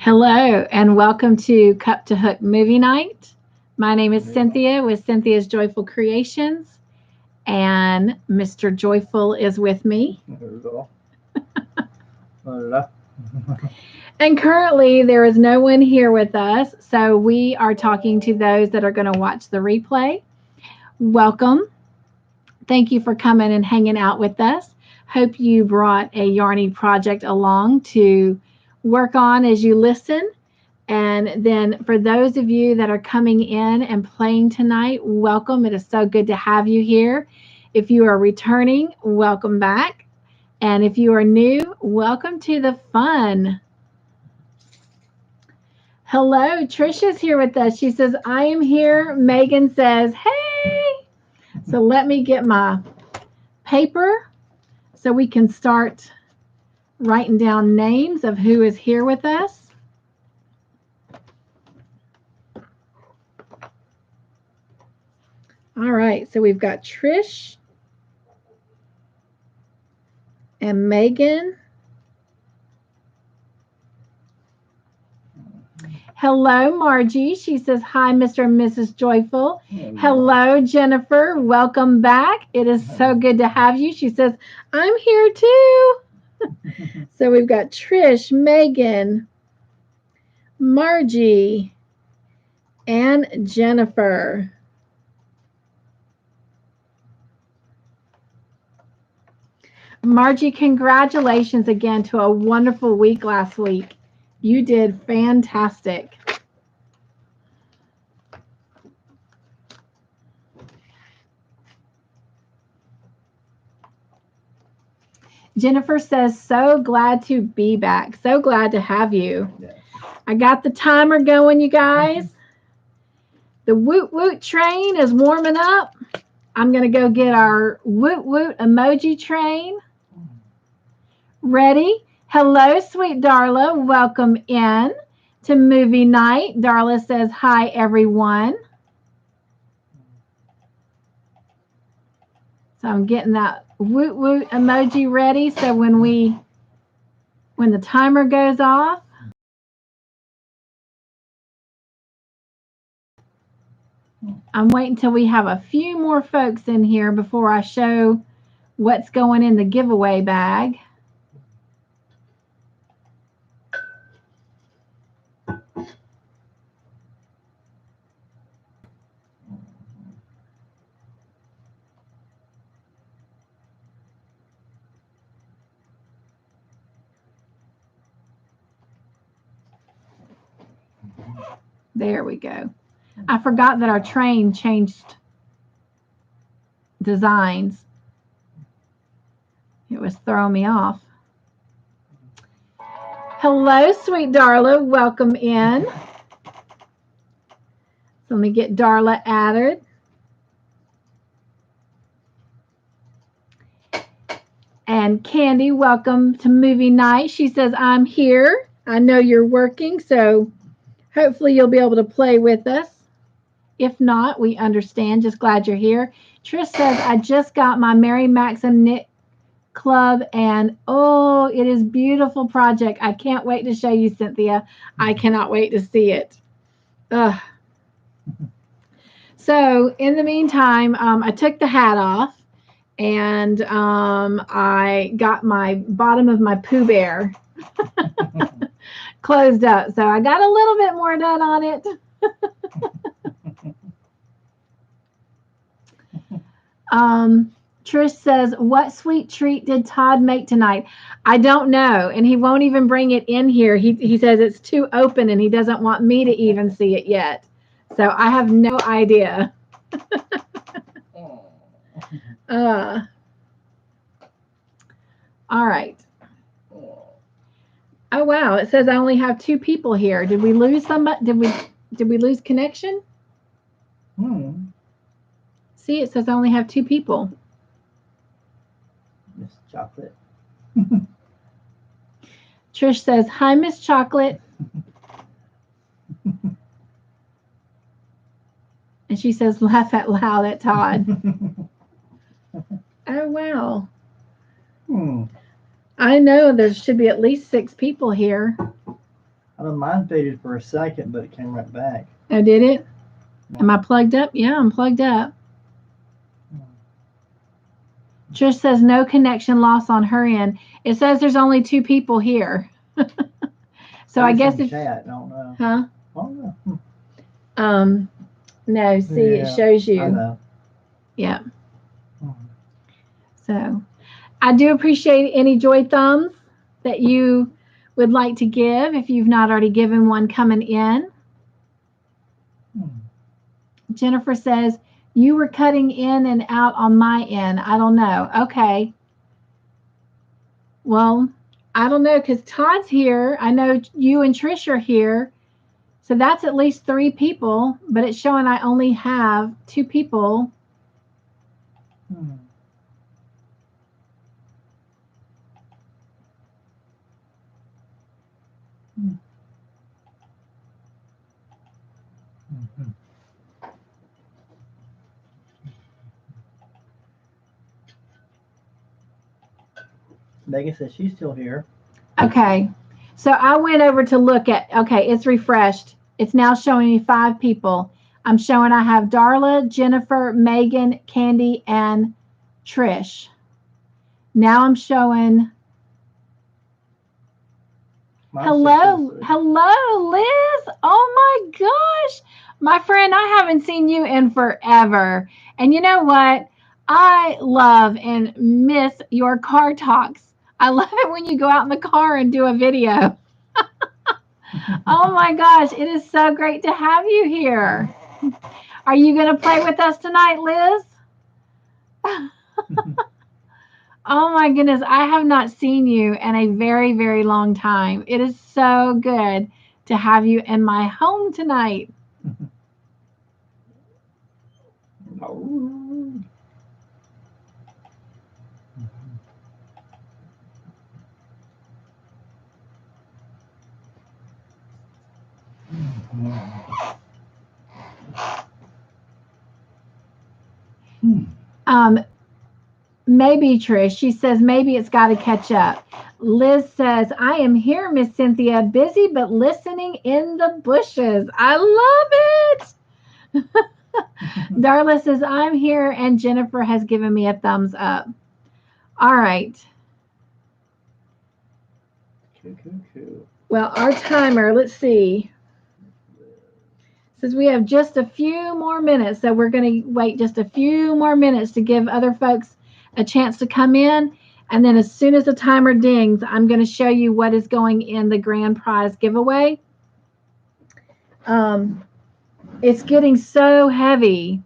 Hello and welcome to Cup2Hook movie night. My name is Cynthia with Cynthia's Joyful Creations, and Mr. Joyful is with me. And currently there is no one here with us, so we are talking to those that are going to watch the replay. Welcome. Thank you for coming and hanging out with us. Hope you brought a yarny project along to work on as you listen. And then for those of you that are coming in and playing tonight, welcome. It is so good to have you here. If you are returning, welcome back. And if you are new, welcome to the fun. Hello, Trish is here with us. She says, I am here. Megan says, hey. So let me get my paper so we can start writing down names of who is here with us. All right, so we've got Trish and Megan. Hello, Margie. She says, hi, Mr. and Mrs. Joyful. Hello, Jennifer. Welcome back. It is so good to have you. She says, I'm here too. So we've got Trish, Megan, Margie, and Jennifer. Margie, congratulations again to a wonderful week last week. You did fantastic. Jennifer says, so glad to be back. So glad to have you. Yes. I got the timer going, you guys. The woot woot train is warming up. I'm going to go get our woot woot emoji train ready. Hello, sweet Darla. Welcome in to movie night. Darla says, hi, everyone. So I'm getting that woot woot emoji ready. So when the timer goes off, I'm waiting until we have a few more folks in here before I show what's going in the giveaway bag. There we go. I forgot that our train changed designs. It was throwing me off. Hello, sweet Darla. Welcome in. So let me get Darla added. And Candy, welcome to movie night. She says, I'm here. I know you're working, so hopefully you'll be able to play with us. If not, we understand. Just glad you're here. Trish says, I just got my Mary Maxim knit club, and oh, it is beautiful project. I can't wait to show you, Cynthia. I cannot wait to see it. Ugh. So in the meantime, I took the hat off, and I got my bottom of my Pooh Bear closed up. So I got a little bit more done on it. Trish says, what sweet treat did Todd make tonight? I don't know, and he won't even bring it in here. He says it's too open and he doesn't want me to even see it yet. So I have no idea. All right. Oh wow, it says I only have 2 people here. Did we lose somebody? Did we lose connection? See, it says I only have 2 people. Miss Chocolate. Trish says, hi, Miss Chocolate. And she says, laugh out loud at Todd. Oh, wow. I know there should be at least 6 people here. I know mine faded for a second, but it came right back. Oh, did it? Yeah. Am I plugged up? Yeah, I'm plugged up. Hmm. Trish says no connection loss on her end. It says there's only 2 people here. So I guess it's chat. I don't know. Huh? I don't know. No, see, Yeah, it shows you. I know. Yeah. So I do appreciate any joy thumbs that you would like to give if you've not already given one coming in. Jennifer says, you were cutting in and out on my end. I don't know. Okay. Well, I don't know because Todd's here. I know you and Trish are here. So that's at least 3 people, but it's showing I only have 2 people. Megan says she's still here. Okay. So I went over to look at, okay, it's refreshed. It's now showing me 5 people. I'm showing I have Darla, Jennifer, Megan, Candy, and Trish. Now I'm showing. Hello, Liz. Oh my gosh. My friend, I haven't seen you in forever. And you know what? I love and miss your car talks. I love it when you go out in the car and do a video. Oh my gosh, it is so great to have you here. Are you going to play with us tonight, Liz? Oh my goodness, I have not seen you in a very, very long time. It is so good to have you in my home tonight. Maybe Trish, she says maybe it's got to catch up. Liz says, I am here, Miss Cynthia, busy but listening in the bushes. I love it. Darla says, I'm here, and Jennifer has given me a thumbs up. All right. Well, our timer, let's see, says we have just a few more minutes, so we're going to wait just a few more minutes to give other folks a chance to come in. And then as soon as the timer dings, I'm going to show you what is going in the grand prize giveaway. It's getting so heavy.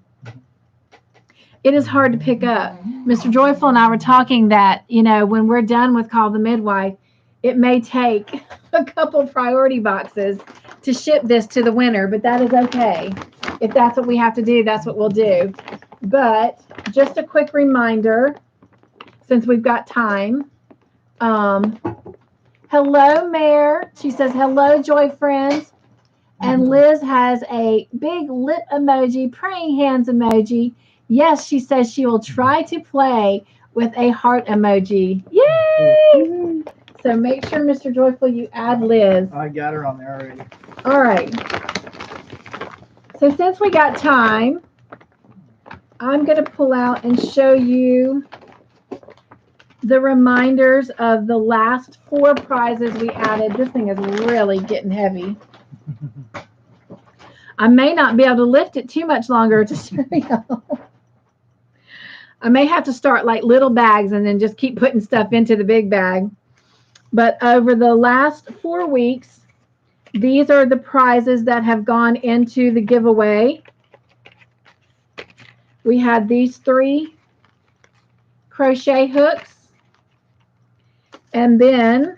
It is hard to pick up. Mr. Joyful and I were talking that, you know, when we're done with Call the Midwife, it may take a couple priority boxes to ship this to the winner, but that is okay. If that's what we have to do, that's what we'll do. But just a quick reminder, since we've got time. Hello, Mare. She says, hello, Joy friends. And Liz has a big lit emoji, praying hands emoji. Yes, she says she will try to play with a heart emoji. Yay! So make sure, Mr. Joyful, you add Liz. I got her on there already. All right. So since we got time, I'm going to pull out and show you the reminders of the last 4 prizes we added. This thing is really getting heavy. I may not be able to lift it too much longer to show y'all. I may have to start like little bags and then just keep putting stuff into the big bag. But over the last 4 weeks, these are the prizes that have gone into the giveaway. We had these 3 crochet hooks. And then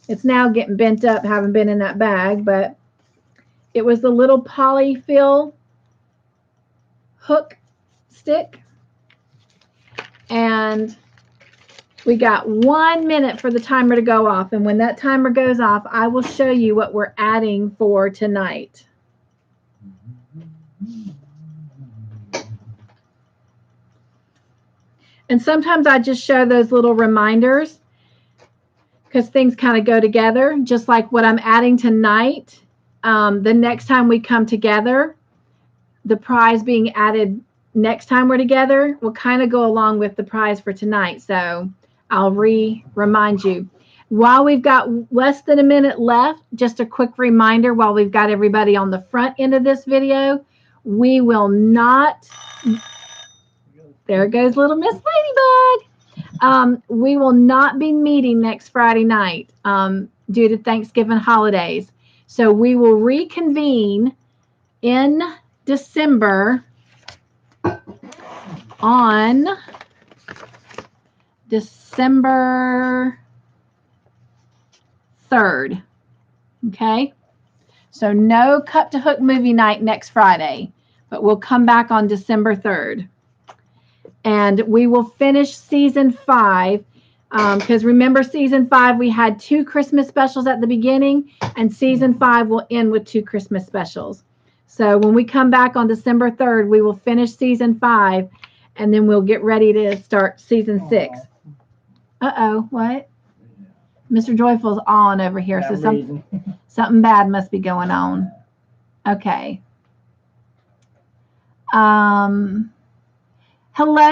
it's now getting bent up, haven't been in that bag, but it was the little polyfill hook stick. And we got 1 minute for the timer to go off. And when that timer goes off, I will show you what we're adding for tonight. And sometimes I just show those little reminders because things kind of go together, just like what I'm adding tonight. The next time we come together, the prize being added next time we're together will kind of go along with the prize for tonight. So I'll remind you. While we've got less than a minute left, just a quick reminder while we've got everybody on the front end of this video, we will not, there goes little Miss Ladybug. We will not be meeting next Friday night due to Thanksgiving holidays. So we will reconvene in December on December 3rd. Okay, so no Cup2Hook movie night next Friday, but we'll come back on December 3rd. And we will finish season 5 because remember season 5 we had 2 Christmas specials at the beginning, and season 5 will end with 2 Christmas specials. So when we come back on December 3rd, we will finish season 5, and then we'll get ready to start season 6. Uh-oh, what? Mr. Joyful's on over here, so something bad must be going on. Okay. Hello,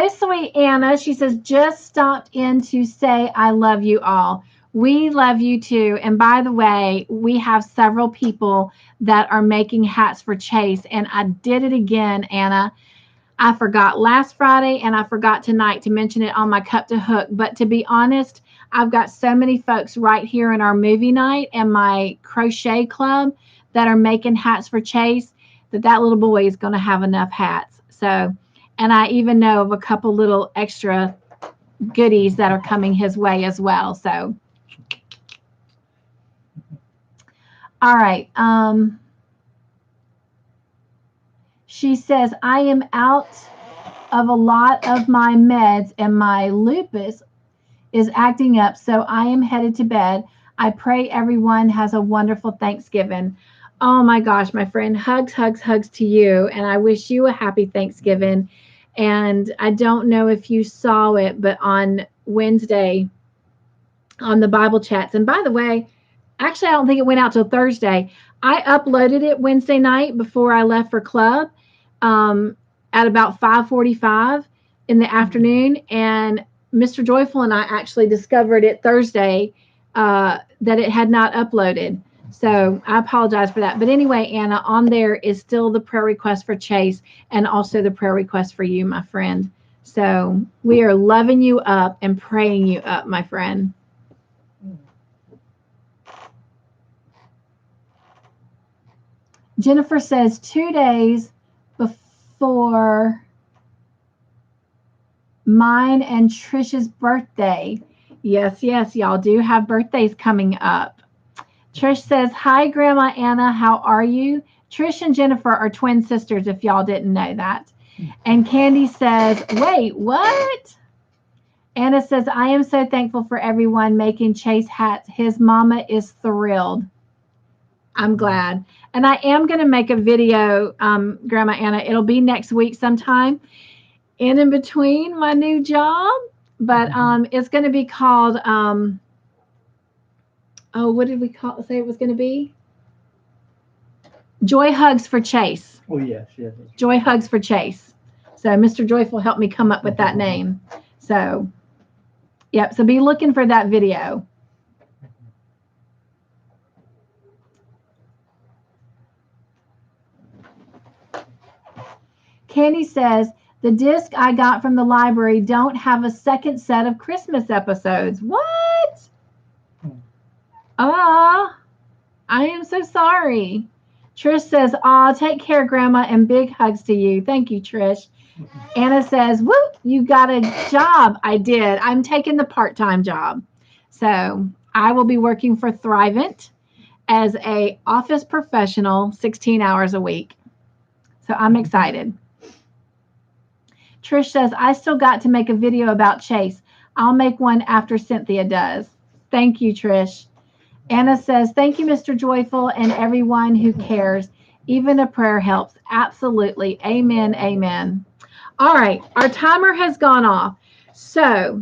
sweet Anna. She says, just stopped in to say I love you all. We love you too. And by the way, we have several people that are making hats for Chase. And I did it again, Anna. I forgot last Friday and I forgot tonight to mention it on my Cup2Hook. But to be honest, I've got so many folks right here in our movie night and my crochet club that are making hats for Chase that little boy is going to have enough hats. So, and I even know of a couple little extra goodies that are coming his way as well. So, all right. She says, I am out of a lot of my meds and my lupus is acting up, so I am headed to bed. I pray everyone has a wonderful Thanksgiving. Oh my gosh, my friend, hugs, hugs, hugs to you. And I wish you a happy Thanksgiving. And I don't know if you saw it, but on Wednesday on the Bible chats, and by the way, actually, I don't think it went out till Thursday. I uploaded it Wednesday night before I left for club at about 5:45 in the afternoon. And Mr. Joyful and I actually discovered it Thursday that it had not uploaded. So I apologize for that. But anyway, Anna, on there is still the prayer request for Chase and also the prayer request for you, my friend. So we are loving you up and praying you up, my friend. Jennifer says 2 days before mine and Trish's birthday. Yes, y'all do have birthdays coming up. Trish says, hi, Grandma Anna. How are you? Trish and Jennifer are twin sisters, if y'all didn't know that. And Candy says, wait, what? Anna says, I am so thankful for everyone making Chase hats. His mama is thrilled. I'm glad. And I am going to make a video, Grandma Anna. It'll be next week sometime in between my new job. But it's going to be called, what did we say it was going to be? Joy Hugs for Chase. Oh, yes. Joy Hugs for Chase. So Mr. Joyful helped me come up with that name. So, yep. So be looking for that video. Candy says, the disc I got from the library don't have a second set of Christmas episodes. What? I am so sorry. Trish says, take care, Grandma, and big hugs to you. Thank you, Trish. Anna says, woo, you got a job. I did. I'm taking the part-time job. So I will be working for Thrivent as a office professional 16 hours a week. So I'm excited. Trish says, I still got to make a video about Chase. I'll make one after Cynthia does. Thank you, Trish. Anna says, thank you, Mr. Joyful, and everyone who cares. Even a prayer helps. Absolutely. Amen. Amen. All right. Our timer has gone off. So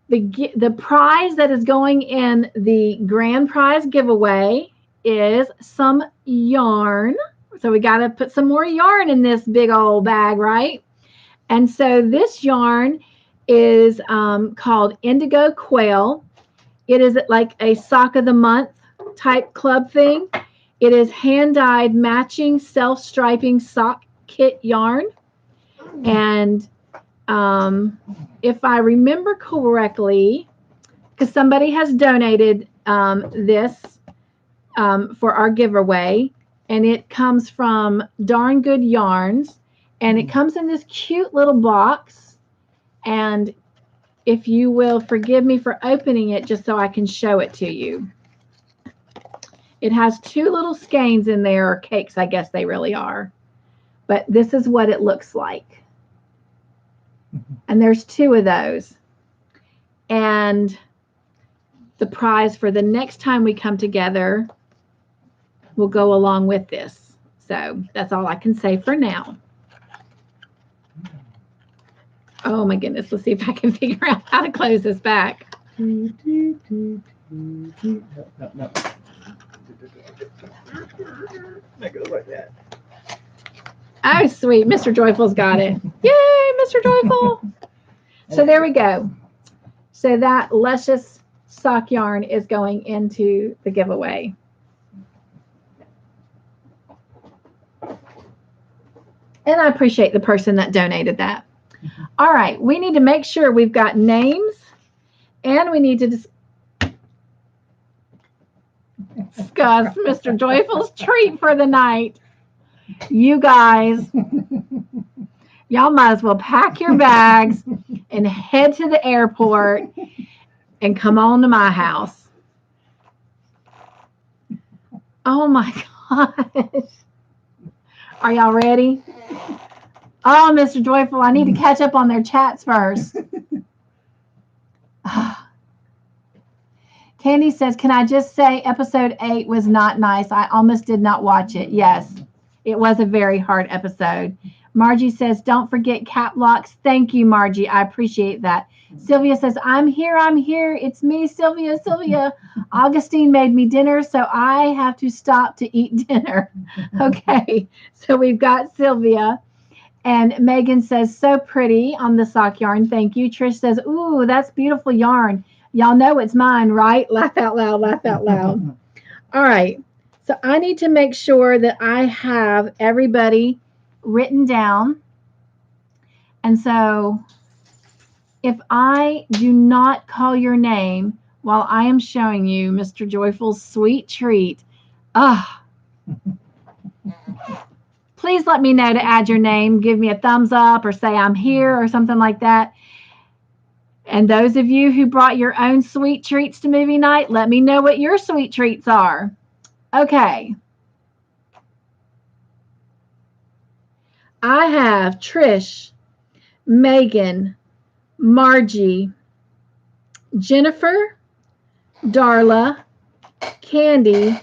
The prize that is going in the grand prize giveaway is some yarn. So we got to put some more yarn in this big old bag, right? And so this yarn is called Indigo Quail. It is like a sock of the month type club thing. It is hand-dyed matching self-striping sock kit yarn. And if I remember correctly, because somebody has donated this for our giveaway, and it comes from Darn Good Yarns, and it comes in this cute little box. And if you will forgive me for opening it just so I can show it to you. It has 2 little skeins in there, or cakes, I guess they really are. But this is what it looks like. And there's 2 of those. And the prize for the next time we come together will go along with this. So that's all I can say for now. Oh my goodness, let's see if I can figure out how to close this back. No. That goes like that. Oh, sweet. Mr. Joyful's got it. Yay, Mr. Joyful. So there we go. So that luscious sock yarn is going into the giveaway. And I appreciate the person that donated that. All right, we need to make sure we've got names, and we need to discuss Mr. Joyful's treat for the night. You guys, y'all might as well pack your bags and head to the airport and come on to my house. Oh my gosh. Are y'all ready? Oh, Mr. Joyful, I need to catch up on their chats first. Candy says, can I just say episode 8 was not nice? I almost did not watch it. Yes, it was a very hard episode. Margie says, don't forget cap locks. Thank you, Margie. I appreciate that. Sylvia says, I'm here. I'm here. It's me, Sylvia. Sylvia, Augustine made me dinner, so I have to stop to eat dinner. Okay, so we've got Sylvia. And Megan says, so pretty on the sock yarn. Thank you. Trish says, ooh, that's beautiful yarn. Y'all know it's mine, right? Laugh out loud, laugh out loud. All right. So I need to make sure that I have everybody written down. And so if I do not call your name while I am showing you Mr. Joyful's sweet treat, please let me know to add your name. Give me a thumbs up or say I'm here or something like that. And those of you who brought your own sweet treats to movie night, let me know what your sweet treats are. Okay. I have Trish, Megan, Margie, Jennifer, Darla, Candy,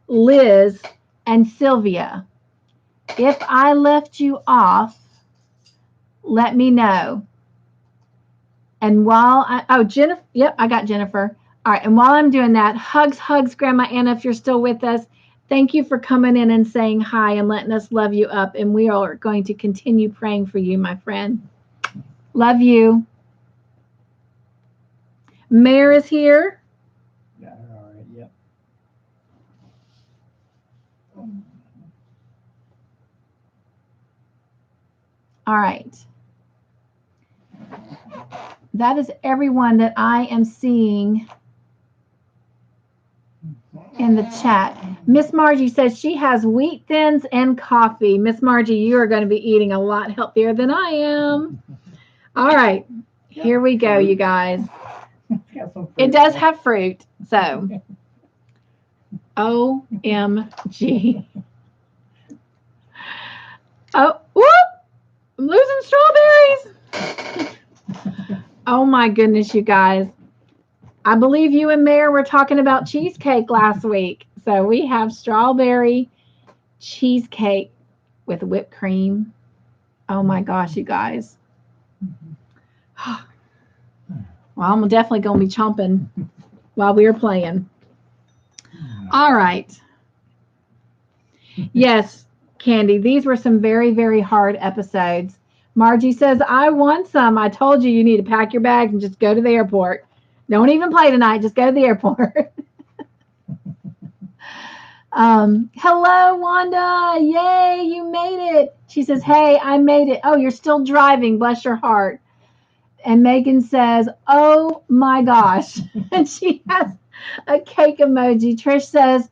Liz, and Sylvia. If I left you off, let me know. And while Jennifer, yep, I got Jennifer. All right, and while I'm doing that, hugs, Grandma Anna, if you're still with us. Thank you for coming in and saying hi and letting us love you up. And we are going to continue praying for you, my friend. Love you. Mare is here. Yeah, all right, yep. All right. That is everyone that I am seeing in the chat. Miss Margie says she has wheat thins and coffee. Miss Margie, you are going to be eating a lot healthier than I am. All right. Here we go, you guys. It does have fruit. So, OMG. Oh, whoop! I'm losing strawberries. Oh my goodness, you guys. I believe you and Mare were talking about cheesecake last week. So we have strawberry cheesecake with whipped cream. Oh my gosh, you guys. Well, I'm definitely going to be chomping while we are playing. All right. Yes, Candy, these were some very, very hard episodes. Margie says, I want some. I told you need to pack your bags and just go to the airport. Don't even play tonight. Just go to the airport. Hello, Wanda. Yay, you made it. She says, hey, I made it. Oh, you're still driving. Bless your heart. And Megan says, oh my gosh. And she has a cake emoji. Trish says,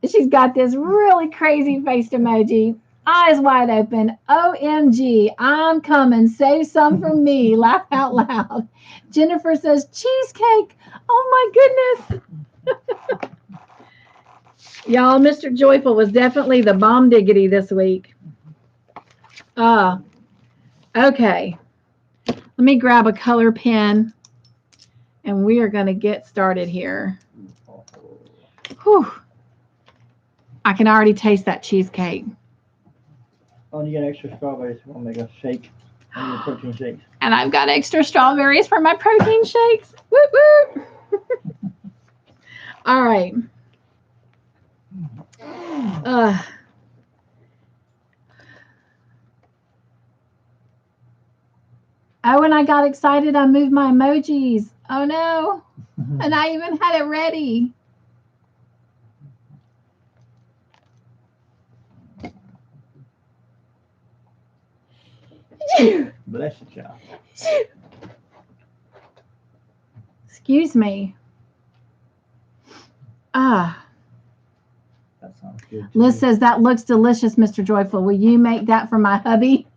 she's got this really crazy faced emoji. Eyes wide open. OMG, I'm coming. Save some for me. Laugh out loud. Jennifer says, cheesecake. Oh my goodness. Y'all, Mr. Joyful was definitely the bomb diggity this week. Okay. Let me grab a color pen and we are going to get started here. Whew. I can already taste that cheesecake. Oh, and you got extra strawberries. We'll make a shake. One of your protein shakes. And I've got extra strawberries for my protein shakes. Whoop, whoop. All right. Oh, and I got excited. I moved my emojis. Oh, no. And I even had it ready. Bless you, child. Excuse me. That sounds good. Liz says, that looks delicious, Mr. Joyful. Will you make that for my hubby?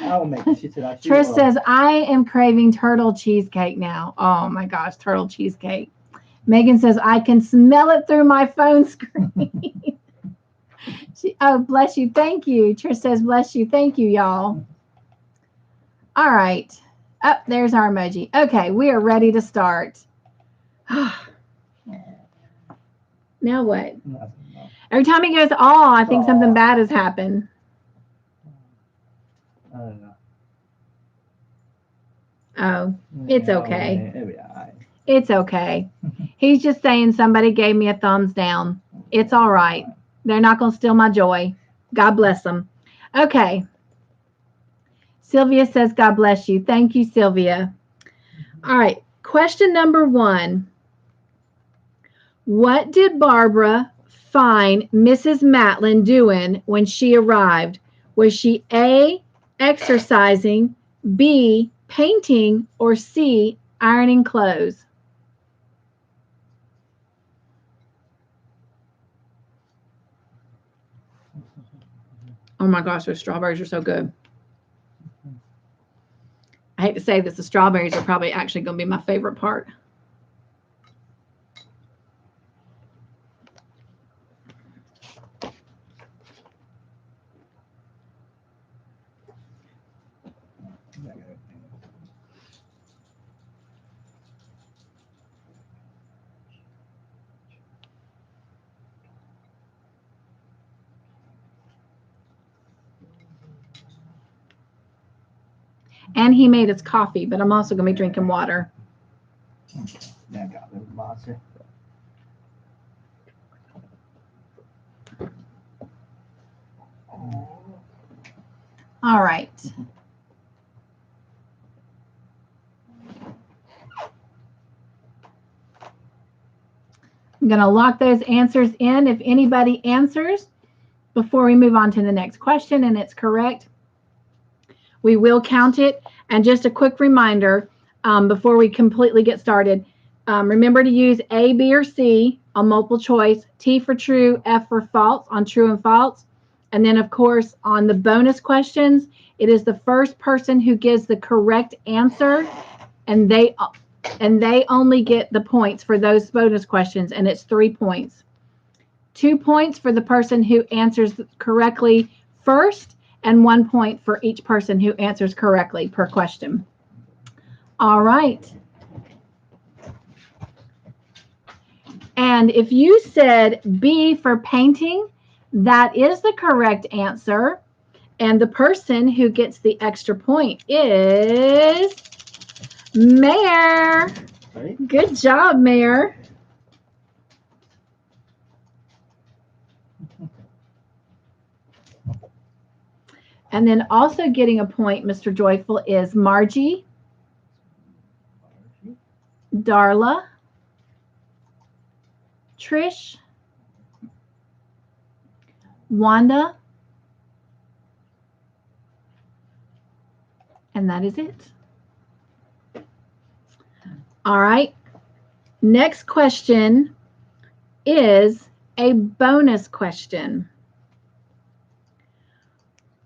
I'll make it. She said, Trish says, I am craving turtle cheesecake now. Oh, my gosh, turtle cheesecake. Megan says, I can smell it through my phone screen. Oh, bless you. Thank you. Trish says, bless you. Thank you, y'all. All right. Oh, there's our emoji. Okay, we are ready to start. Now what? Every time he goes, oh, I think something bad has happened. I don't know. Oh, it's okay. It'll be all right. It's okay. He's just saying somebody gave me a thumbs down. It's all right. They're not going to steal my joy. God bless them. Okay. Sylvia says, God bless you. Thank you, Sylvia. All right. Question number 1. What did Barbara find Mrs. Matlin doing when she arrived? Was she A, exercising, B, painting, or C, ironing clothes? Oh my gosh, those strawberries are so good. I hate to say this, the strawberries are probably actually going to be my favorite part. And he made us coffee, but I'm also going to be drinking water. Yeah, I got a little monster. All right. I'm going to lock those answers in. If anybody answers before we move on to the next question and it's correct, we will count it. And just a quick reminder before we completely get started, remember to use A, B, or C on multiple choice, T for true, F for false on true and false. And then, of course, on the bonus questions, it is the first person who gives the correct answer, and they only get the points for those bonus questions, and it's 3 points. 2 points for the person who answers correctly first, and 1 point for each person who answers correctly per question. All right. And if you said B for painting, that is the correct answer. And the person who gets the extra point is Mayor. Right? Good job, Mayor. And then also getting a point, Mr. Joyful, is Margie, Darla, Trish, Wanda, and that is it. All right. Next question is a bonus question.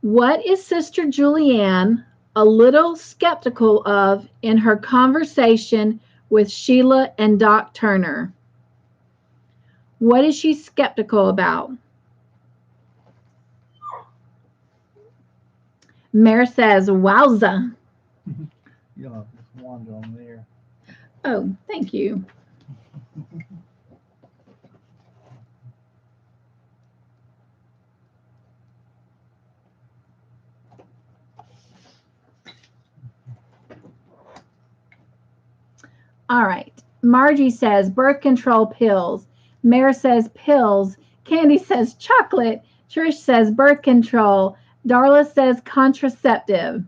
What is Sister Julianne a little skeptical of in her conversation with Sheila and Doc Turner? What is she skeptical about? Mare says, wowza. You don't have this wand on there. Oh, thank you. All right. Margie says birth control pills. Mare says pills. Candy says chocolate. Trish says birth control. Darla says contraceptive.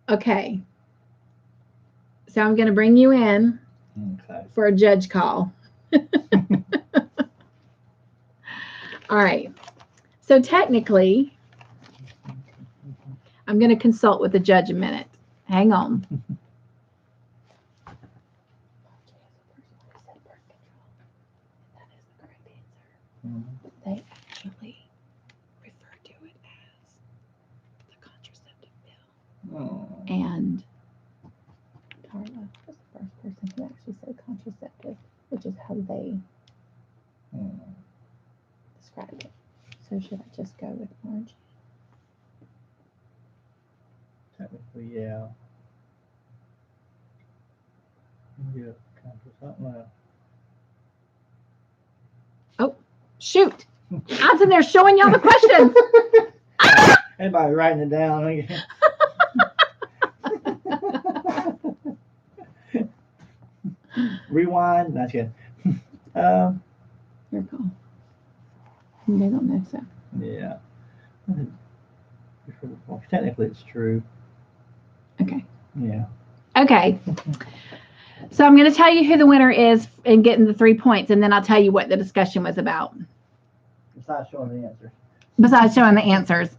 Okay. So I'm going to bring you in for a judge call. All right. So technically, I'm going to consult with the judge a minute. Hang on. They actually refer to it as the contraceptive pill. Oh. And Darla was the first person who actually said contraceptive, which is how they described it. So should I just go with Margie? Technically, yeah. Yeah, something else. Oh, shoot. I'm sitting there showing y'all the question. Everybody writing it down. Rewind. That's good. Your call. They don't know so. Yeah. Technically, it's true. Okay. Yeah. Okay. So I'm going to tell you who the winner is and getting the 3 points, and then I'll tell you what the discussion was about. Besides showing the answers. Besides showing the answers.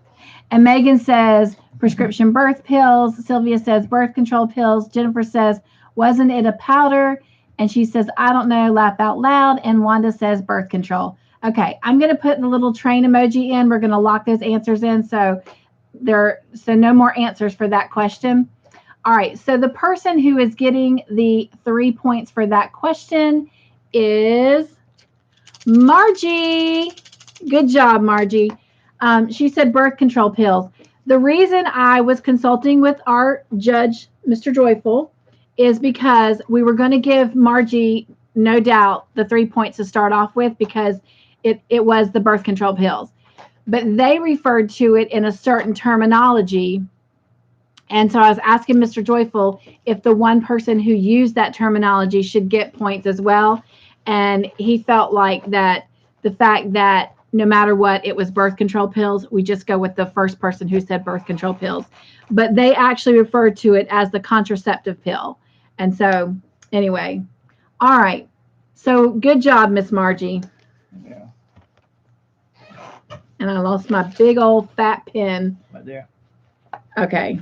And Megan says prescription birth pills. Sylvia says birth control pills. Jennifer says, wasn't it a powder? And she says, I don't know, laugh out loud. And Wanda says birth control. Okay, I'm going to put the little train emoji in. We're going to lock those answers in. So no more answers for that question. All right, so the person who is getting the 3 points for that question is Margie. Good job, Margie. She said birth control pills. The reason I was consulting with our judge, Mr. Joyful, is because we were going to give Margie, no doubt, the 3 points to start off with because it was the birth control pills. But they referred to it in a certain terminology. And so I was asking Mr. Joyful if the one person who used that terminology should get points as well. And he felt like that the fact that no matter what, it was birth control pills, we just go with the first person who said birth control pills. But they actually referred to it as the contraceptive pill. And so anyway, all right. So good job, Miss Margie. Yeah. And I lost my big old fat pen. Right there. Okay.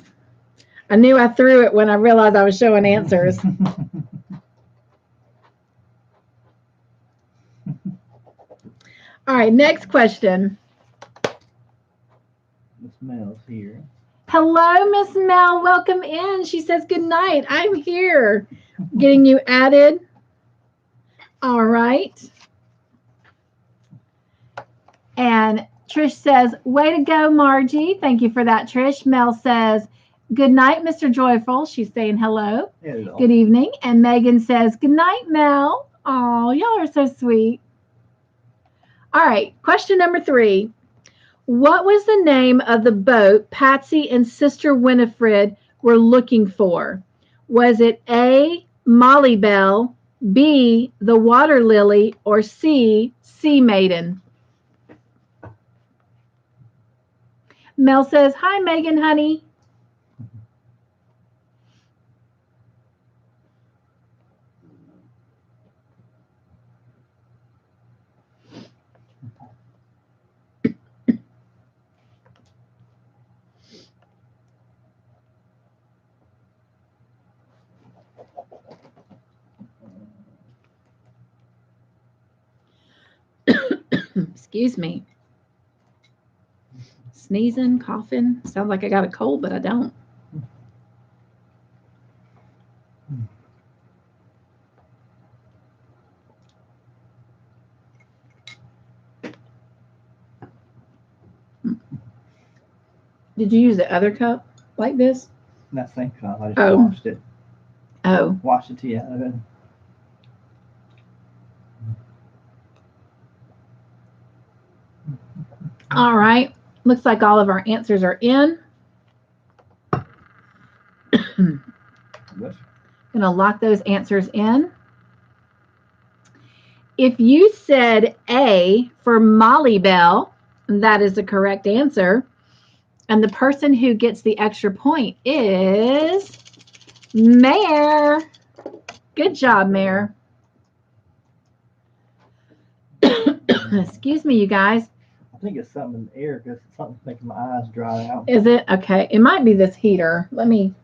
I knew I threw it when I realized I was showing answers. All right, next question. Miss Mel's here. Hello, Miss Mel. Welcome in. She says good night. I'm here. Getting you added. All right. And Trish says, way to go, Margie. Thank you for that, Trish. Mel says, good night, Mr. Joyful. She's saying hello. Hello. Good evening. And Megan says, good night, Mel. Oh, y'all are so sweet. All right, question number 3. What was the name of the boat Patsy and Sister Winifred were looking for? Was it A, Molly Bell, B, the water lily, or C, sea maiden? Mel says, hi, Megan, honey. Excuse me. Sneezing, coughing. Sounds like I got a cold, but I don't. Did you use the other cup like this? That same cup. I just washed it. Oh. Washed the tea out of it. All right. Looks like all of our answers are in. Gonna lock those answers in. If you said A for Molly Bell, that is the correct answer. And the person who gets the extra point is Mare. Good job, Mare. Excuse me, you guys. I think it's something in the air because something's making my eyes dry out. Is it? Okay. It might be this heater. Let me.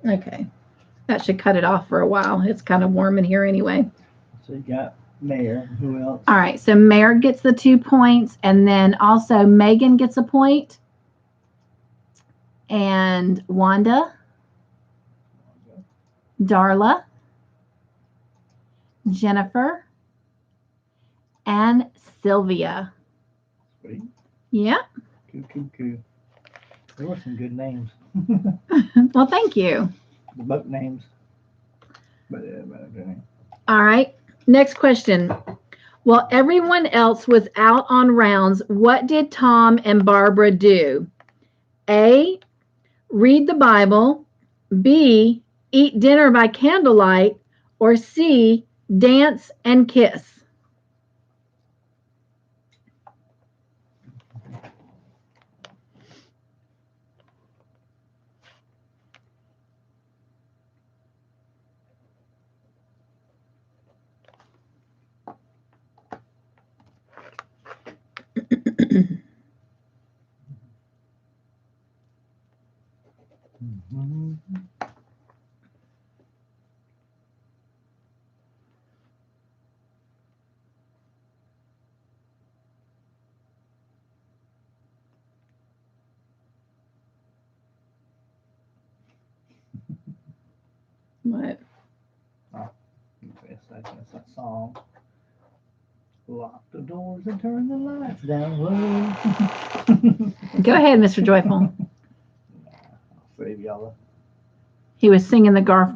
Okay. That should cut it off for a while. It's kind of warm in here anyway. So you got Mare. Who else? All right. So Mare gets the 2 points. And then also Megan gets a point. And Wanda. Darla. Jennifer. And Sylvia. Sweet. Yeah. Cool. There were some good names. Well, thank you. The boat names. But okay. All right. Next question. While everyone else was out on rounds, what did Tom and Barbara do? A, read the Bible. B, eat dinner by candlelight. Or C, dance and kiss. What? Oh, that's that song. Lock the doors and turn the lights down low. Go ahead, Mr. Joyful. I'll save y'all. He was singing the Garth.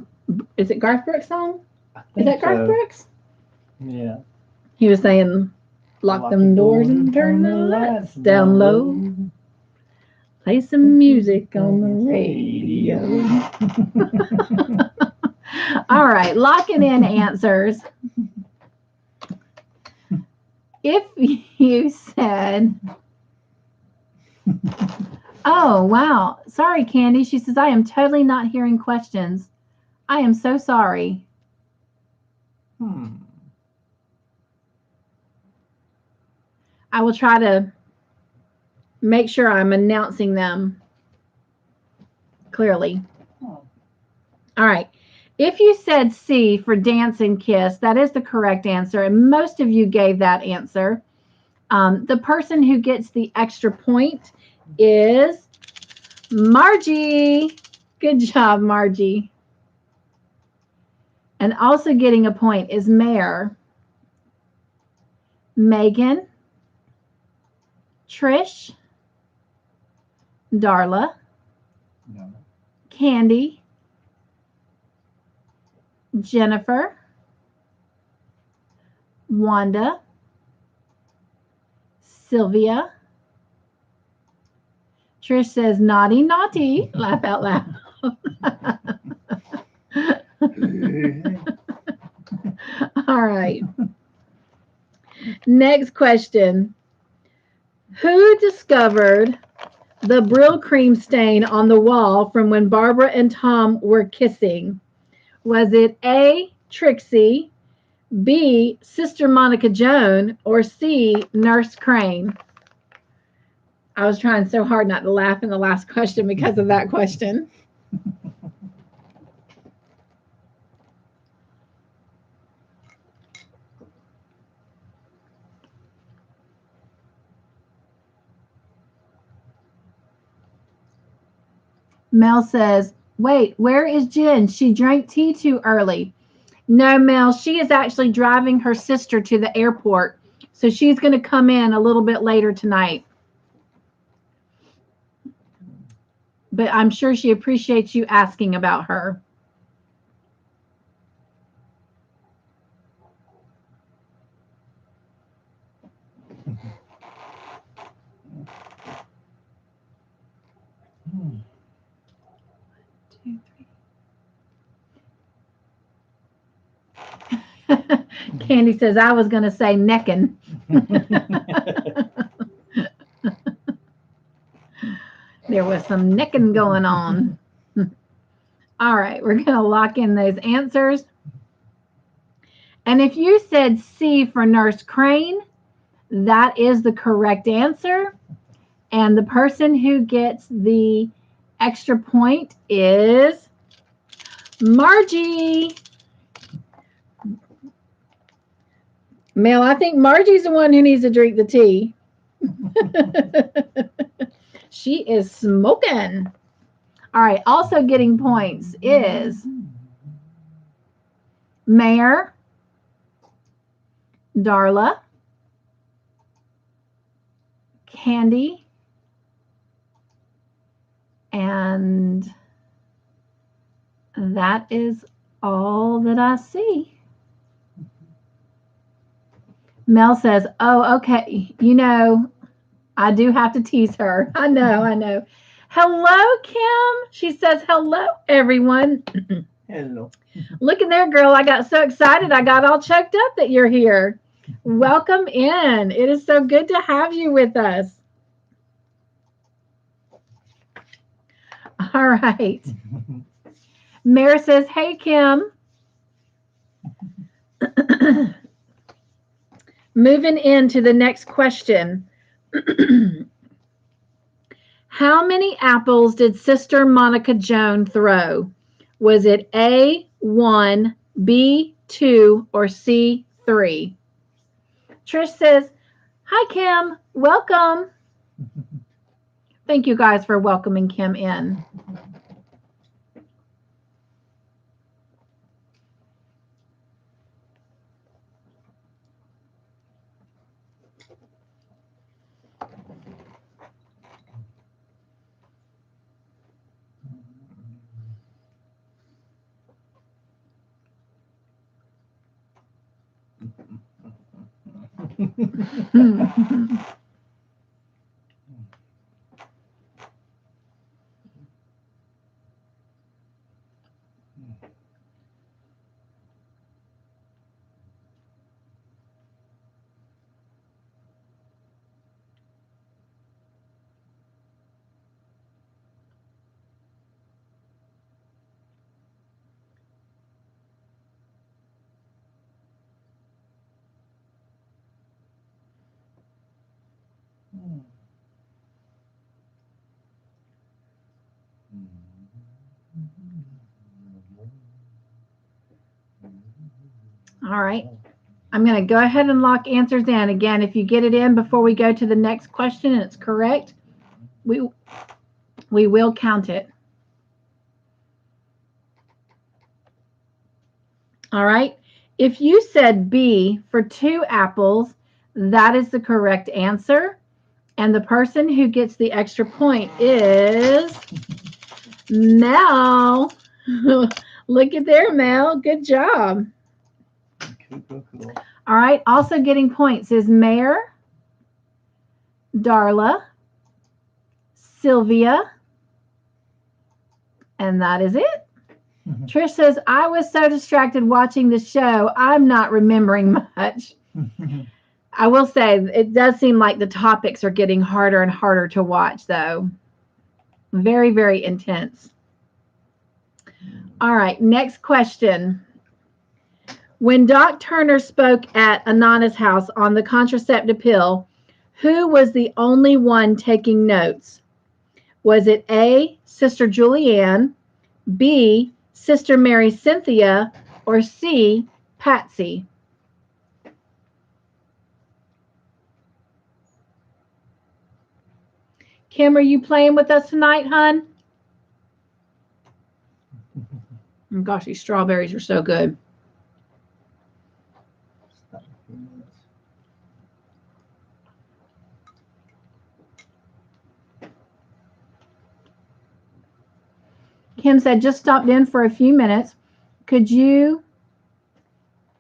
Is it Garth Brooks song? Is that Garth Brooks? Yeah. He was saying, lock them doors and turn the lights down low. Play some music on the radio. All right, locking in answers. If you said, oh, wow. Sorry, Candy. She says, I am totally not hearing questions. I am so sorry. I will try to make sure I'm announcing them clearly. All right. If you said C for dance and kiss, that is the correct answer. And most of you gave that answer. The person who gets the extra point is Margie. Good job, Margie. And also getting a point is Mare, Megan, Trish, Darla, Candy, Jennifer, Wanda, Sylvia. Trish says, naughty, naughty. Laugh out loud. All right. Next question. Who discovered the Brill cream stain on the wall from when Barbara and Tom were kissing? Was it A, Trixie, B, Sister Monica Joan, or C, Nurse Crane? I was trying so hard not to laugh in the last question because of that question. Mel says, wait, where is Jen? She drank tea too early. No, Mel, she is actually driving her sister to the airport. So she's going to come in a little bit later tonight. But I'm sure she appreciates you asking about her. Candy says, I was going to say necking. There was some necking going on. All right, we're going to lock in those answers. And if you said C for Nurse Crane, that is the correct answer. And the person who gets the extra point is Margie. Mel, I think Margie's the one who needs to drink the tea. She is smoking. All right, also getting points is Mayor, Darla, Candy, and that is all that I see. Mel says, oh, okay. You know, I do have to tease her. I know. Hello, Kim. She says, hello, everyone. Hello. Look at there, girl. I got so excited. I got all choked up that you're here. Welcome in. It is so good to have you with us. All right. Mary says, hey, Kim. Moving into the next question. How many apples did Sister Monica Joan throw? Was it A, 1, B, 2, or C, 3? Trish says, hi, Kim. Welcome. Thank you guys for welcoming Kim in. All right. I'm going to go ahead and lock answers in. Again, if you get it in before we go to the next question and it's correct, we will count it. All right. If you said B for 2 apples, that is the correct answer. And the person who gets the extra point is Mel. Look at there, Mel. Good job. Cool. All right. Also getting points is Mayor, Darla, Sylvia, and that is it. Trish says, I was so distracted watching the show, I'm not remembering much. I will say, it does seem like the topics are getting harder and harder to watch, though. Very, very intense. All right, next question. When Doc Turner spoke at Anana's house on the contraceptive pill, who was the only one taking notes? Was it A, Sister Julianne, B, Sister Mary Cynthia, or C, Patsy? Kim, are you playing with us tonight, hon? Oh, gosh, these strawberries are so good. Kim said, just stopped in for a few minutes. Could you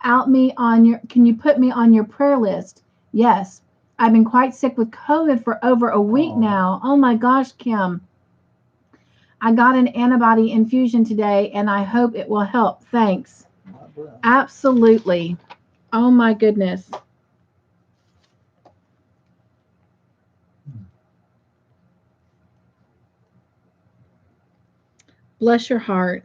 can you put me on your prayer list? Yes. I've been quite sick with COVID for over a week now. Oh my gosh, Kim. I got an antibody infusion today and I hope it will help. Thanks. Absolutely. Oh my goodness. Bless your heart.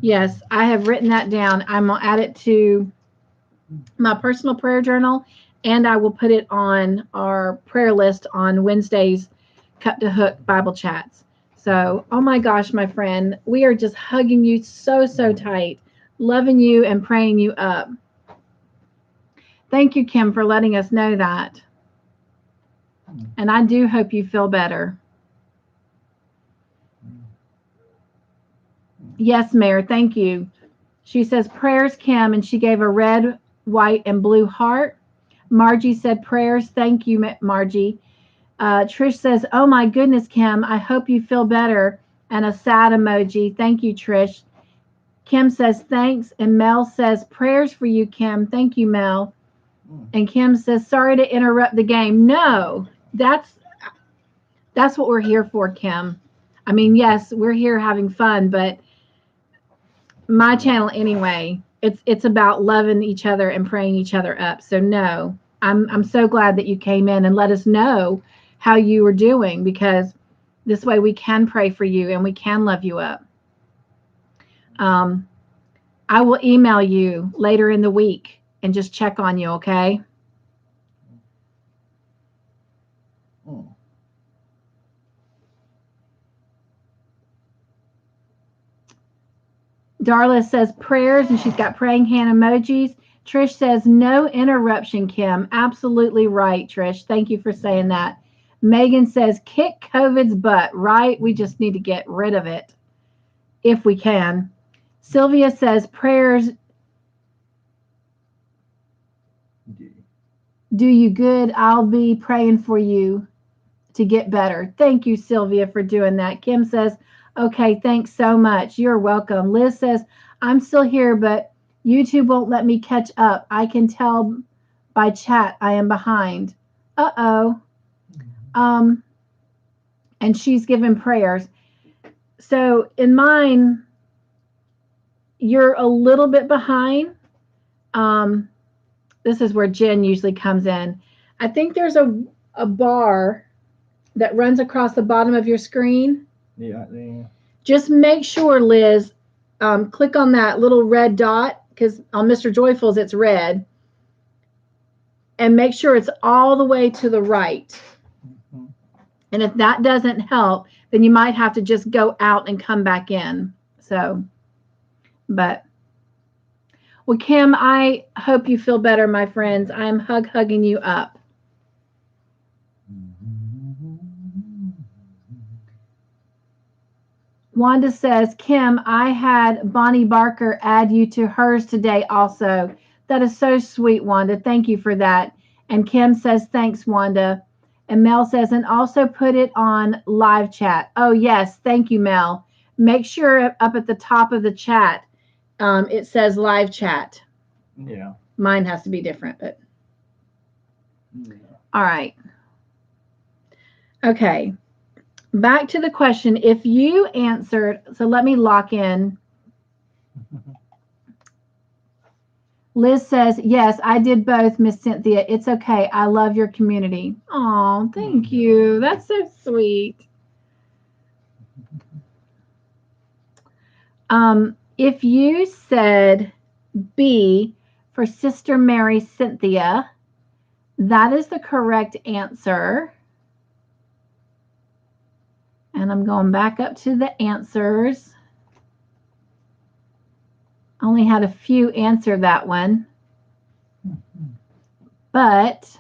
Yes, I have written that down. I'm going to add it to my personal prayer journal, and I will put it on our prayer list on Wednesday's Cup2Hook Bible chats. So, oh my gosh, my friend, we are just hugging you so, so tight, loving you and praying you up. Thank you, Kim, for letting us know that. And I do hope you feel better. Yes, Mayor, thank you. She says, prayers, Kim, and she gave a red, white, and blue heart. Margie said, prayers. Thank you, Margie. Trish says, oh my goodness, Kim, I hope you feel better. And a sad emoji. Thank you, Trish. Kim says, thanks. And Mel says, prayers for you, Kim. Thank you, Mel. And Kim says, sorry to interrupt the game. No, that's what we're here for, Kim. I mean, yes, we're here having fun, but my channel anyway, it's about loving each other and praying each other up. So no, I'm so glad that you came in and let us know how you were doing, because this way we can pray for you and we can love you up. I will email you later in the week and just check on you, okay? Darla says prayers, and she's got praying hand emojis. Trish says no interruption, Kim. Absolutely right, Trish. Thank you for saying that. Megan says kick COVID's butt, right? We just need to get rid of it if we can. Sylvia says prayers do you good. I'll be praying for you to get better. Thank you, Sylvia, for doing that. Kim says, okay, thanks so much. You're welcome. Liz says, I'm still here, but YouTube won't let me catch up. I can tell by chat I am behind. Uh-oh. And she's given prayers. So in mine, you're a little bit behind. This is where Jen usually comes in. I think there's a bar that runs across the bottom of your screen. Yeah. Just make sure, Liz, click on that little red dot, because on Mr. Joyful's it's red, and make sure it's all the way to the right. And if that doesn't help, then you might have to just go out and come back in. So, well, Kim, I hope you feel better, my friends. I'm hugging you up. Wanda says, Kim, I had Bonnie Barker add you to hers today also. That is so sweet, Wanda. Thank you for that. And Kim says, thanks, Wanda. And Mel says, and also put it on live chat. Oh, yes. Thank you, Mel. Make sure up at the top of the chat, it says live chat. Yeah. Mine has to be different, but. Yeah. All right. Okay. Back to the question. If you answered, so let me lock in. Liz says, yes, I did both, Miss Cynthia. It's okay. I love your community. Oh, thank you. That's so sweet. If you said B for Sister Mary Cynthia, that is the correct answer. And I'm going back up to the answers. Only had a few answer that one. But,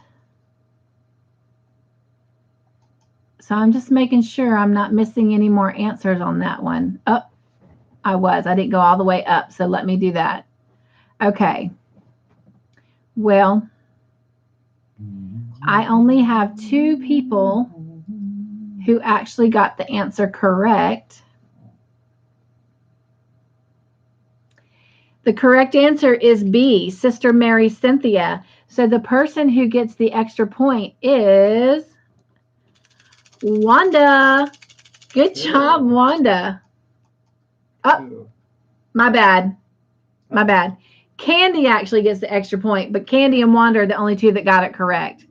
so I'm just making sure I'm not missing any more answers on that one. Oh, I was. I didn't go all the way up, so let me do that. Okay. Well, I only have 2 people who actually got the answer correct. The correct answer is B, Sister Mary Cynthia. So the person who gets the extra point is Wanda. Good job, Wanda. Oh, my bad. My bad. Candy actually gets the extra point, but Candy and Wanda are the only 2 that got it correct.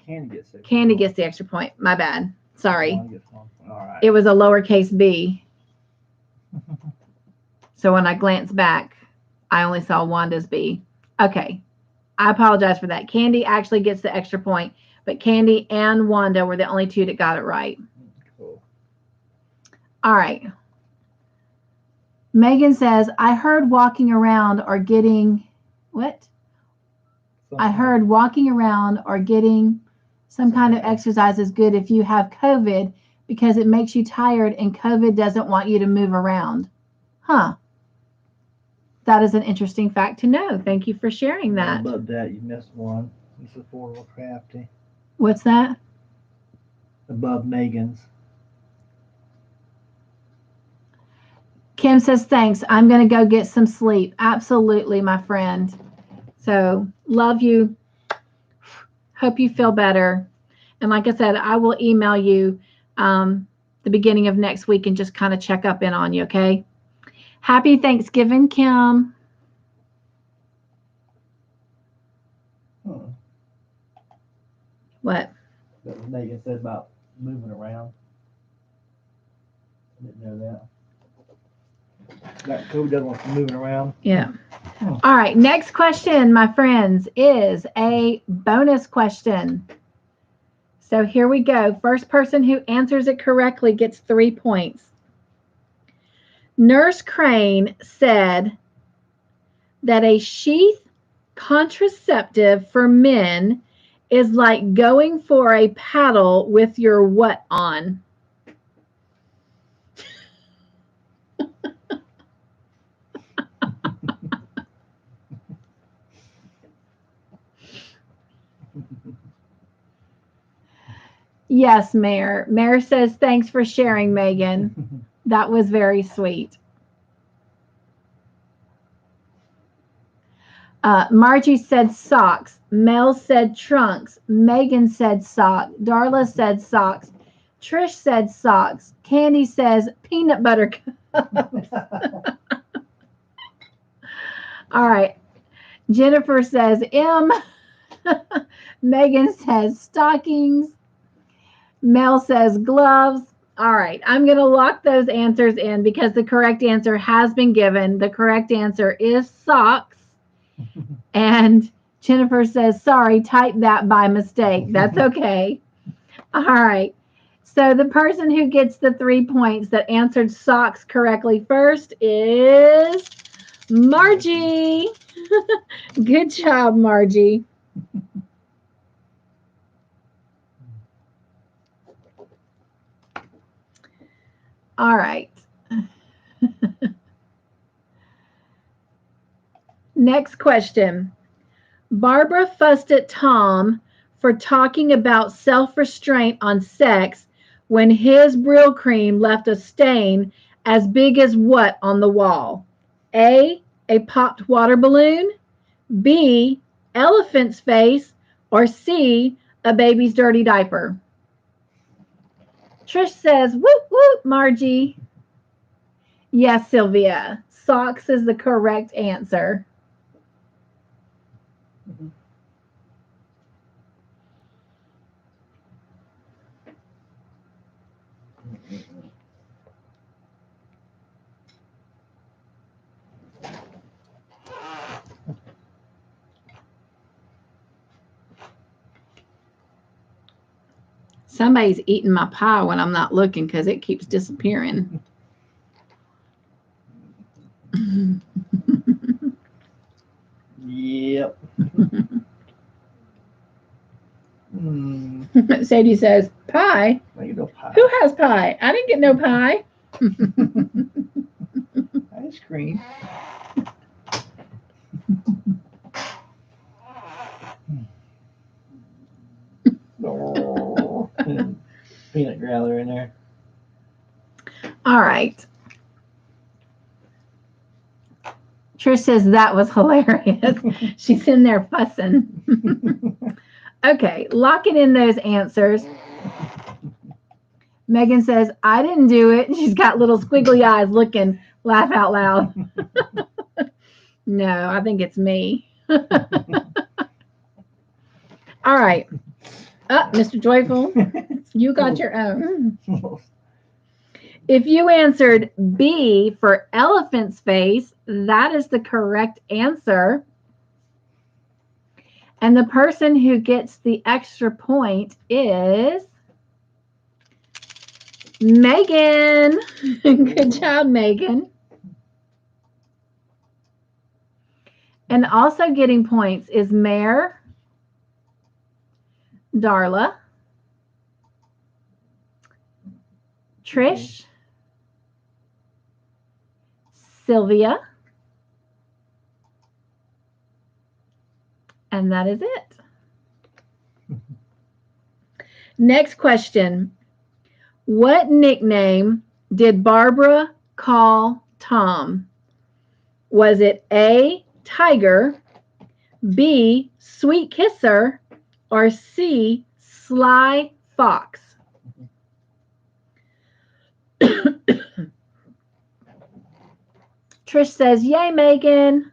Candy gets the extra point. My bad. Sorry. All right. It was a lowercase b. So when I glanced back, I only saw Wanda's B. Okay. I apologize for that. Candy actually gets the extra point, but Candy and Wanda were the only 2 that got it right. Cool. All right. Megan says, I heard walking around or getting, what? I heard walking around or getting some kind of exercise is good if you have COVID because it makes you tired and COVID doesn't want you to move around. Huh. That is an interesting fact to know. Thank you for sharing that. Above that, you missed one. This is Affordable Crafty. What's that? Above Megan's. Kim says, thanks. I'm going to go get some sleep. Absolutely, my friend. So, love you. Hope you feel better. And like I said, I will email you the beginning of next week and just kind of check up in on you, okay? Happy Thanksgiving, Kim. What? That Megan said about moving around. I didn't know that. That COVID doesn't want you moving around. Yeah. All right. Next question, my friends, is a bonus question. So here we go. First person who answers it correctly gets 3 points. Nurse Crane said that a sheath contraceptive for men is like going for a paddle with your what on? Yes, Mayor. Mayor says, thanks for sharing, Megan. That was very sweet. Margie said socks. Mel said trunks. Megan said sock. Darla said socks. Trish said socks. Candy says peanut butter cups. All right. Jennifer says M. Megan says stockings. Mel says gloves. All right. I'm going to lock those answers in because the correct answer has been given. The correct answer is socks. And Jennifer says, sorry, typed that by mistake. That's okay. All right. So the person who gets the 3 points that answered socks correctly first is Margie. Good job, Margie. All right. Next question. Barbara fussed at Tom for talking about self-restraint on sex when his Brill cream left a stain as big as what on the wall? A popped water balloon, B, elephant's face, or C, a baby's dirty diaper? Trish says, whoop, whoop, Margie. Yes, Sylvia. Socks is the correct answer. Somebody's eating my pie when I'm not looking because it keeps disappearing. Yep. Sadie says, pie? No pie. Who has pie? I didn't get no pie. Ice cream. Oh, peanut growler in there. All right. Trish says that was hilarious. She's in there fussing. Okay, locking in those answers. Megan says, I didn't do it. She's got little squiggly eyes looking, laugh out loud. No, I think it's me. All right. Mr. Joyful, you got your own. If you answered B for elephant's face, that is the correct answer. And the person who gets the extra point is Megan. Good job, Megan. And also getting points is Mare, Darla, Trish, Sylvia, and that is it. Next question. What nickname did Barbara call Tom? Was it A, Tiger, B, Sweet Kisser, or C, Sly Fox? Trish says, yay, Megan.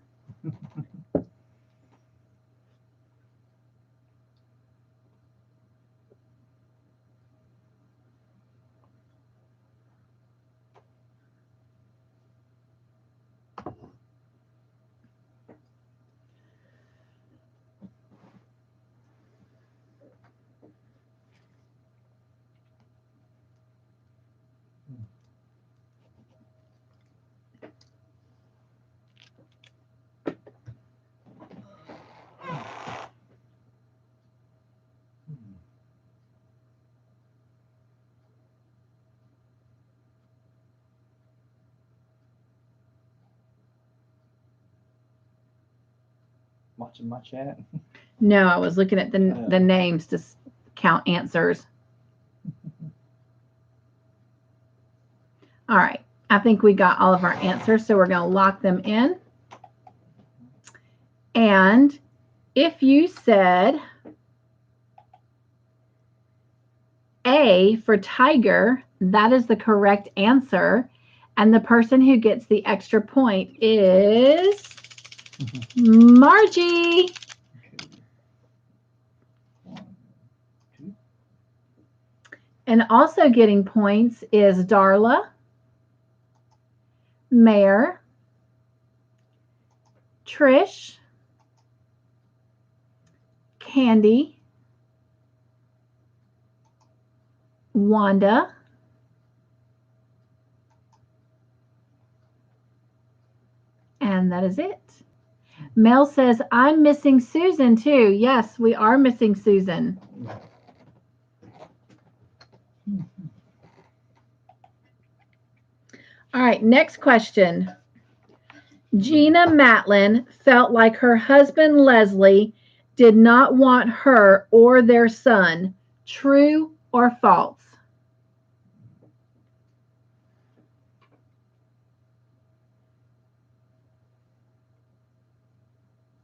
Watching my chat. No, I was looking at the names to count answers. All right. I think we got all of our answers, so we're going to lock them in. And if you said A for tiger, that is the correct answer. And the person who gets the extra point is Margie. And also getting points is Darla, Mare, Trish, Candy, Wanda, and that is it. Mel says, I'm missing Susan too. Yes, we are missing Susan. All right, next question. Gina Matlin felt like her husband Leslie did not want her or their son. True or false?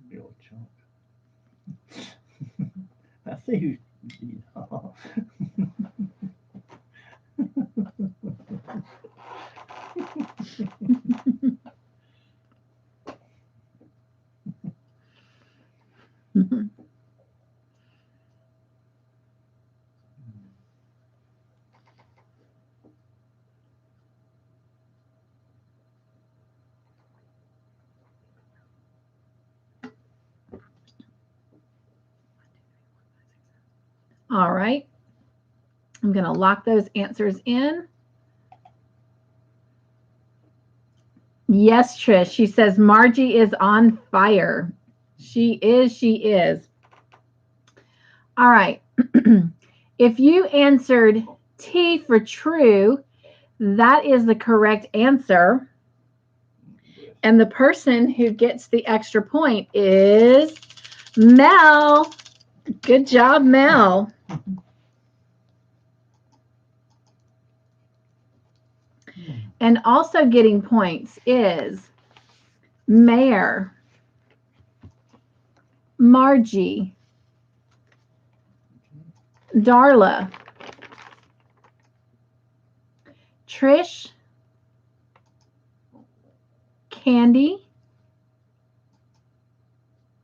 Bill Chunk. I see who. All right. I'm going to lock those answers in. Yes, Trish. She says Margie is on fire. She is. She is. All right. If you answered T for true, that is the correct answer. And the person who gets the extra point is Mel. Good job, Mel. And also getting points is Mare, Margie, Darla, Trish, Candy,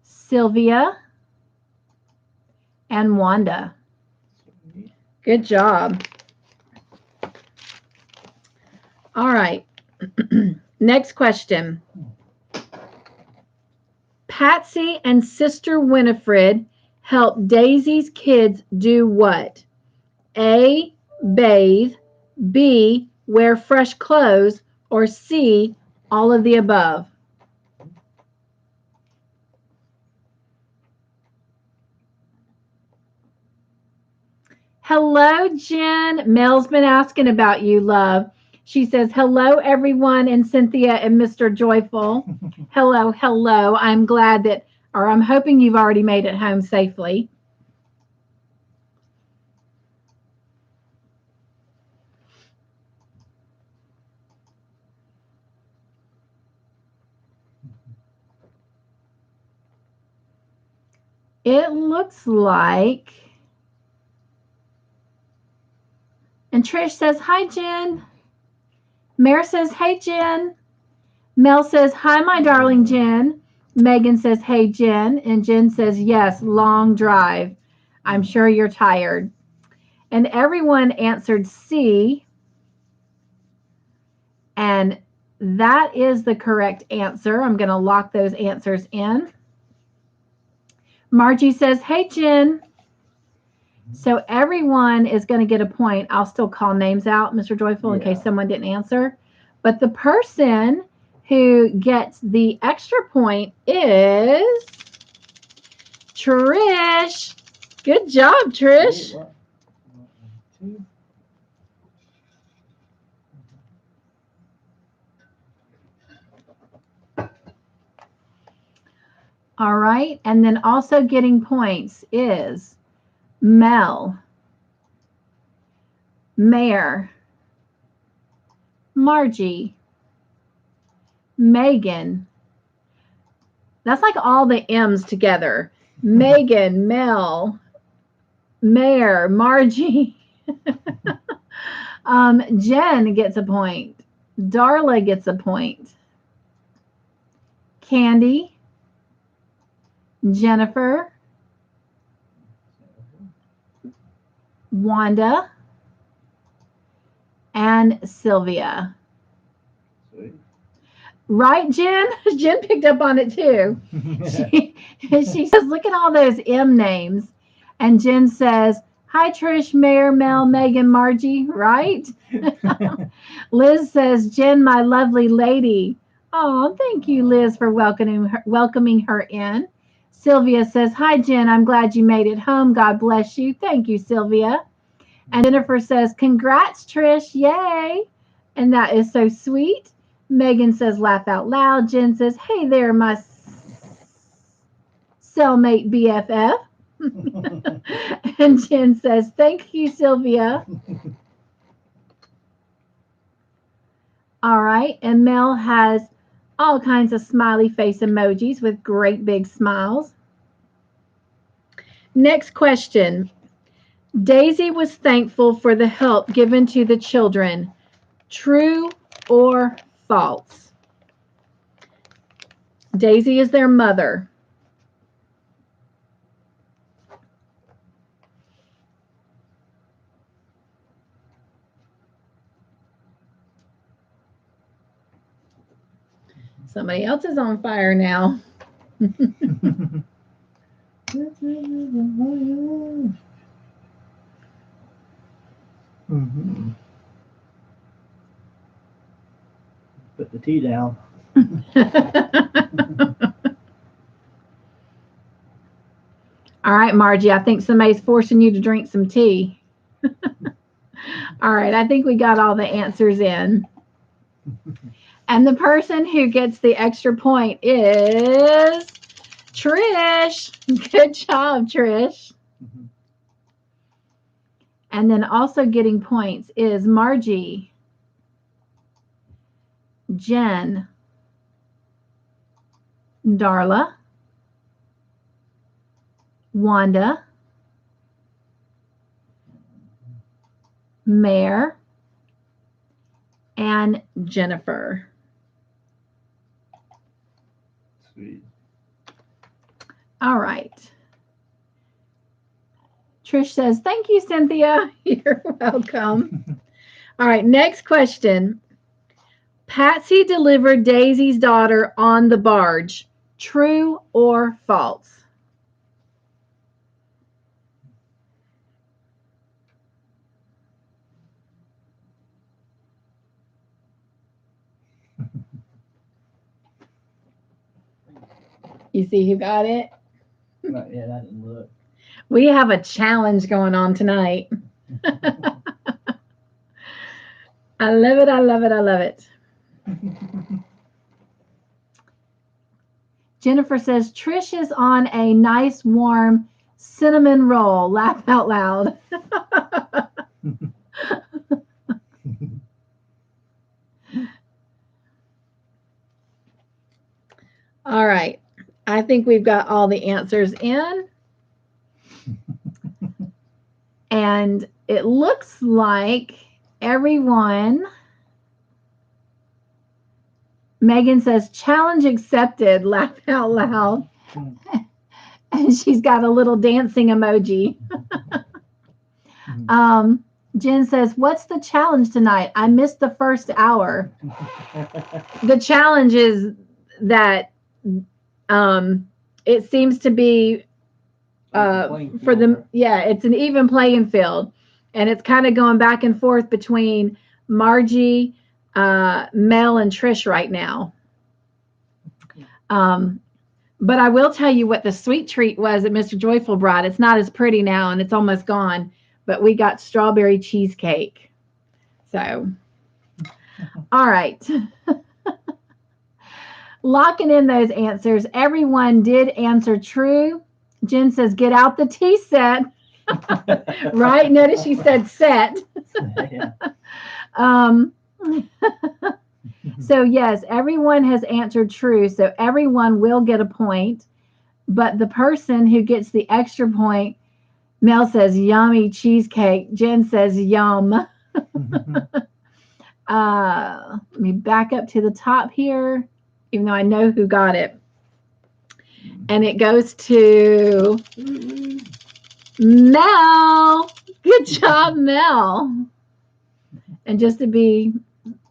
Sylvia, and Wanda. Good job. All right. Next question. Patsy and Sister Winifred help Daisy's kids do what? A, bathe, B, wear fresh clothes, or C, all of the above? Hello, Jen. Mel's been asking about you, love. She says, hello, everyone, and Cynthia and Mr. Joyful. Hello, hello. I'm glad that, or I'm hoping you've already made it home safely. It looks like, and Trish says, hi, Jen. Mare says, hey, Jen. Mel says, hi, my darling Jen. Megan says, hey, Jen. And Jen says, yes, long drive. I'm sure you're tired. And everyone answered C. And that is the correct answer. I'm going to lock those answers in. Margie says, hey, Jen. So everyone is going to get a point. I'll still call names out, Mr. Joyful, in case someone didn't answer. But the person who gets the extra point is Trish. Good job, Trish. All right. And then also getting points is Mel, Mare, Margie, Megan. That's like all the M's together. Megan, Mel, Mare, Margie. Jen gets a point. Darla gets a point. Candy, Jennifer, Wanda, and Sylvia. Sweet. Right, Jen? Jen picked up on it too. She says, look at all those M names. And Jen says, hi, Trish, Mare, Mel, Megan, Margie, right? Liz says, Jen, my lovely lady. Oh, thank you, Liz, for welcoming her in. Sylvia says, hi, Jen, I'm glad you made it home. God bless you. Thank you, Sylvia. And Jennifer says, congrats, Trish. Yay. And that is so sweet. Megan says, laugh out loud. Jen says, hey there, my cellmate BFF. And Jen says, thank you, Sylvia. All right. And Mel has all kinds of smiley face emojis with great big smiles. Next question. Daisy was thankful for the help given to the children. True or false? Daisy is their mother. Somebody else is on fire now. Mm-hmm. Put the tea down. All right, Margie, I think somebody's forcing you to drink some tea. All right, I think we got all the answers in. And the person who gets the extra point is Trish. Good job, Trish. Mm-hmm. And then also getting points is Margie, Jen, Darla, Wanda, Mare, and Jennifer. Sweet. All right. Trish says, thank you, Cynthia. You're welcome. All right, next question. Patsy delivered Daisy's daughter on the barge. True or false? You see who got it? Not yet, I didn't look. We have a challenge going on tonight. I love it, I love it, I love it. Jennifer says, Trish is on a nice warm cinnamon roll. Laugh out loud. All right. I think we've got all the answers in. And it looks like everyone. Megan says, challenge accepted. Laugh out loud. And she's got a little dancing emoji. Jen says, what's the challenge tonight? I missed the first hour. The challenge is that it seems to be for the, it's an even playing field. And it's kind of going back and forth between Margie, Mel, and Trish right now. But I will tell you what the sweet treat was that Mr. Joyful brought. It's not as pretty now and it's almost gone, but we got strawberry cheesecake. So, all right. Locking in those answers. Everyone did answer true. Jen says, get out the tea set. Right? Notice she said set. Yeah. So yes, everyone has answered true. So everyone will get a point. But the person who gets the extra point, Mel says, yummy cheesecake. Jen says, yum. Let me back up to the top here, even though I know who got it. And it goes to Mel. Good job, Mel. And just to be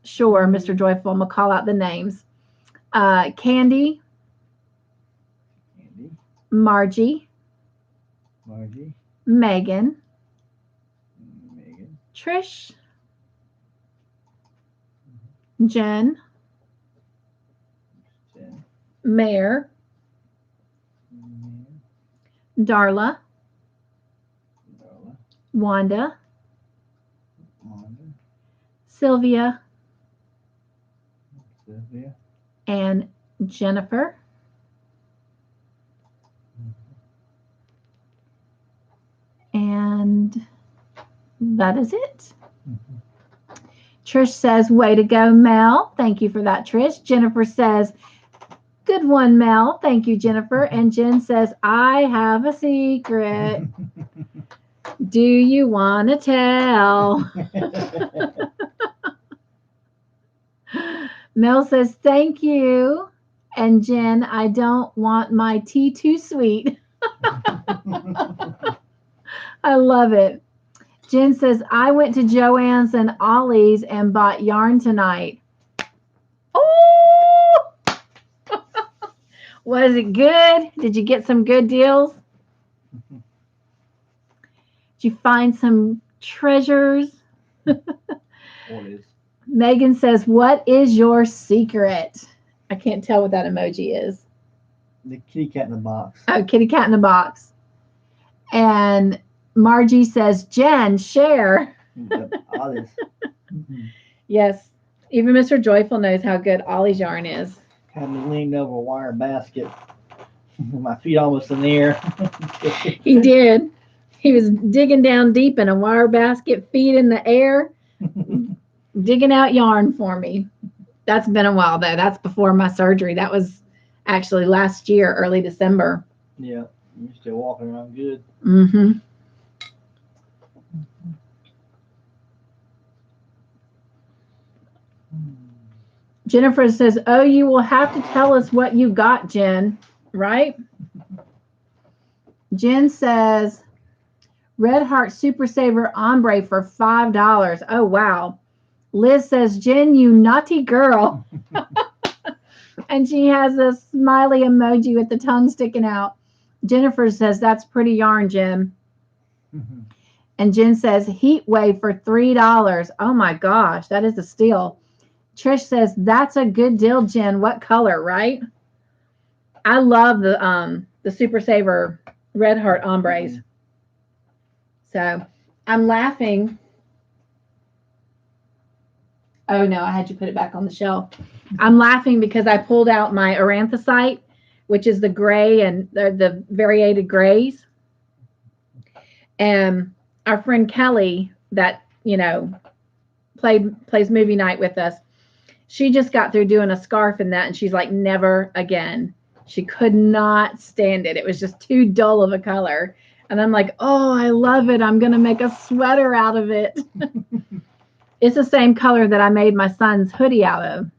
sure, Mr. Joyful, I'm going to call out the names. Candy. Margie. Megan. Trish. Jen. Mare. Darla. Wanda. Sylvia. And Jennifer. That is it. Trish says, way to go, Mel. Thank you for that, Trish. Jennifer says, good one, Mel. Thank you, Jennifer. And Jen says, I have a secret. Do you want to tell? Mel says, thank you. And Jen, I don't want my tea too sweet. I love it. Jen says, I went to Joann's and Ollie's and bought yarn tonight. Oh! Was it good? Did you get some good deals? Did you find some treasures? Megan says, what is your secret? I can't tell what that emoji is. The kitty cat in the box. Oh, kitty cat in the box. And Margie says, Jen, share. Yes. Even Mr. Joyful knows how good Ollie's yarn is. Had me leaned over a wire basket. My feet almost in the air. He did. He was digging down deep in a wire basket, feet in the air, digging out yarn for me. That's been a while, though. That's before my surgery. That was actually last year, early December. Yeah. You're still walking around good. Mm-hmm. Jennifer says, oh, you will have to tell us what you got, Jen, right? Jen says, Red Heart Super Saver Ombre for $5. Oh, wow. Liz says, Jen, you naughty girl. And she has a smiley emoji with the tongue sticking out. Jennifer says, that's pretty yarn, Jen. And Jen says, Heat Wave for $3. Oh, my gosh, that is a steal. Trish says, that's a good deal, Jen. What color, right? I love the Super Saver Red Heart Ombres. So I'm laughing. Oh, no, I had you put it back on the shelf. I'm laughing because I pulled out my Aranthosite, which is the gray and the variated grays. And our friend Kelly that, plays movie night with us, she just got through doing a scarf in that, and she's like, never again. She could not stand it. It was just too dull of a color. And I'm like, oh, I love it. I'm going to make a sweater out of it. It's the same color that I made my son's hoodie out of.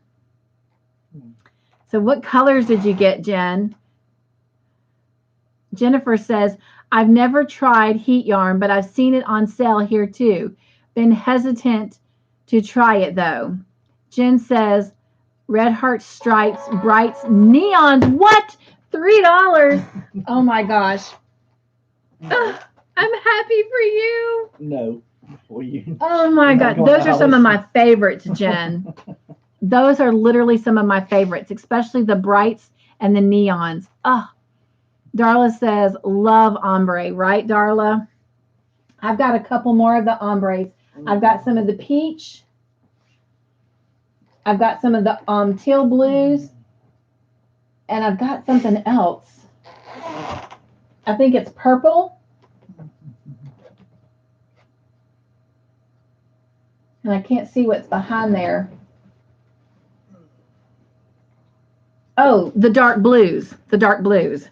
So what colors did you get, Jen? Jennifer says, I've never tried heat yarn, but I've seen it on sale here too. Been hesitant to try it though. Jen says, Red Heart Stripes, Brights, Neons. What? $3? Oh my gosh. Ugh, I'm happy for you. No. For you. Oh my God. Those are some of my favorites, Jen. Those are literally some of my favorites, especially the Brights and the Neons. Oh, Darla says, love ombre, right, Darla? I've got a couple more of the ombres. I've got some of the peach. I've got some of the teal blues. And I've got something else. I think it's purple. And I can't see what's behind there. Oh, the dark blues. The dark blues.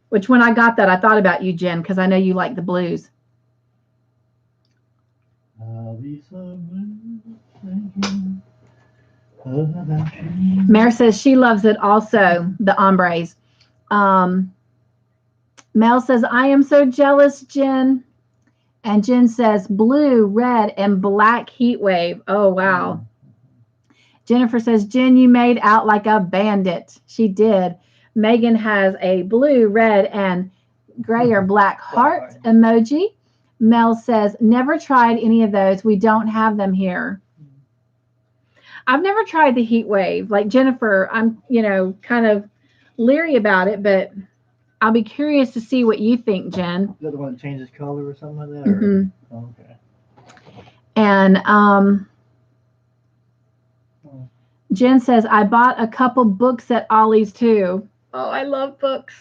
Which when I got that, I thought about you, Jen, because I know you like the blues. Mare says she loves it also, the ombres. Mel says, I am so jealous, Jen. And Jen says, blue, red, and black heat wave. Oh, wow. Jennifer says, Jen, you made out like a bandit. She did. Megan has a blue, red, and gray or black heart emoji. Mel says, never tried any of those. We don't have them here. I've never tried the heat wave. Like Jennifer, I'm, kind of leery about it, but I'll be curious to see what you think, Jen. Is that the one that changes color or something like that? Mm-hmm. Oh, okay. And Jen says, I bought a couple books at Ollie's too. Oh, I love books.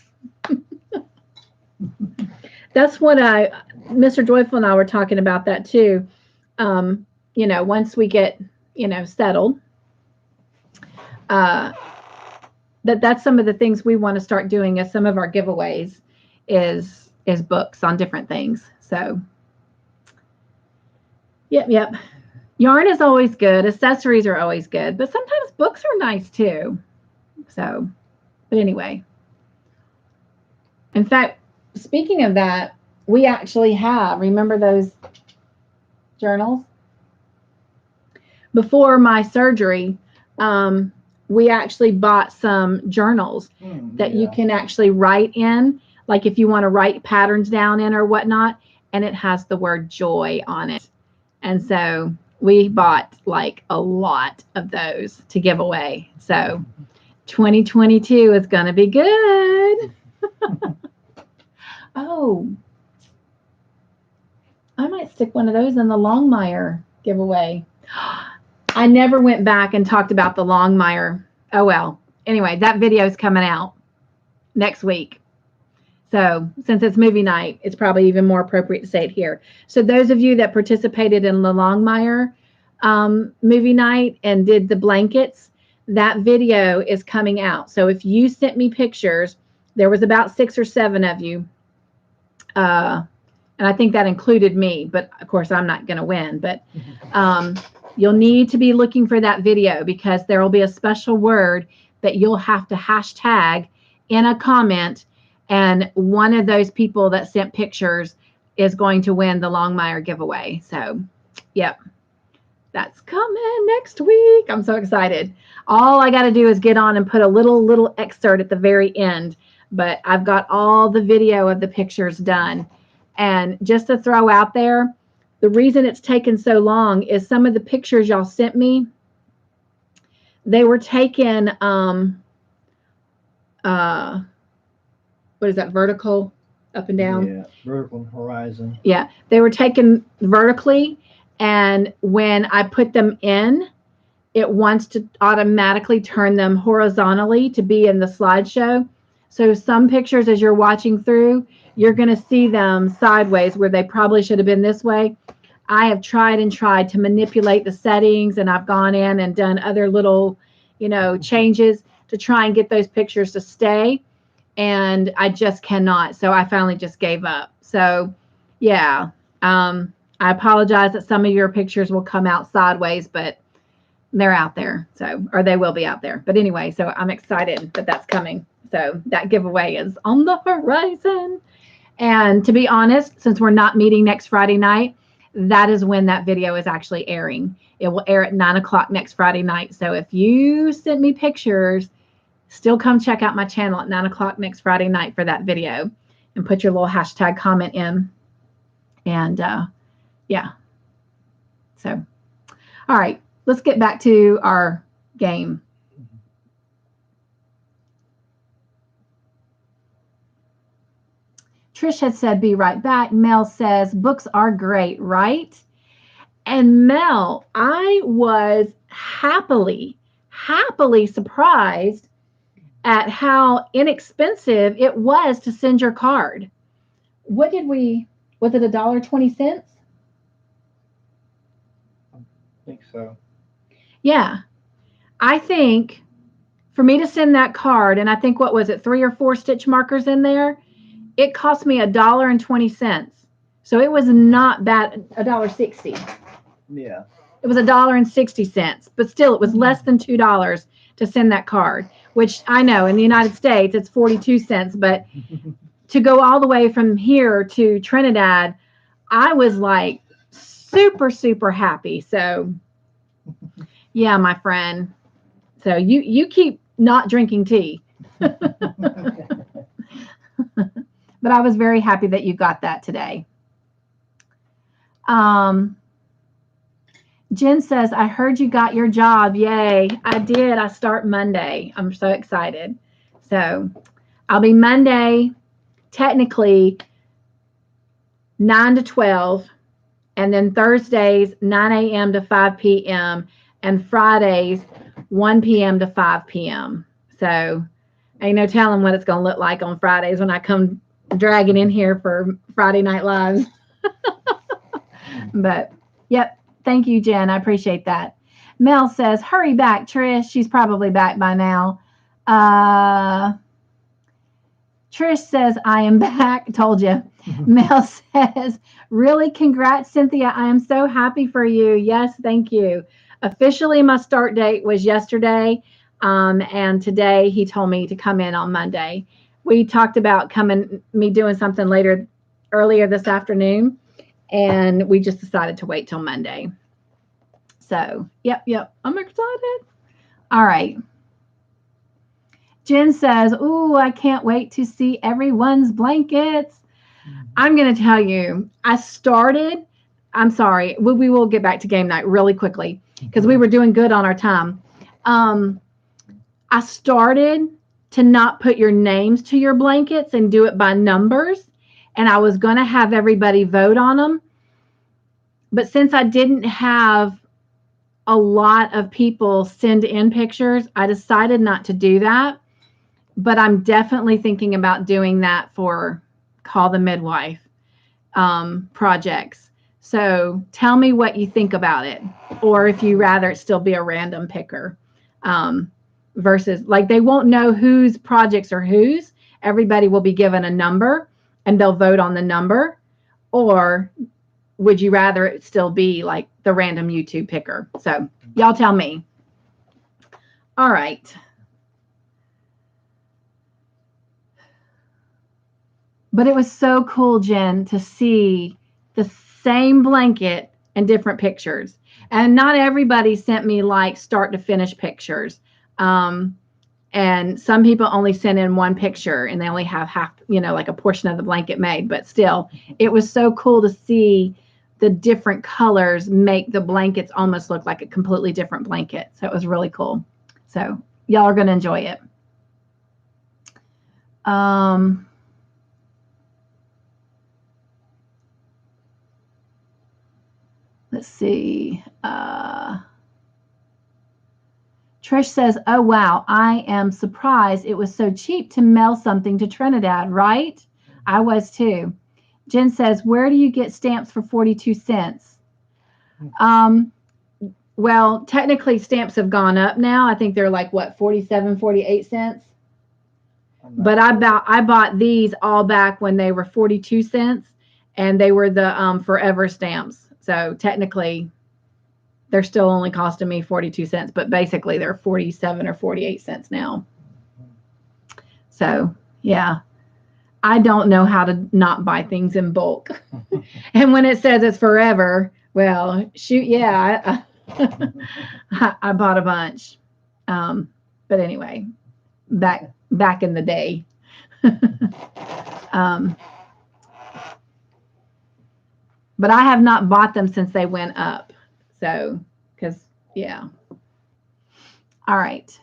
That's what Mr. Joyful and I were talking about that too. You know, once we get, you know, settled, that's some of the things we want to start doing as some of our giveaways is books on different things. So yep. Yarn is always good. Accessories are always good, but sometimes books are nice too. So, but anyway. In fact, speaking of that, we actually have, remember those journals? Before my surgery, we actually bought some journals that you can actually write in, like if you want to write patterns down in or whatnot, and it has the word joy on it. And so we bought like a lot of those to give away. So 2022 is going to be good. Oh, I might stick one of those in the Longmire giveaway. I never went back and talked about the Longmire. Oh, well. Anyway, that video is coming out next week. So since it's movie night, it's probably even more appropriate to say it here. So those of you that participated in the Longmire movie night and did the blankets, that video is coming out. So if you sent me pictures, there was about 6 or 7 of you. And I think that included me, but of course I'm not going to win. But you'll need to be looking for that video because there will be a special word that you'll have to hashtag in a comment. And one of those people that sent pictures is going to win the Longmire giveaway. So, yep, that's coming next week. I'm so excited. All I got to do is get on and put a little excerpt at the very end. But I've got all the video of the pictures done. And just to throw out there, the reason it's taken so long is some of the pictures y'all sent me, they were taken, what is that, vertical, up and down? Yeah, vertical and horizon. Yeah, they were taken vertically, and when I put them in, it wants to automatically turn them horizontally to be in the slideshow. So some pictures, as you're watching through, you're going to see them sideways where they probably should have been this way. I have tried and tried to manipulate the settings, and I've gone in and done other little, you know, changes to try and get those pictures to stay. And I just cannot. So I finally just gave up. So, yeah, I apologize that some of your pictures will come out sideways, but they're out there. So, or they will be out there. But anyway, so I'm excited that that's coming. So that giveaway is on the horizon. And to be honest, since we're not meeting next Friday night, that is when that video is actually airing. It will air at 9 o'clock next Friday night. So if you sent me pictures, still come check out my channel at 9 o'clock next Friday night for that video and put your little hashtag comment in. And yeah. So, all right, let's get back to our game. Trish had said, be right back. Mel says, books are great, right? And Mel, I was happily surprised at how inexpensive it was to send your card. What did we, was it $1.20? I think so. Yeah. I think for me to send that card, and I think, what was it, 3 or 4 stitch markers in there? It cost me $1.20. So it was not bad, $1.60. Yeah. It was $1.60, but still it was less than $2 to send that card, which I know in the United States it's 42 cents, but to go all the way from here to Trinidad, I was like super happy. So yeah, my friend. So you keep not drinking tea. But I was very happy that you got that today. Jen says, I heard you got your job. Yay. I did. I start Monday. I'm so excited. So I'll be Monday, technically 9 to 12, and then Thursdays, 9 a.m. to 5 p.m., and Fridays, 1 p.m. to 5 p.m. So ain't no telling what it's going to look like on Fridays when I come dragging in here for Friday Night Live. But, yep. Thank you, Jen. I appreciate that. Mel says, hurry back, Trish. She's probably back by now. Trish says, I am back. Told you. Mel says, really? Congrats, Cynthia. I am so happy for you. Yes, thank you. Officially, my start date was yesterday. And today he told me to come in on Monday. We talked about me doing something earlier this afternoon. And we just decided to wait till Monday. So, yep. I'm excited. All right. Jen says, ooh, I can't wait to see everyone's blankets. I'm going to tell you, I'm sorry, we will get back to game night really quickly because we were doing good on our time. I started to not put your names to your blankets and do it by numbers. And I was going to have everybody vote on them. But since I didn't have a lot of people send in pictures, I decided not to do that. But I'm definitely thinking about doing that for Call the Midwife projects. So tell me what you think about it, or if you rather it still be a random picker versus like they won't know whose projects are whose. Everybody will be given a number and they'll vote on the number, or would you rather it still be like the random YouTube picker? So y'all tell me. All right. But it was so cool, Jen, to see the same blanket and different pictures. And not everybody sent me like start to finish pictures. And some people only sent in one picture and they only have half, like a portion of the blanket made. But still, it was so cool to see the different colors make the blankets almost look like a completely different blanket. So it was really cool. So y'all are going to enjoy it. Let's see. Trish says, oh, wow, I am surprised it was so cheap to mail something to Trinidad, right? I was too. Jen says, where do you get stamps for 42 cents? Well, technically stamps have gone up now. I think they're like, what, 47, 48 cents? But I bought these all back when they were 42 cents, and they were the forever stamps. So technically, they're still only costing me 42 cents, but basically they're 47 or 48 cents now. So, yeah. I don't know how to not buy things in bulk. And when it says it's forever, well, shoot, yeah, I bought a bunch. But anyway, back in the day. But I have not bought them since they went up. So, because, yeah. All right.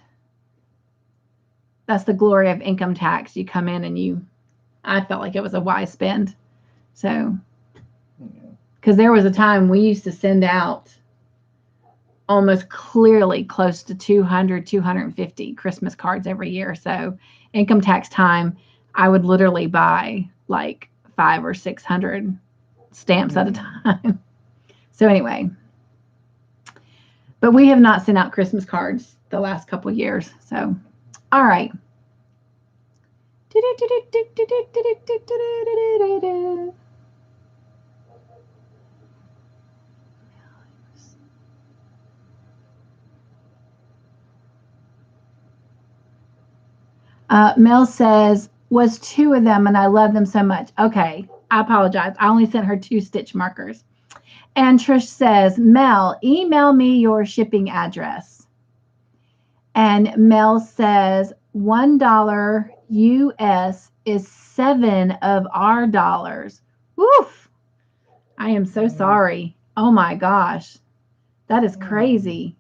That's the glory of income tax. You come in and I felt like it was a wise spend. So, because there was a time we used to send out almost clearly close to 200, 250 Christmas cards every year. So, income tax time, I would literally buy like 500 or 600 stamps at a time. So anyway, but we have not sent out Christmas cards the last couple of years. So, all right. Mel says, was 2 of them and I love them so much. Okay, I apologize. I only sent her 2 stitch markers. And Trish says, Mel, email me your shipping address. And Mel says, $1 US is 7 of our dollars. Woof. I am so sorry. Oh my gosh. That is crazy.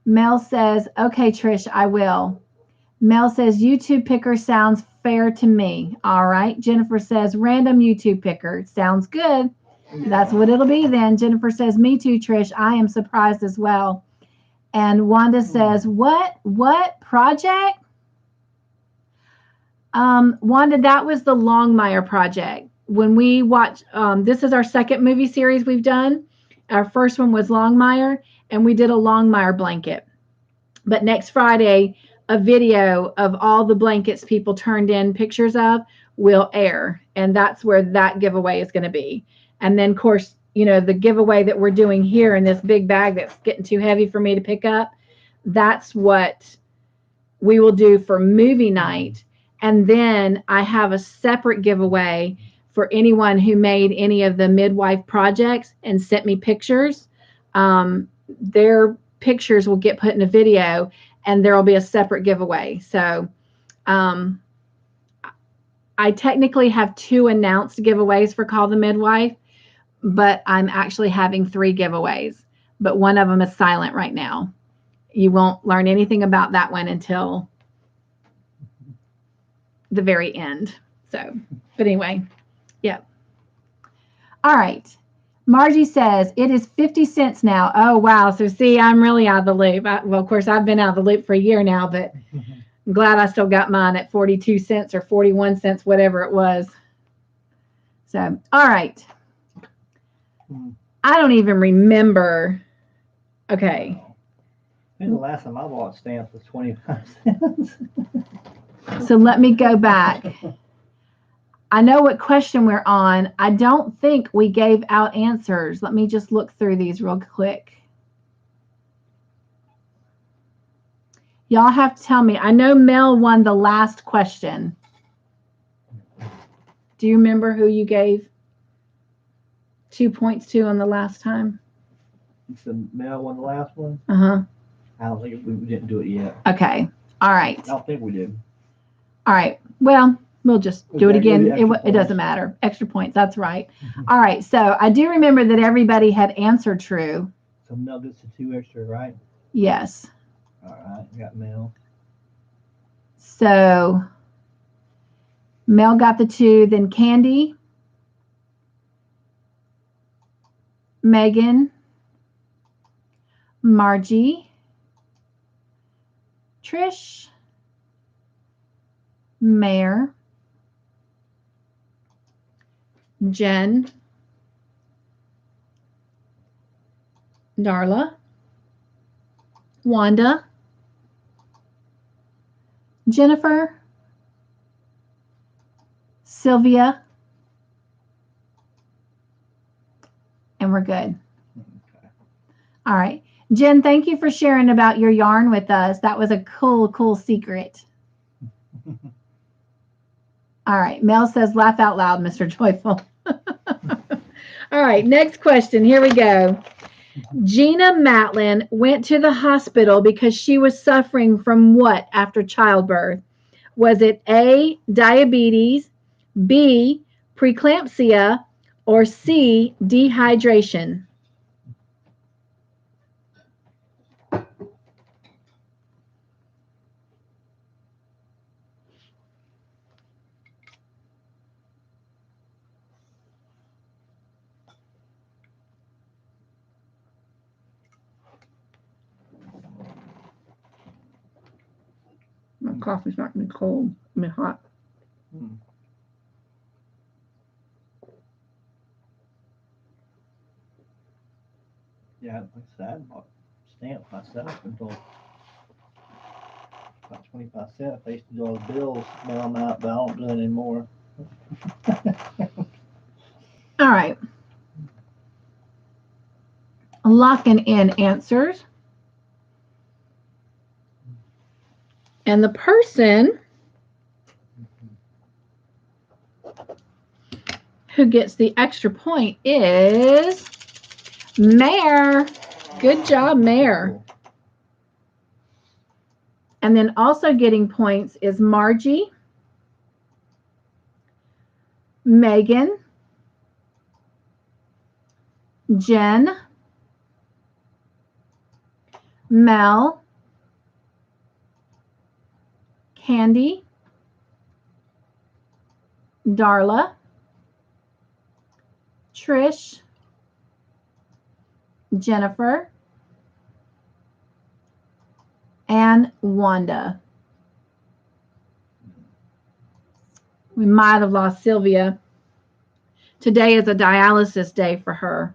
Mel says, okay, Trish, I will. Mel says, YouTube picker sounds fair to me. All right. Jennifer says, random YouTube picker. Sounds good. That's what it'll be then. Jennifer says, me too, Trish. I am surprised as well. And Wanda says, what project? Wanda, that was the Longmire project. when we watch, this is our second movie series we've done. Our first one was Longmire, and we did a Longmire blanket. But next Friday, a video of all the blankets people turned in pictures of will air. And that's where that giveaway is going to be. And then, of course, you know, the giveaway that we're doing here in this big bag that's getting too heavy for me to pick up, that's what we will do for movie night. And then I have a separate giveaway for anyone who made any of the midwife projects and sent me pictures. Their pictures will get put in a video, and there will be a separate giveaway. So I technically have 2 announced giveaways for Call the Midwife, but I'm actually having 3 giveaways, but one of them is silent right now. You won't learn anything about that one until the very end. So, but anyway, yeah. All right. Margie says, it is 50 cents now. Oh, wow. So see, I'm really out of the loop. Well, of course, I've been out of the loop for a year now, but I'm glad I still got mine at 42 cents or 41 cents, whatever it was. So, all right. I don't even remember. Okay. I think the last time I bought stamps was 25 cents. So let me go back. I know what question we're on. I don't think we gave out answers. Let me just look through these real quick. Y'all have to tell me. I know Mel won the last question. Do you remember who you gave 2 points to on the last time? So Mel won the last one? Uh-huh. I don't think we didn't do it yet. Okay. All right. I don't think we did. All right. Well, we'll just do it again. It doesn't points. matter. Extra points. That's right. All right. So I do remember that everybody had answered true. So Mel gets the 2 extra, right? Yes. All right. We got Mel. So Mel got the 2. Then Candy, Megan, Margie, Trish, Mare, Jen, Darla, Wanda, Jennifer, Sylvia, and we're good. Okay. All right. Jen, thank you for sharing about your yarn with us. That was a cool secret. All right. Mel says, laugh out loud, Mr. Joyful. All right. Next question. Here we go. Gina Matlin went to the hospital because she was suffering from what after childbirth? Was it A, diabetes, B, preeclampsia, or C, dehydration? My coffee's not going to be cold. I mean hot. Yeah, like I said, I bought stamps myself until about 25 cents. I used to do all the bills mail them out, but I don't do it anymore. All right. Locking in answers. And the person who gets the extra point is Mare. Good job, Mare. And then also getting points is Margie, Megan, Jen, Mel, Candy, Darla, Trish, Jennifer, and Wanda. We might have lost Sylvia. Today is a dialysis day for her.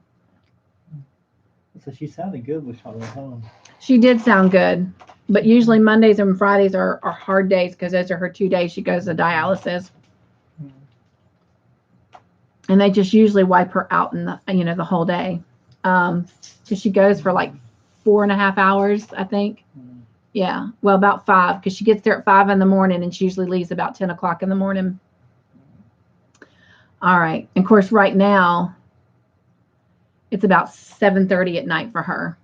So she sounded good when she was home. She did sound good, but usually Mondays and Fridays are hard days because those are her 2 days she goes to dialysis. And they just usually wipe her out in the the whole day. So she goes for like 4.5 hours, I think. Yeah, well, about 5, because she gets there at 5 in the morning and she usually leaves about 10 o'clock in the morning. All right. And of course, right now, it's about 7:30 at night for her.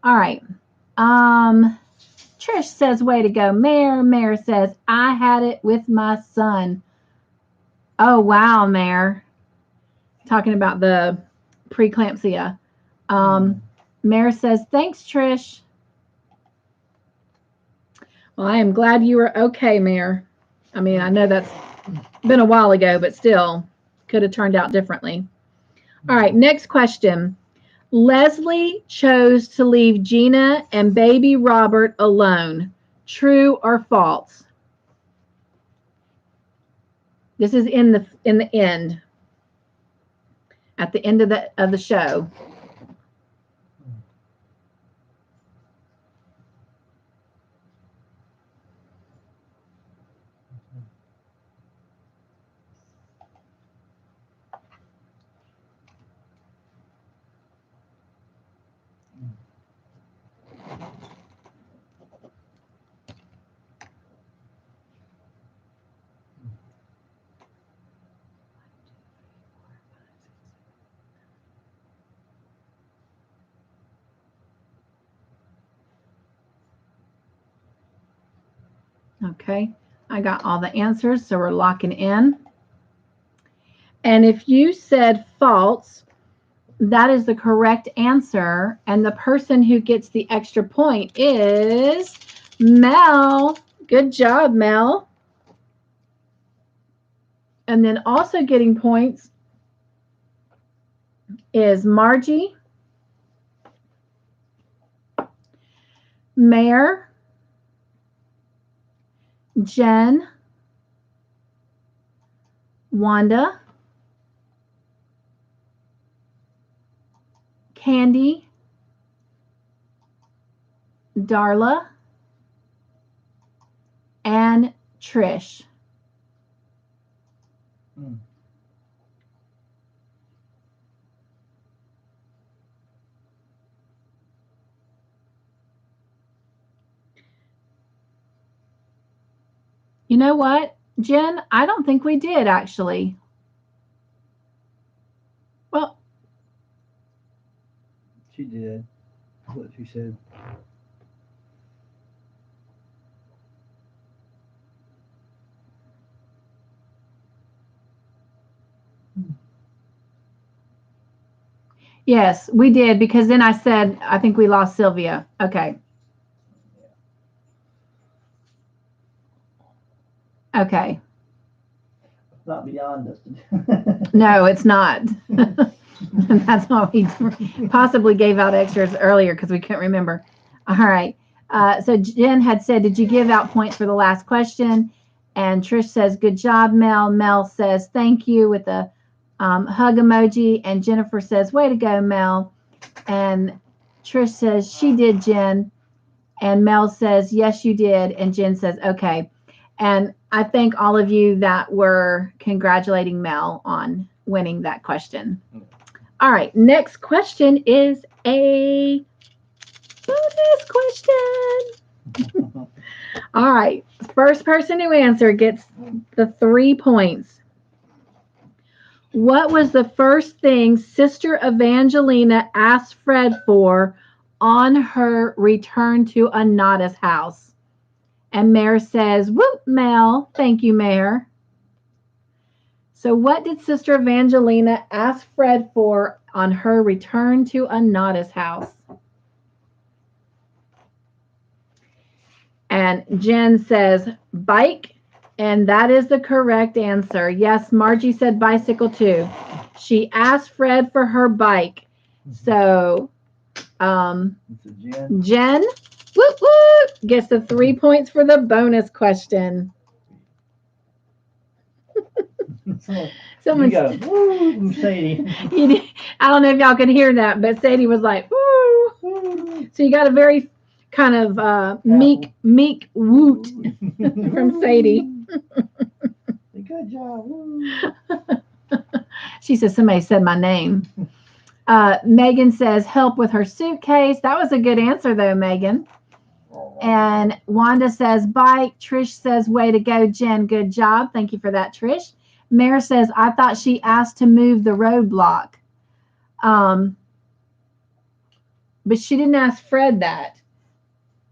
All right. Trish says, way to go, Mare. Mare says, I had it with my son. Oh, wow, Mare. Talking about the preeclampsia. Mare says, thanks, Trish. Well, I am glad you were okay, Mare. I mean, I know that's been a while ago, but still could have turned out differently. All right, next question. Leslie chose to leave Gina and baby Robert alone. True or false? This is in the end. At the end of the show. Okay, I got all the answers, so we're locking in. And if you said false, that is the correct answer. And the person who gets the extra point is Mel. Good job, Mel. And then also getting points is Margie, Mare, Jen, Wanda, Candy, Darla, and Trish. You know what, Jen? I don't think we did, actually. Well, she did. That's what she said. Yes, we did, because then I said, I think we lost Sylvia. Okay. Okay. It's not beyond us. No, it's not. That's why we possibly gave out extras earlier, because we couldn't remember. All right. So Jen had said, did you give out points for the last question? And Trish says, good job, Mel. Mel says, thank you, with a hug emoji. And Jennifer says, way to go, Mel. And Trish says, she did, Jen. And Mel says, yes, you did. And Jen says, okay. And I thank all of you that were congratulating Mel on winning that question. All right, next question is a bonus question. All right, first person to answer gets the 3 points. What was the first thing Sister Evangelina asked Fred for on her return to Anada's house? And Mare says, whoop, Mel. Thank you, Mare. So what did Sister Evangelina ask Fred for on her return to Anada's house? And Jen says, bike. And that is the correct answer. Yes, Margie said bicycle too. She asked Fred for her bike. So Jen, whoop, whoop, gets the 3 points for the bonus question. Someone you go, woo, Sadie. I don't know if y'all can hear that, but Sadie was like, woo. So you got a very kind of meek woot from Sadie. Good job. Woo. She says, somebody said my name. Megan says, help with her suitcase. That was a good answer, though, Megan. And Wanda says, bike. Trish says, way to go, Jen. Good job. Thank you for that, Trish. Mare says, I thought she asked to move the roadblock. But she didn't ask Fred that.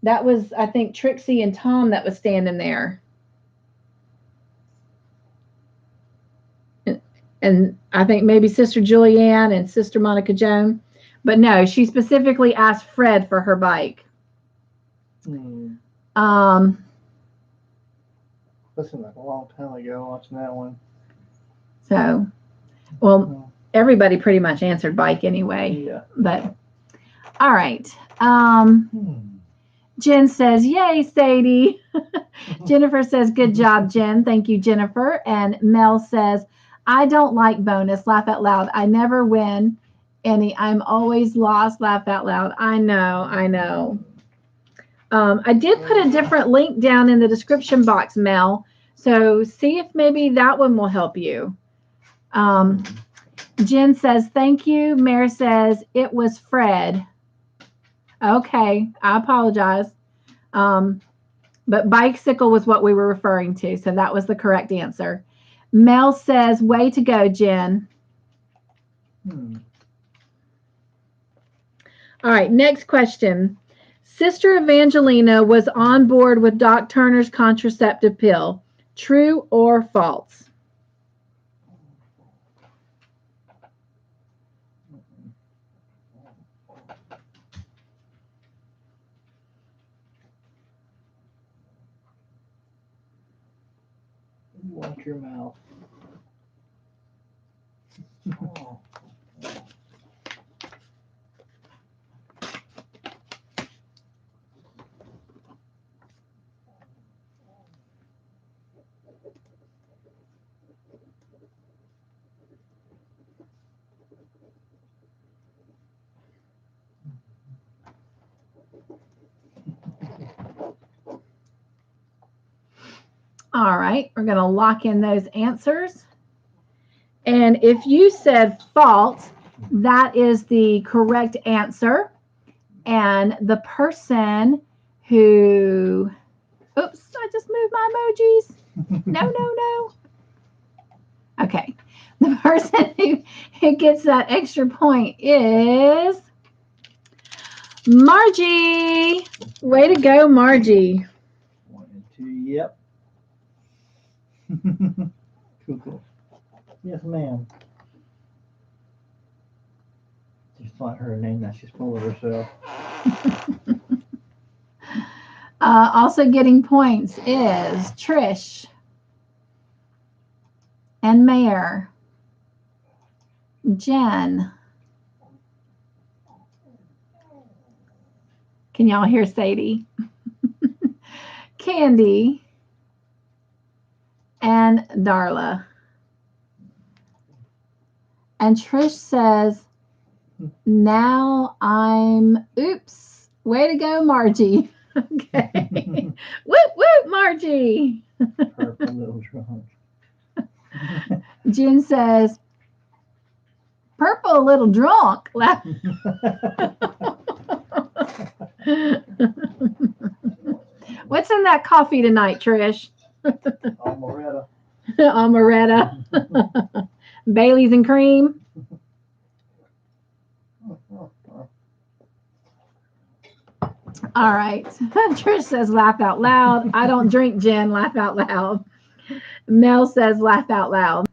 That was, I think, Trixie and Tom that was standing there. And I think maybe Sister Julianne and Sister Monica Joan. But no, she specifically asked Fred for her bike. Listen, like a long time ago watching that one. So, well, everybody pretty much answered bike anyway. Yeah. But, all right. Jen says, yay, Sadie. Jennifer says, good job, Jen. Thank you, Jennifer. And Mel says, I don't like bonus. Laugh out loud. I never win any. I'm always lost. Laugh out loud. I know. I did put a different link down in the description box, Mel. So see if maybe that one will help you. Jen says, thank you. Mare says, it was Fred. Okay, I apologize. But bicycle was what we were referring to. So that was the correct answer. Mel says, way to go, Jen. All right, next question. Sister Evangelina was on board with Doc Turner's contraceptive pill. True or false? Watch your mouth. Oh. All right, we're going to lock in those answers. And if you said false, that is the correct answer. And the person who, oops, I just moved my emojis. No. Okay. The person who gets that extra point is Margie. Way to go, Margie. 1 and 2, yep. Cool. Yes, ma'am. Just not her name that she's full of herself. Also getting points is Trish and Mayor, Jen. Can y'all hear Sadie? Candy and Darla. And Trish says, now I'm, oops, way to go, Margie. Okay. Whoop, Margie. Purple little drunk. Jen says, purple a little drunk. What's in that coffee tonight, Trish? Amaretta. Amaretta. Bailey's and cream. All right. Trish says laugh out loud. I don't drink gin. Laugh out loud. Mel says laugh out loud.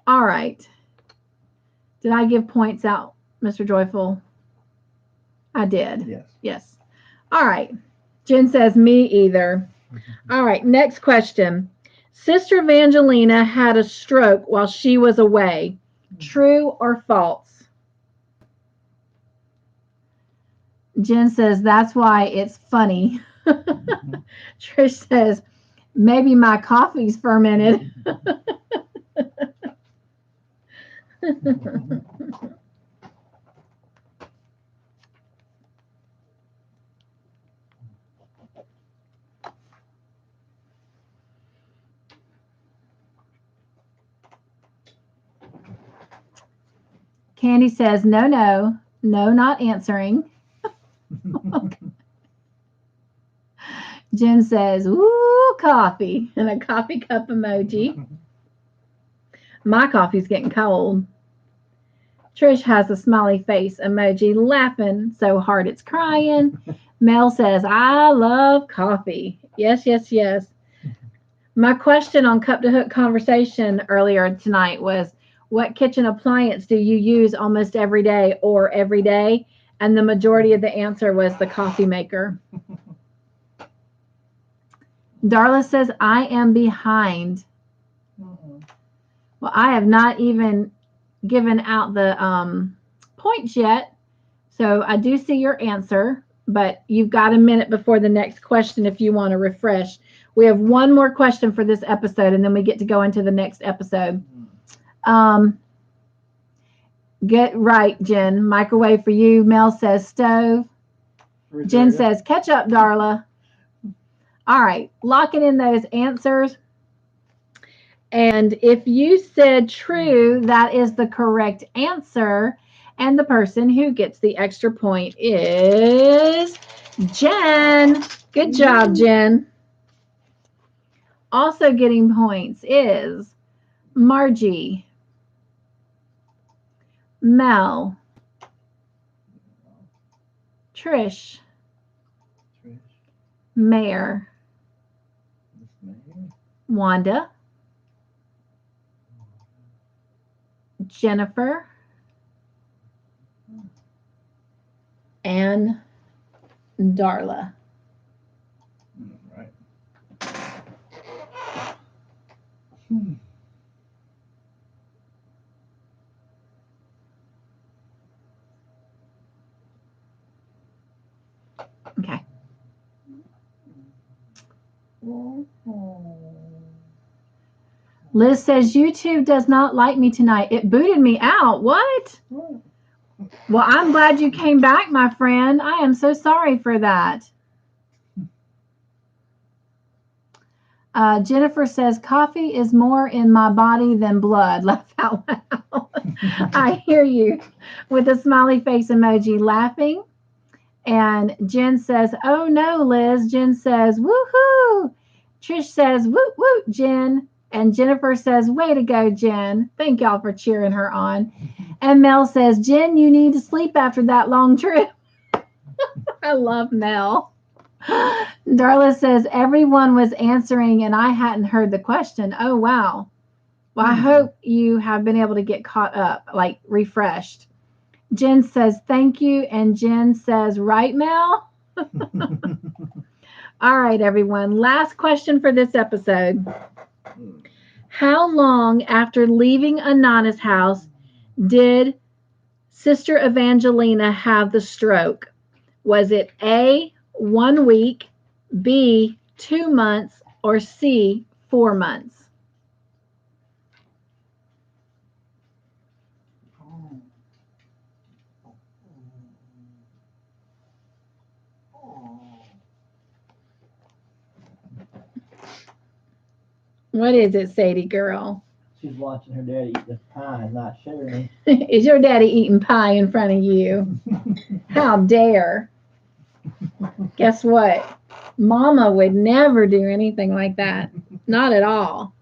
All right. Did I give points out, Mr. Joyful? I did. Yes. All right. Jen says me either. All right. Next question. Sister Evangelina had a stroke while she was away. True or false? Jen says that's why it's funny. Trish says Maybe my coffee's fermented. Candy says, no, not answering. Jen says, ooh, coffee, and a coffee cup emoji. My coffee's getting cold. Trish has a smiley face emoji, laughing so hard it's crying. Mel says, I love coffee. Yes, yes, yes. My question on Cup2Hook conversation earlier tonight was, what kitchen appliance do you use almost every day or every day? And the majority of the answer was the coffee maker. Darla says, I am behind. Well, I have not even given out the points yet. So I do see your answer, but you've got a minute before the next question if you want to refresh. We have one more question for this episode, and then we get to go into the next episode. Get right, Jen. Microwave for you. Mel says stove. Jen says catch up, Darla. All right, locking in those answers. And if you said true, that is the correct answer. And the person who gets the extra point is Jen. Good job, Jen. Also getting points is Margie, Mel, Trish, Mayor, Wanda, Jennifer, and Darla. Right. Okay. Liz says YouTube does not like me tonight. It booted me out. What? Well, I'm glad you came back, my friend. I am so sorry for that. Jennifer says coffee is more in my body than blood. Laugh out loud. I hear you, with a smiley face emoji laughing. And Jen says, oh no, Liz. Jen says, woohoo. Trish says, woot woot, Jen. And Jennifer says, way to go, Jen. Thank y'all for cheering her on. And Mel says, Jen, you need to sleep after that long trip. I love Mel. Darla says, everyone was answering and I hadn't heard the question. Oh, wow. Well, I hope you have been able to get caught up, like refreshed. Jen says, thank you. And Jen says, right, Mel? All right, everyone. Last question for this episode. How long after leaving Anana's house did Sister Evangelina have the stroke? Was it A, 1 week, B, 2 months, or C, 4 months? What is it, Sadie girl? She's watching her daddy eat the pie and not sharing. Is your daddy eating pie in front of you? How dare. Guess what? Mama would never do anything like that. Not at all.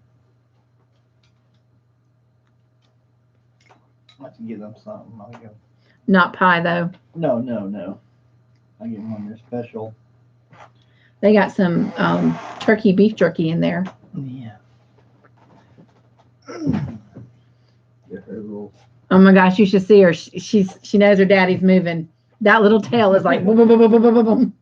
I have to give them something. I'll go. Not pie, though. No. I give them their special. They got some turkey, beef jerky in there. Yeah. Get her little. Oh my gosh, you should see her. She knows her daddy's moving. That little tail is like boom, boom, boom, boom, boom, boom, boom.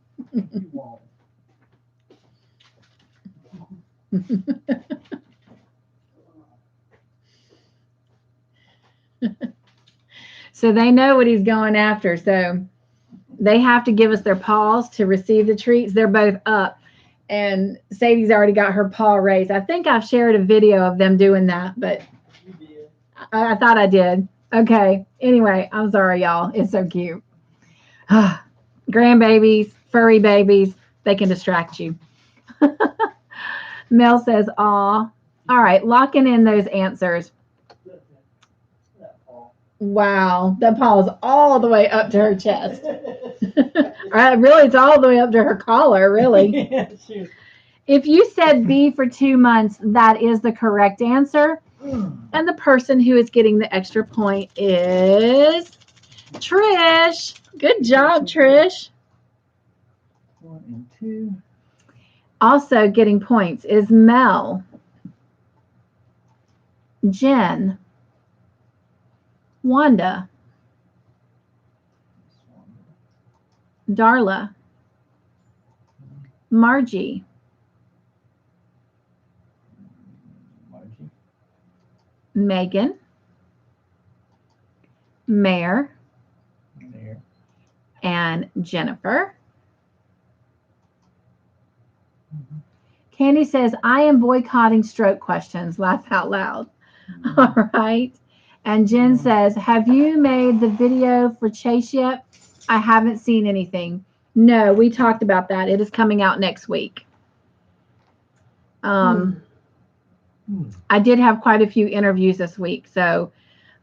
So they know what he's going after. So they have to give us their paws to receive the treats. They're both up. And Sadie's already got her paw raised. I think I've shared a video of them doing that, but You did. I thought I did. Okay. Anyway, I'm sorry, y'all. It's so cute. Grandbabies, furry babies, they can distract you. Mel says, aw. All right, locking in those answers. Wow, that paw is all the way up to her chest. Really, it's all the way up to her collar, really. Yeah, shoot. If you said B for 2 months, that is the correct answer. And the person who is getting the extra point is Trish. Good job, Trish. 1 and 2. Also getting points is Mel, Jen, Wanda, Darla, Margie, Margie. Megan, Mare, There. and Jennifer. Candy says, I am boycotting stroke questions. Laugh out loud. All right. And Jen says, have you made the video for Chase yet? I haven't seen anything. No, we talked about that. It is coming out next week. I did have quite a few interviews this week. So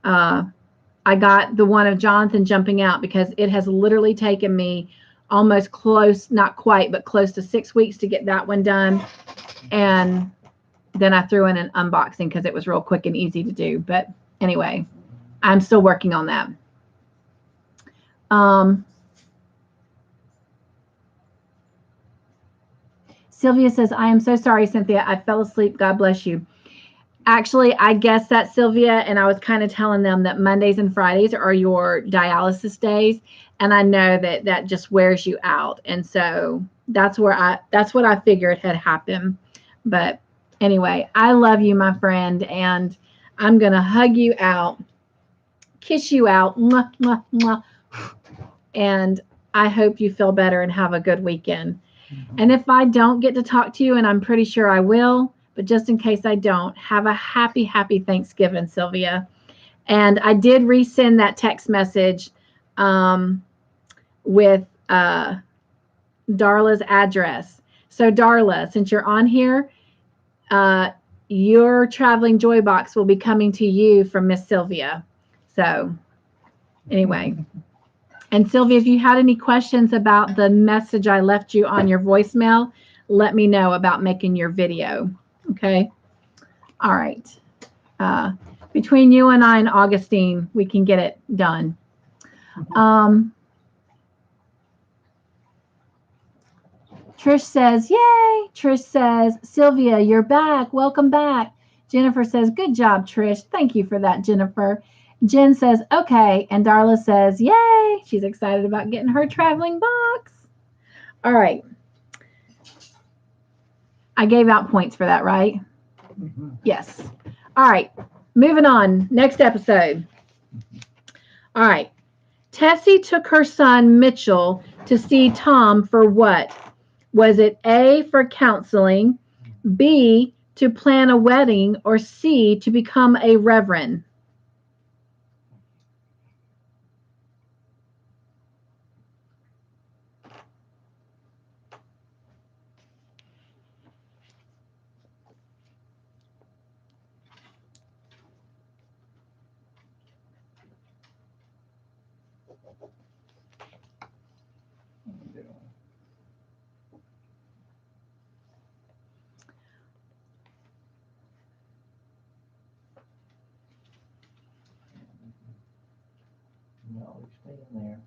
I got the one of Jonathan jumping out because it has literally taken me almost close, not quite, but close to 6 weeks to get that one done. And then I threw in an unboxing because it was real quick and easy to do. But anyway, I'm still working on that. Sylvia says, I am so sorry, Cynthia. I fell asleep. God bless you. Actually, I guess that's Sylvia, and I was kind of telling them that Mondays and Fridays are your dialysis days, and I know that that just wears you out, and so that's what I figured had happened. But anyway, I love you, my friend, and I'm gonna hug you out, kiss you out, mwah, mwah, mwah, and I hope you feel better and have a good weekend. And if I don't get to talk to you, and I'm pretty sure I will, but just in case I don't, have a happy, happy Thanksgiving, Sylvia. And I did resend that text message with Darla's address. So Darla, since you're on here, your traveling joy box will be coming to you from Miss Sylvia. So anyway. And Sylvia, if you had any questions about the message I left you on your voicemail, let me know about making your video. Okay. All right. Between you and I and Augustine, we can get it done. Trish says, yay. Trish says, Sylvia, you're back. Welcome back. Jennifer says, good job, Trish. Thank you for that, Jennifer. Jen says, okay. And Darla says, yay. She's excited about getting her traveling box. All right. I gave out points for that, right? Yes. All right. Moving on. Next episode. All right. Tessie took her son, Mitchell, to see Tom for what? Was it A, for counseling, B, to plan a wedding, or C, to become a reverend? No, stay in there.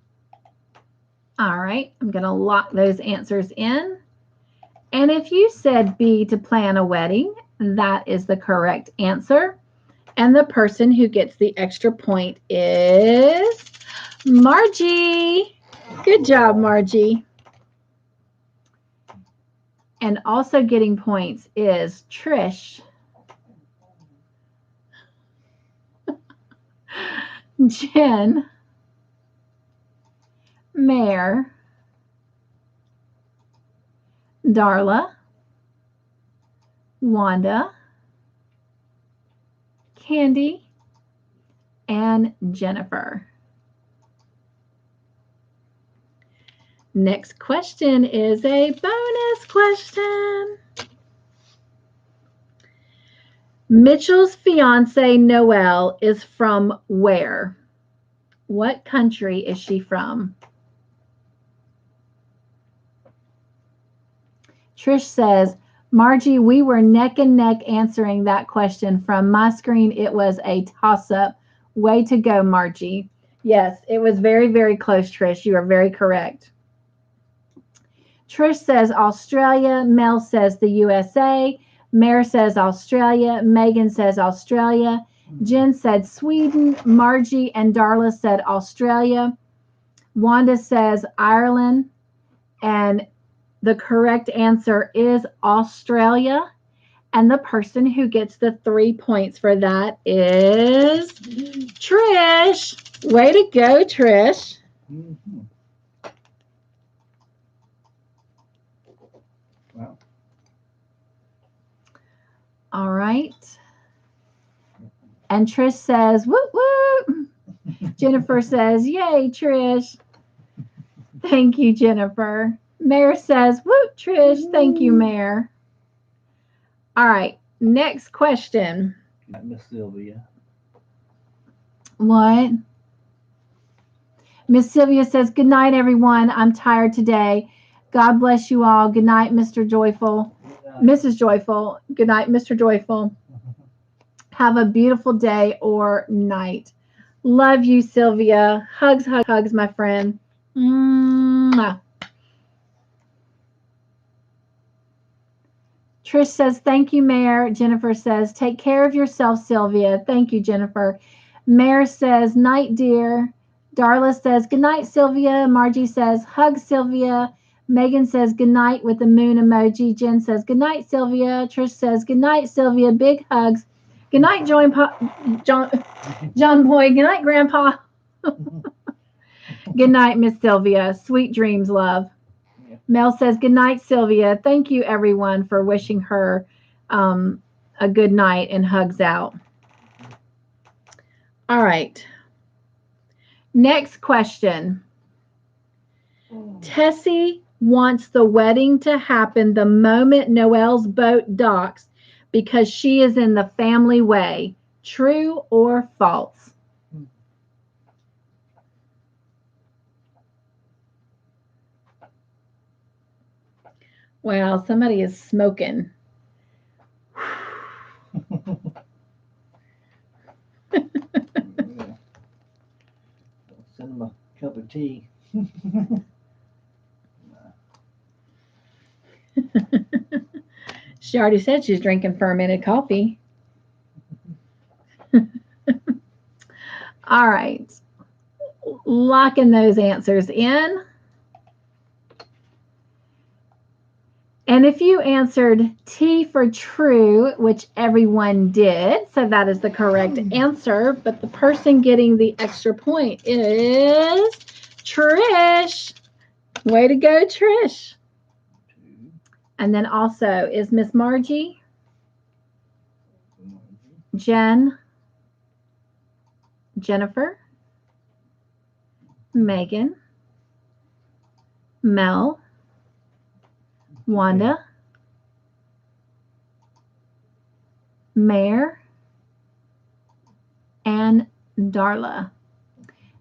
All right. I'm going to lock those answers in. And if you said B, to plan a wedding, that is the correct answer. And the person who gets the extra point is Margie. Good job, Margie. And also getting points is Trish, Jen, Mare, Darla, Wanda, Candy, and Jennifer. Next question is a bonus question. Mitchell's fiance, Noelle, is from where? What country is she from? Trish says, Margie, we were neck and neck answering that question. From my screen, it was a toss-up. Way to go, Margie. Yes, it was very, very close, Trish. You are very correct. Trish says Australia. Mel says the USA. Mare says Australia. Megan says Australia. Jen said Sweden. Margie and Darla said Australia. Wanda says Ireland. And the correct answer is Australia. And the person who gets the 3 points for that is Trish. Way to go, Trish. Mm-hmm. Wow. All right. And Trish says, whoop, whoop. Jennifer says, yay, Trish. Thank you, Jennifer. Mare says, whoop, Trish. Thank you, Mare. All right. Next question. Miss Sylvia. What? Miss Sylvia says, good night, everyone. I'm tired today. God bless you all. Good night, Mr. Joyful. Mrs. Joyful. Good night, Mr. Joyful. Have a beautiful day or night. Love you, Sylvia. Hugs, hugs, hugs, my friend. Mwah. Trish says, thank you, Mare. Jennifer says, take care of yourself, Sylvia. Thank you, Jennifer. Mare says, night, dear. Darla says, good night, Sylvia. Margie says, hug, Sylvia. Megan says, good night with the moon emoji. Jen says, good night, Sylvia. Trish says, good night, Sylvia. Big hugs. Good night, John Boy. Good night, Grandpa. Good night, Miss Sylvia. Sweet dreams, love. Mel says, good night, Sylvia. Thank you, everyone, for wishing her a good night and hugs out. All right. Next question. Tessie wants the wedding to happen the moment Noelle's boat docks because she is in the family way. True or false? Wow, somebody is smoking. Send them a cup of tea. She already said she's drinking fermented coffee. All right. Locking those answers in. And if you answered T for true, which everyone did, so that is the correct answer, but the person getting the extra point is Trish. Way to go, Trish. And then also is Miss Margie, Jen, Jennifer, Megan, Mel, Wanda, Mare, and Darla.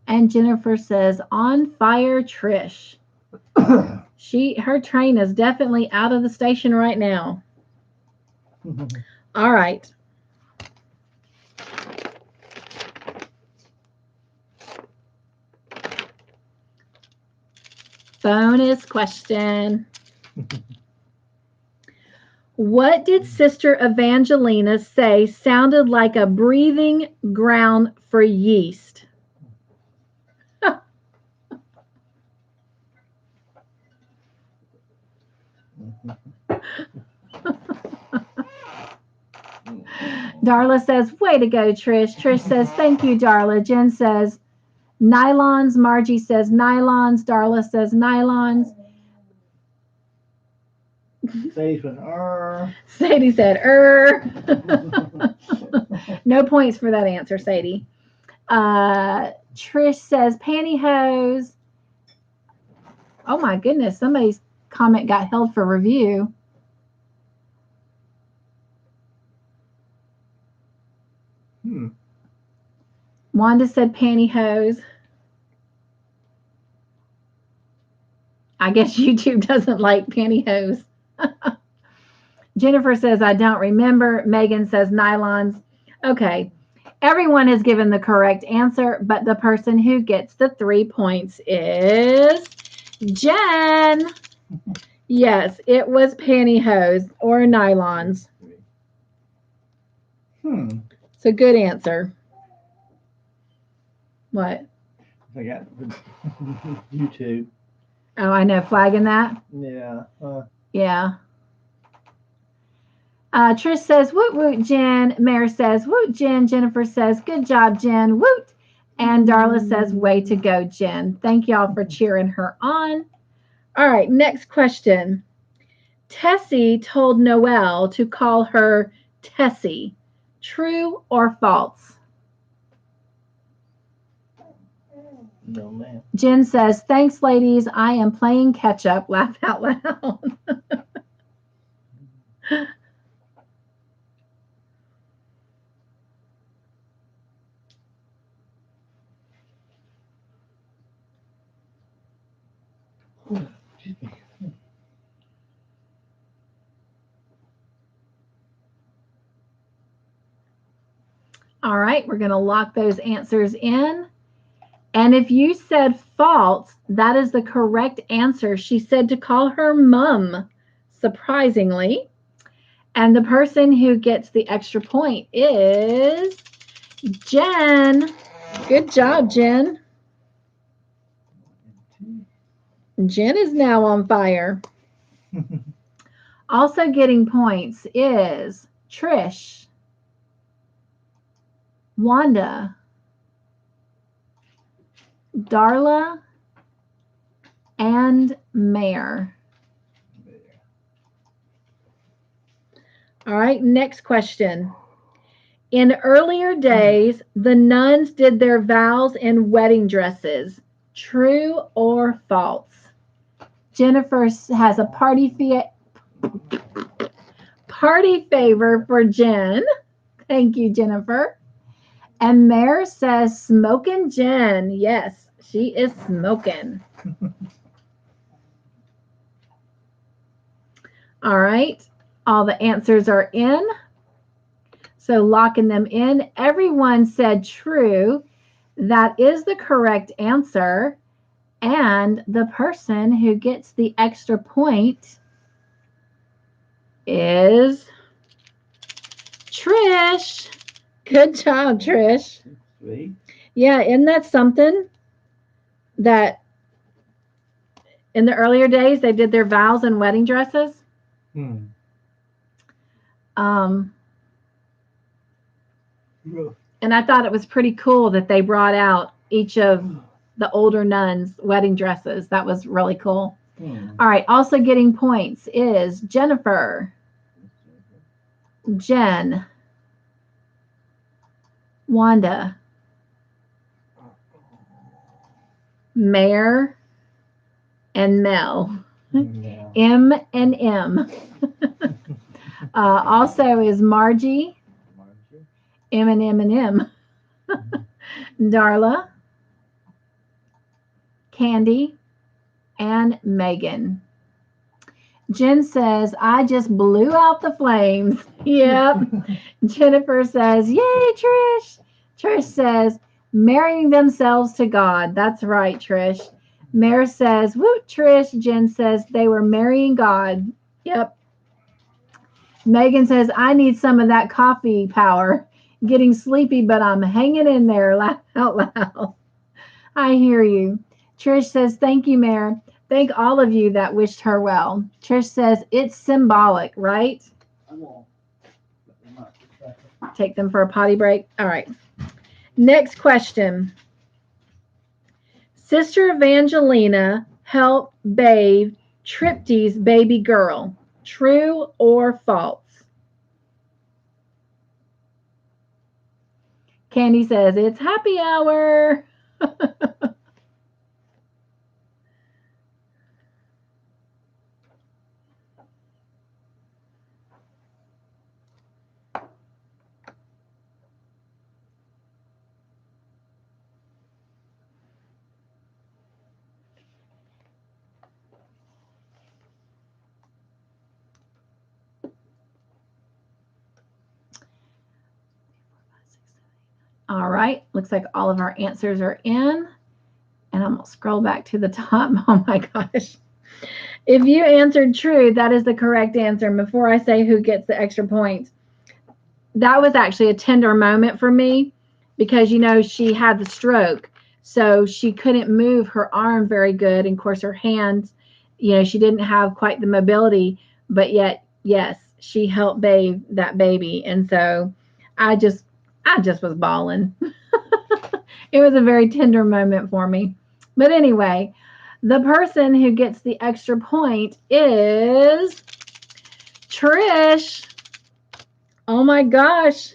And Jennifer says, on fire, Trish. Her train is definitely out of the station right now. All right. Bonus question. What did Sister Evangelina say sounded like a breathing ground for yeast? Darla says, way to go, Trish. Trish says, thank you, Darla. Jen says, nylons. Margie says, nylons. Darla says, nylons. Sadie said, Sadie said, No points for that answer, Sadie. Trish says pantyhose. Oh my goodness, somebody's comment got held for review. Wanda said pantyhose. I guess YouTube doesn't like pantyhose. Jennifer says, I don't remember. Megan says nylons. Okay. Everyone has given the correct answer, but the person who gets the 3 points is Jen. Yes, it was pantyhose or nylons. It's a good answer. What? I got YouTube. Oh, I know. Flagging that? Yeah. Yeah. Trish says, woot, woot, Jen. Mare says, woot, Jen. Jennifer says, good job, Jen. Woot. And Darla says, way to go, Jen. Thank y'all for cheering her on. All right, next question. Tessie told Noelle to call her Tessie. True or false? No, man. Jen says, thanks, ladies. I am playing catch up. Laugh out loud. All right, we're going to lock those answers in. And if you said false, that is the correct answer. She said to call her mom, surprisingly. And the person who gets the extra point is Jen. Good job, Jen. Jen is now on fire. Also getting points is Trish, Wanda, Darla, and Mare. All right, next question. In earlier days, the nuns did their vows in wedding dresses. True or false? Jennifer has a party favor for Jen. Thank you, Jennifer. And Mare says smoking Jen. Yes, she is smoking. All right. All the answers are in. So locking them in. Everyone said true. That is the correct answer. And the person who gets the extra point is Trish. Good job, Trish. Sweet. Yeah, isn't that something that in the earlier days they did their vows in wedding dresses? And I thought it was pretty cool that they brought out each of the older nuns' wedding dresses. That was really cool. All right, also getting points is Jennifer, Jen, Wanda, Mare, and Mel. M and M. Also is Margie, M and M and M. Darla, Candy, and Megan. Jen says, I just blew out the flames. Yep. Jennifer says, yay, Trish. Trish says, marrying themselves to God. That's right, Trish. Mare says, woot, Trish. Jen says, they were marrying God. Yep. Megan says, I need some of that coffee power. Getting sleepy, but I'm hanging in there. Laugh out loud. I hear you. Trish says, thank you, Mare. Thank all of you that wished her well. Trish says, it's symbolic, right? Take them for a potty break. All right. Next question. Sister Evangelina helped bathe Tripty's baby girl. True or false? Candy says it's happy hour. All right, looks like all of our answers are in. And I'm going to scroll back to the top. Oh my gosh. If you answered true, that is the correct answer. And before I say who gets the extra points, that was actually a tender moment for me because, you know, she had the stroke. So she couldn't move her arm very good. And of course, her hands, you know, she didn't have quite the mobility. But yet, yes, she helped bathe that baby. And so I just was bawling. It was a very tender moment for me. But anyway, the person who gets the extra point is Trish. Oh my gosh.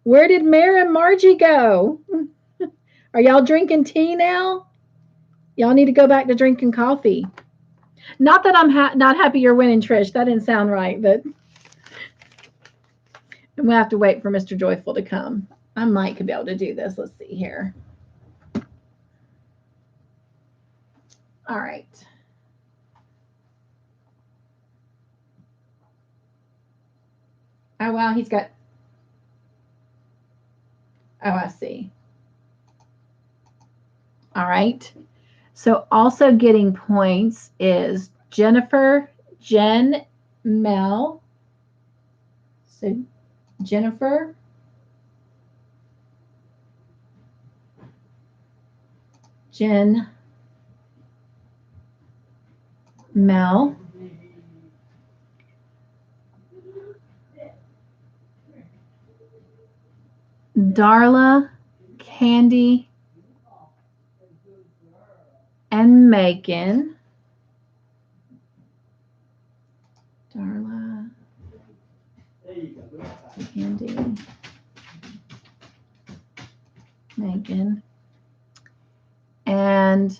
Where did Mare and Margie go? Are y'all drinking tea now? Y'all need to go back to drinking coffee. Not that I'm not happy you're winning, Trish. That didn't sound right, but we'll have to wait for Mr. Joyful to come. I might be able to do this. Let's see here. All right. Oh, wow, he's got, oh, I see. All right. So also getting points is Jennifer, Jen, Mel. So Jennifer, Jen, Mel, Darla, Candy, and Megan. Darla, Candy, Megan. And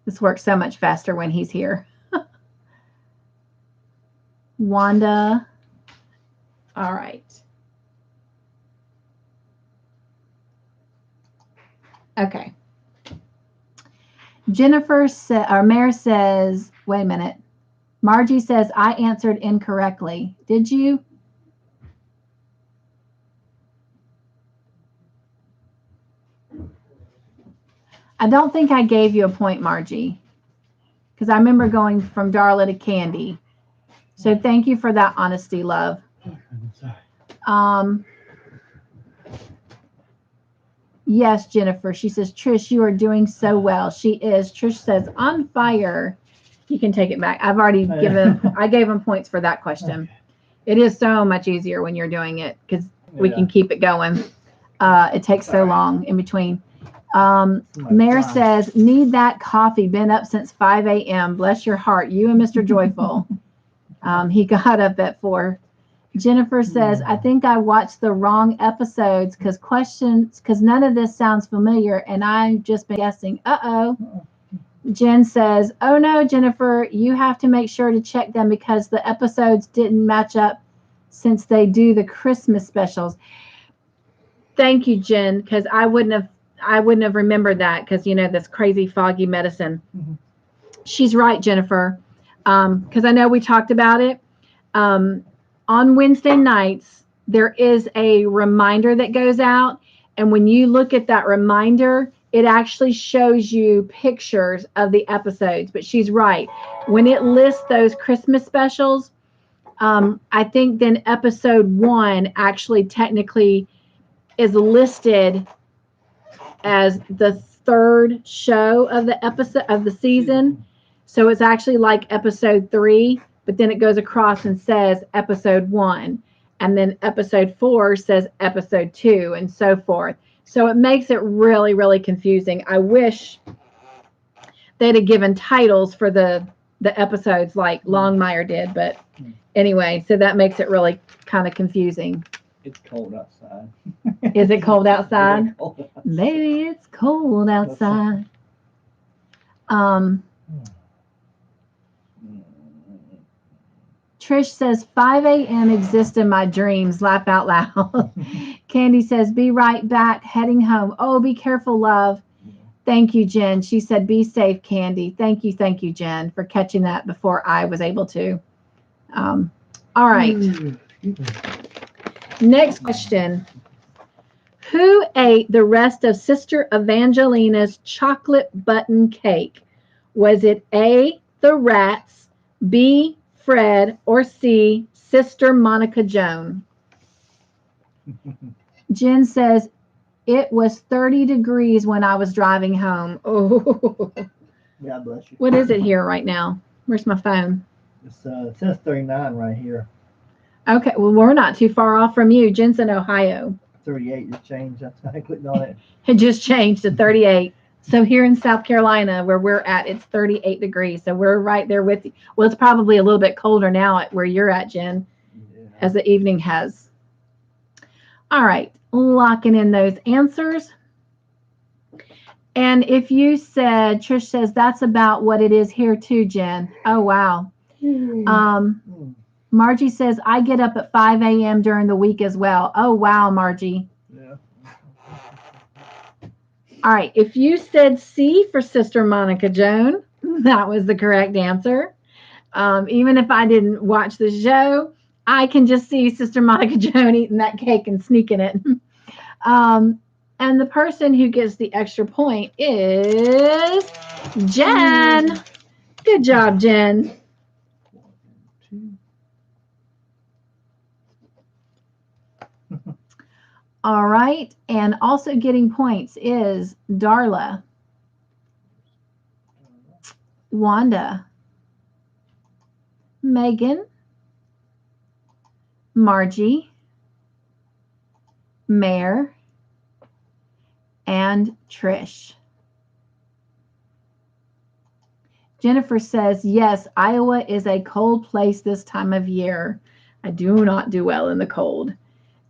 this works so much faster when he's here. Wanda. All right. Okay. Jennifer or Mare says, wait a minute. Margie says, I answered incorrectly. Did you? I don't think I gave you a point, Margie, because I remember going from Darla to Candy. So thank you for that honesty, love. Yes, Jennifer. She says, Trish, you are doing so well. She is. Trish says, on fire. You can take it back. I've already I gave him points for that question. Okay. It is so much easier when you're doing it because we can keep it going. It takes so long in between. Mare says, need that coffee. Been up since 5 a.m. Bless your heart. You and Mr. Joyful. He got up at 4. Jennifer says, I think I watched the wrong episodes because none of this sounds familiar and I've just been guessing. Uh-oh. Jen says, oh no, Jennifer, you have to make sure to check them because the episodes didn't match up since they do the Christmas specials. Thank you, Jen, because I wouldn't have remembered that because, you know, this crazy foggy medicine. Mm-hmm. She's right, Jennifer, because I know we talked about it. On Wednesday nights, there is a reminder that goes out. And when you look at that reminder, it actually shows you pictures of the episodes. But she's right. When it lists those Christmas specials, I think then episode 1 actually technically is listed as the 3rd show of the episode of the season. So it's actually like episode 3. But then it goes across and says episode 1. And then episode 4 says episode 2 and so forth. So it makes it really, really confusing. I wish they'd have given titles for the the episodes like Longmire did. But anyway, so that makes it really kind of confusing. It's cold outside. Is it cold outside? It's cold outside. Maybe it's cold outside. Trish says 5 a.m. exists in my dreams. Laugh out loud. Candy says, be right back, heading home. Oh, be careful, love. Thank you, Jen. She said, be safe, Candy. Thank you, Jen, for catching that before I was able to. All right. Next question. Who ate the rest of Sister Evangelina's chocolate button cake? Was it A, the rats, B, Fred, or C, Sister Monica Joan? Jen says, it was 30 degrees when I was driving home. Oh. God bless you. What is it here right now? Where's my phone? It says 39 right here. Okay, well, we're not too far off from you. Jen's in Ohio. 38 just changed. That's why I clicked on it. It just changed to 38. So here in South Carolina, where we're at, it's 38 degrees. So we're right there with you. Well, it's probably a little bit colder now at where you're at, Jen, as the evening has. All right, locking in those answers. And if you said, Trish says, that's about what it is here too, Jen. Oh, wow. Margie says, I get up at 5 a.m. during the week as well. Oh, wow, Margie. Yeah. All right. If you said C for Sister Monica Joan, that was the correct answer. Even if I didn't watch the show, I can just see Sister Monica Joan eating that cake and sneaking it. And the person who gets the extra point is Jen. Good job, Jen. All right. And also getting points is Darla, Wanda, Megan, Margie, Mare, and Trish. Jennifer says, yes, Iowa is a cold place this time of year. I do not do well in the cold.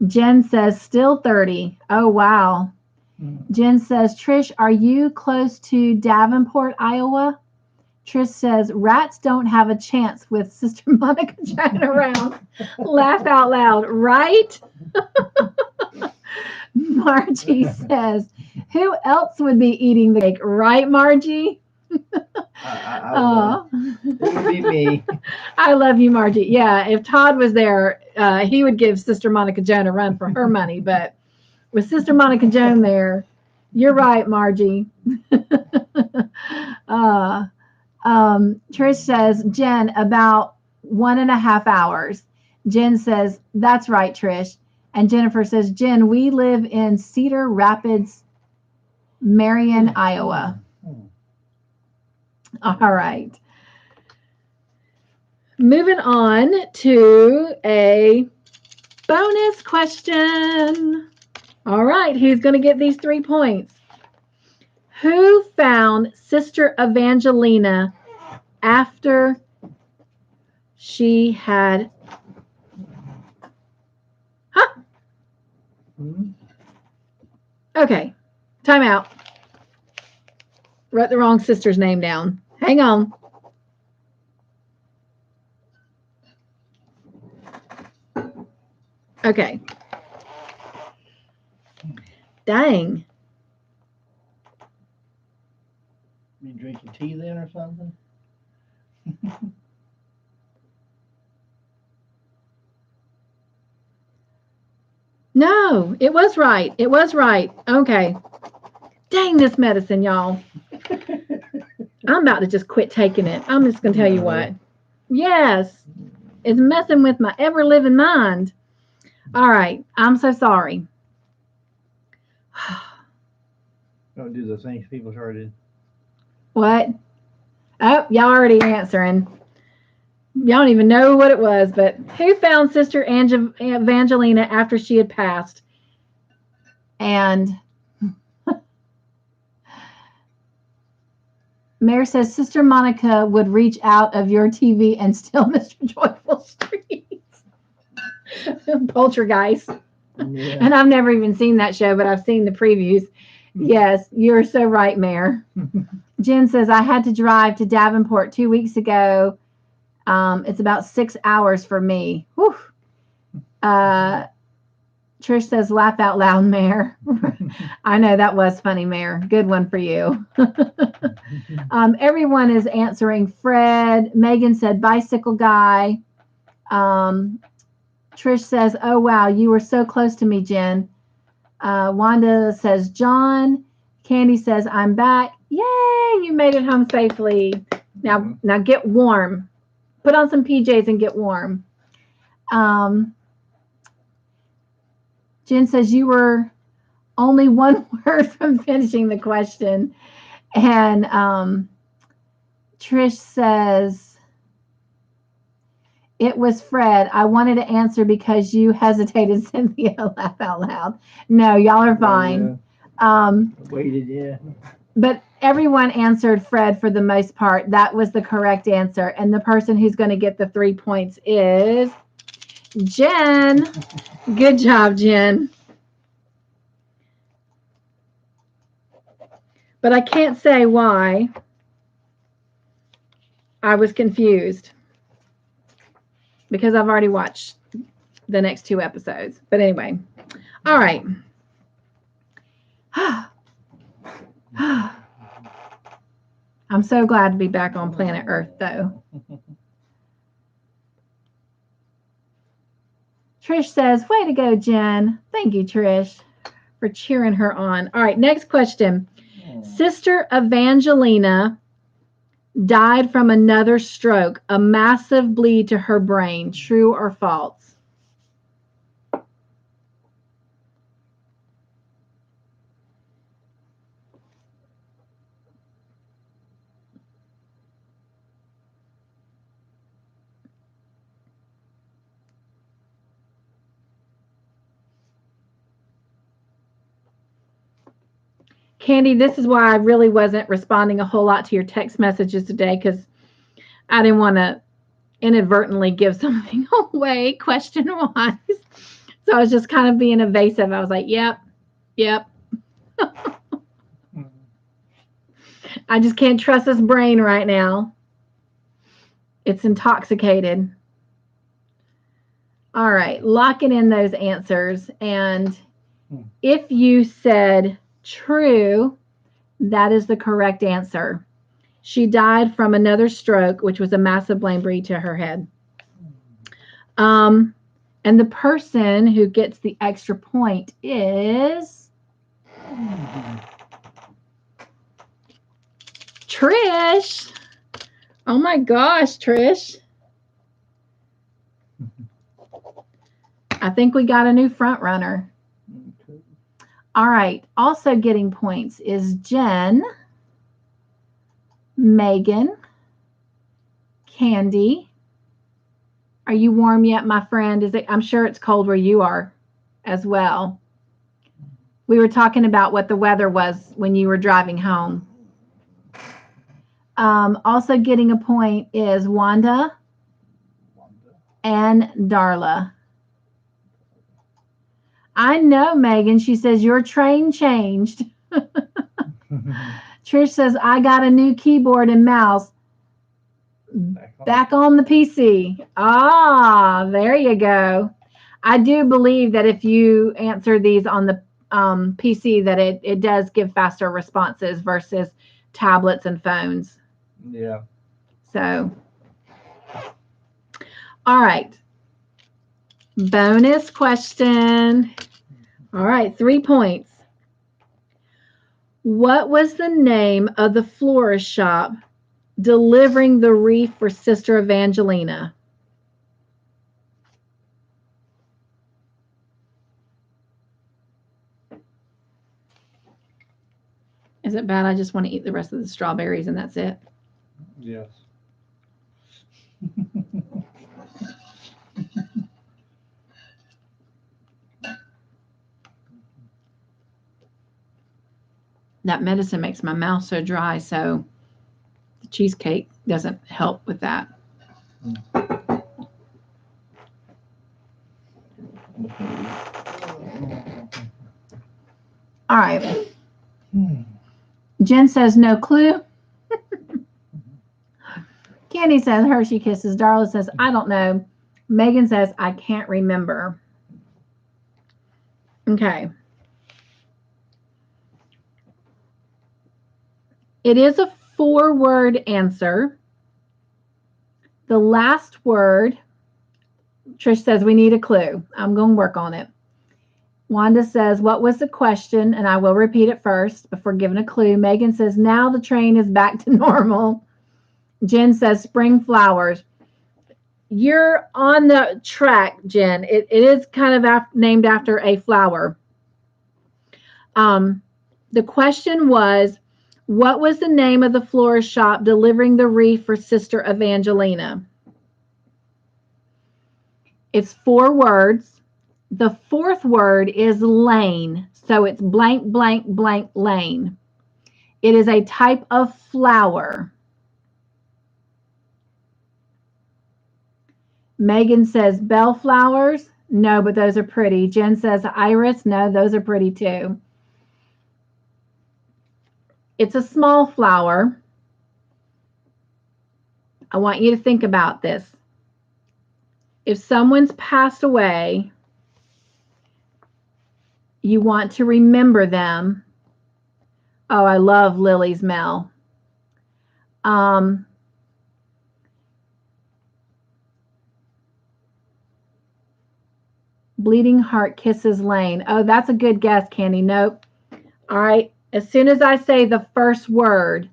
Jen says, still 30. Oh, wow. Jen says, Trish, are you close to Davenport, Iowa? Trish says, rats don't have a chance with Sister Monica Joan around. Laugh out loud, right? Margie says, who else would be eating the cake? Right, Margie? It would be me. I love you, Margie. Yeah, if Todd was there, he would give Sister Monica Joan a run for her money. But with Sister Monica Joan there, you're right, Margie. Trish says, Jen, about 1.5 hours. Jen says, that's right, Trish. And Jennifer says, Jen, we live in Cedar Rapids, Marion, Iowa. All right. Moving on to a bonus question. All right, who's going to get these 3 points? Who found Sister Evangelina after she had... Okay, time out. Wrote the wrong sister's name down. Hang on. Okay. Dang. You drinking tea then or something? No, it was right. It was right. Okay. Dang this medicine, y'all. I'm about to just quit taking it. I'm just going to tell you what. Yes. It's messing with my ever-living mind. All right. I'm so sorry. Don't do the things people started. What? Oh, y'all already answering. Y'all don't even know what it was, but who found Sister Evangelina after she had passed? And Mayor says Sister Monica would reach out of your TV and steal Mr. Joyful Streets. Poltergeist. Yeah. And I've never even seen that show, but I've seen the previews. Yes, you're so right, Mayor. Jen says, I had to drive to Davenport 2 weeks ago. It's about 6 hours for me. Whew. Trish says, laugh out loud, Mayor. I know that was funny, Mayor. Good one for you. Everyone is answering. Fred. Megan said, bicycle guy. Trish says, oh, wow, you were so close to me, Jen. Wanda says, John. Candy says, I'm back. Yay, you made it home safely. Now get warm. Put on some PJs and get warm. Jen says, you were only one word from finishing the question. And Trish says, it was Fred. I wanted to answer because you hesitated, Cynthia. Laugh out loud. No, y'all are fine. Waited, yeah. But everyone answered Fred for the most part. That was the correct answer. And the person who's going to get the 3 points is Jen. Good job, Jen. But I can't say why I was confused because I've already watched the next 2 episodes. But anyway, all right. I'm so glad to be back on planet Earth, though. Trish says, way to go, Jen. Thank you, Trish, for cheering her on. All right, next question. Sister Evangelina died from another stroke, a massive bleed to her brain. True or false? Candy, this is why I really wasn't responding a whole lot to your text messages today, because I didn't want to inadvertently give something away question-wise. So I was just kind of being evasive. I was like, yep. I just can't trust this brain right now. It's intoxicated. All right, locking in those answers. And if you said true, that is the correct answer. She died from another stroke, which was a massive brain bleed to her head. And the person who gets the extra point is Trish. Oh my gosh, Trish. I think we got a new front runner. All right. Also getting points is Jen, Megan, Candy. Are you warm yet, my friend? I'm sure it's cold where you are as well. We were talking about what the weather was when you were driving home. Also getting a point is Wanda and Darla. I know, Megan. She says, your train changed. Trish says, I got a new keyboard and mouse. Back on the PC. Ah, there you go. I do believe that if you answer these on the PC, that it does give faster responses versus tablets and phones. Yeah. So, all right. Bonus question. All right, 3 points. What was the name of the florist shop delivering the wreath for Sister Evangelina? Is it bad? I just want to eat the rest of the strawberries and that's it. Yes. That medicine makes my mouth so dry, so cheesecake doesn't help with that. All right. Jen says no clue. Candy says Hershey Kisses. Darla says I don't know. Megan says I can't remember. Okay. It is a 4-word answer. The last word, Trish says we need a clue. I'm going to work on it. Wanda says, what was the question? And I will repeat it first before giving a clue. Megan says, now the train is back to normal. Jen says, spring flowers. You're on the track, Jen. It is kind of named after a flower. The question was, what was the name of the florist shop delivering the wreath for Sister Evangelina? It's 4 words. The 4th word is lane. So it's blank, blank, blank lane. It is a type of flower. Megan says bellflowers. No, but those are pretty. Jen says iris. No, those are pretty too. It's a small flower. I want you to think about this. If someone's passed away, you want to remember them. Oh, I love Lily's Mel. Bleeding Heart Kisses Lane. Oh, that's a good guess, Candy. Nope. All right. As soon as I say the first word,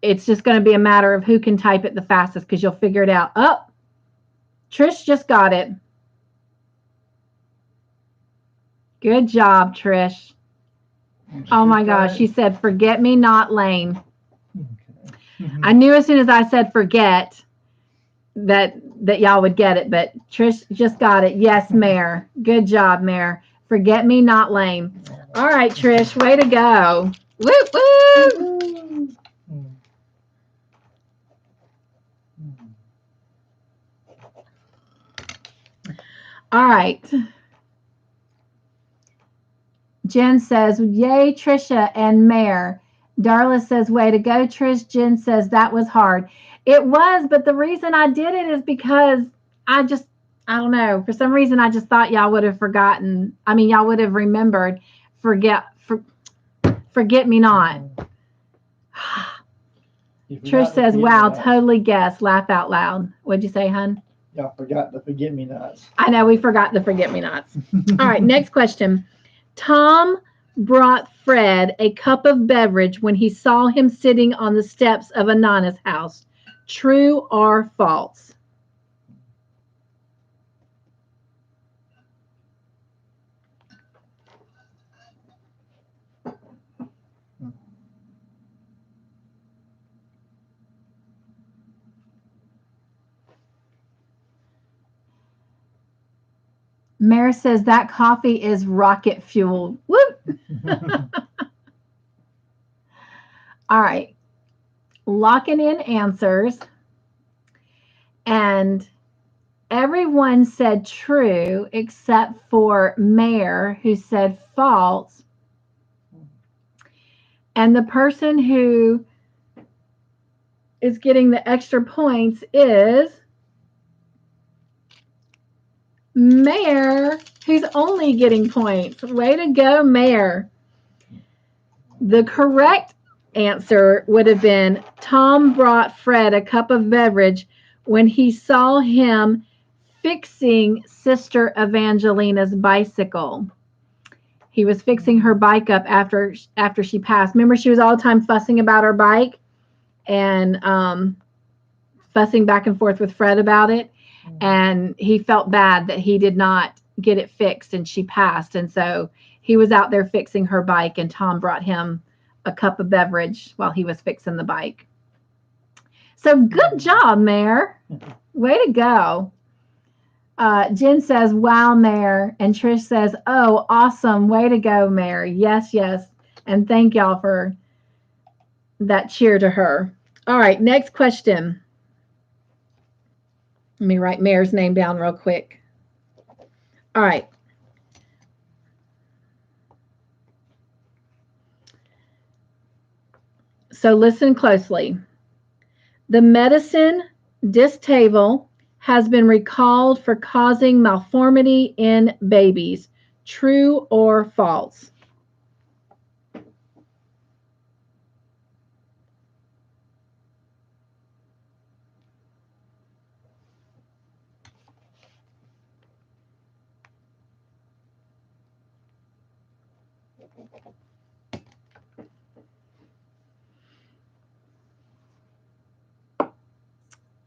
it's just going to be a matter of who can type it the fastest because you'll figure it out. Oh, Trish just got it. Good job, Trish. Oh my gosh, she said forget me not lane. Okay. I knew as soon as I said forget that y'all would get it, but Trish just got it. Yes, Mare. Good job, Mare. Forget me not lane. All right, Trish, way to go. Woo woo. All right. Jen says, yay, Trisha and Mare. Darla says, way to go, Trish. Jen says, that was hard. It was, but the reason I did it is because I don't know. For some reason, I just thought y'all would have forgotten. I mean, y'all would have remembered. Forget me not. Trish says, wow, totally guessed. Laugh out loud. What'd you say, hun? Y'all forgot the forget-me-nots. I know, we forgot the forget-me-nots. All right, next question. Tom brought Fred a cup of beverage when he saw him sitting on the steps of Anana's house. True or false? Mare says that coffee is rocket fuel. Whoop! All right. Locking in answers. And everyone said true except for Mare, who said false. And the person who is getting the extra points is Mare, who's only getting points. Way to go, Mare. The correct answer would have been Tom brought Fred a cup of beverage when he saw him fixing Sister Evangelina's bicycle. He was fixing her bike up after she passed. Remember, she was all the time fussing about her bike and fussing back and forth with Fred about it. And he felt bad that he did not get it fixed and she passed. And so he was out there fixing her bike and Tom brought him a cup of beverage while he was fixing the bike. So good job, Mare. Way to go. Jen says, wow, Mare. And Trish says, oh, awesome. Way to go, Mare. Yes, yes. And thank y'all for that cheer to her. All right, next question. Let me write Mayor's name down real quick. All right. So listen closely. The medicine Distable has been recalled for causing malformity in babies. True or false?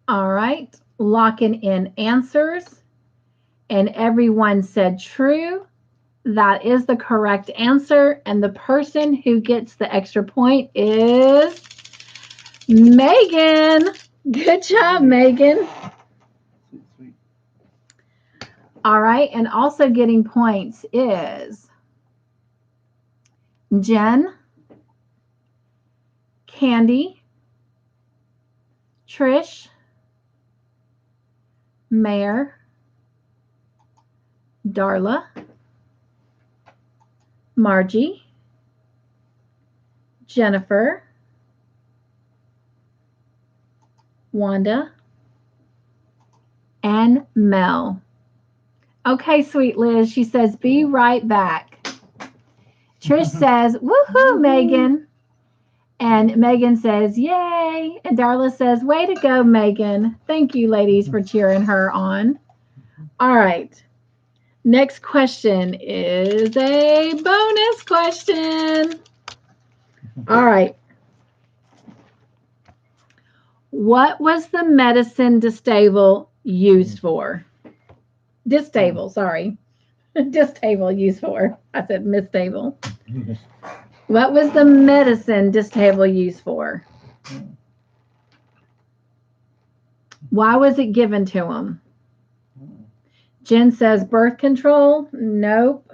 All right, locking in answers. And everyone said true. That is the correct answer. And the person who gets the extra point is Megan. Good job, Megan. Sweet, sweet. All right, and also getting points is Jen, Candy, Trish, Mayor, Darla, Margie, Jennifer, Wanda, and Mel. Okay, sweet Liz. She says, be right back. Trish says, woohoo, Megan. And Megan says, yay. And Darla says, way to go, Megan. Thank you, ladies, for cheering her on. All right. Next question is a bonus question. All right. What was the medicine Distable used for? Distable, sorry. Distable used for. I said mistable. What was the medicine Distable used for? Why was it given to him? Jen says birth control. Nope.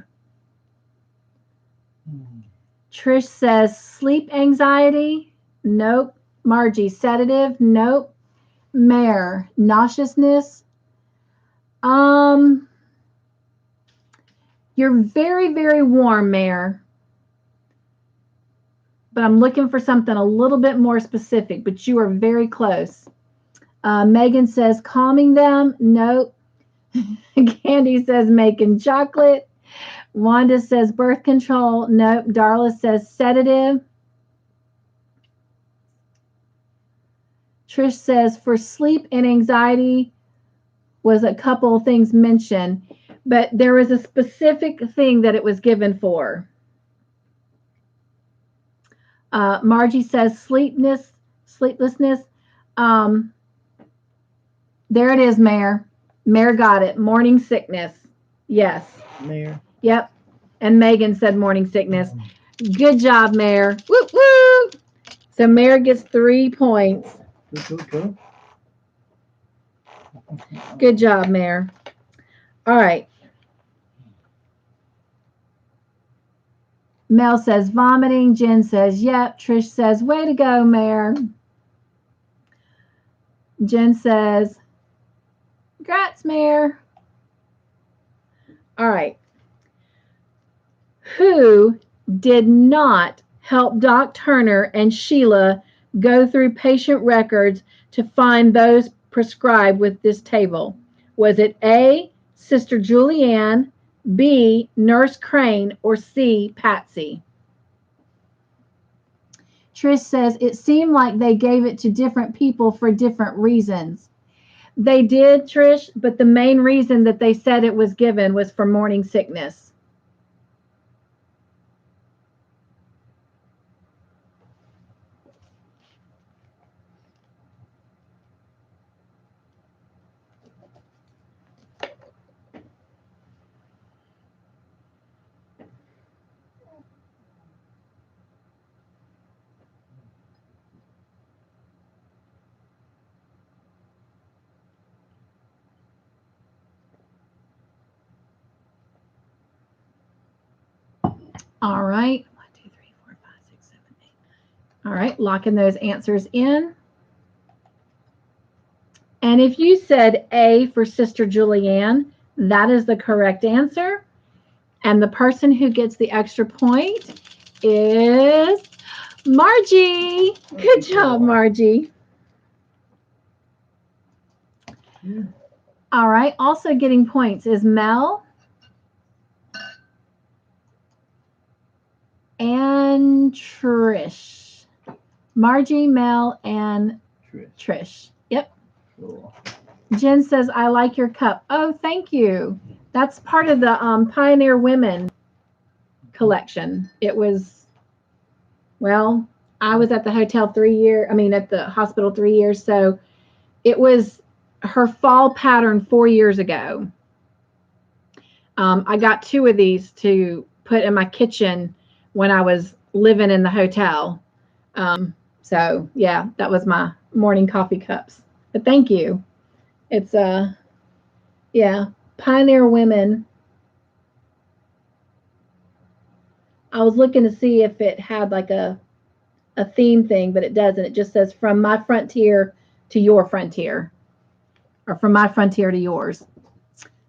Trish says sleep anxiety. Nope. Margie, sedative. Nope. Mare, nauseousness. You're very, very warm, Mare. But I'm looking for something a little bit more specific, but you are very close. Megan says calming them. Nope. Candy says making chocolate. Wanda says birth control. Nope. Darla says sedative. Trish says for sleep and anxiety was a couple of things mentioned, but there was a specific thing that it was given for. Margie says sleeplessness. There it is, Mayor. Mayor got it. Morning sickness. Yes. Mayor. Yep. And Megan said morning sickness. Good job, Mayor. Woo woo. So Mayor gets 3 points. Cool. Good job, Mayor. All right. Mel says vomiting. Jen says yep. Trish says way to go, Mayor. Jen says congrats, Mayor. All right. Who did not help Doc Turner and Sheila go through patient records to find those prescribed with this table? Was it A, Sister Julianne, B, Nurse Crane, or C, Patsy? Trish says it seemed like they gave it to different people for different reasons. They did, Trish, but the main reason that they said it was given was for morning sickness. All right. 1, 2, 3, 4, 5, 6, 7, 8. All right, locking those answers in. And if you said A for Sister Julianne, that is the correct answer. And the person who gets the extra point is Margie. Good job, Margie. All right. Also getting points is Mel and Trish. Margie, Mel, and Trish. Yep. Cool. Jen says, I like your cup. Oh, thank you. That's part of the Pioneer Women collection. It was, well, I was at the hotel at the hospital 3 years. So it was her fall pattern 4 years ago. I got 2 of these to put in my kitchen when I was living in the hotel. So yeah, that was my morning coffee cups. But thank you. It's yeah, Pioneer Women. I was looking to see if it had like a theme thing, but it doesn't. It just says from my frontier to your frontier, or from my frontier to yours.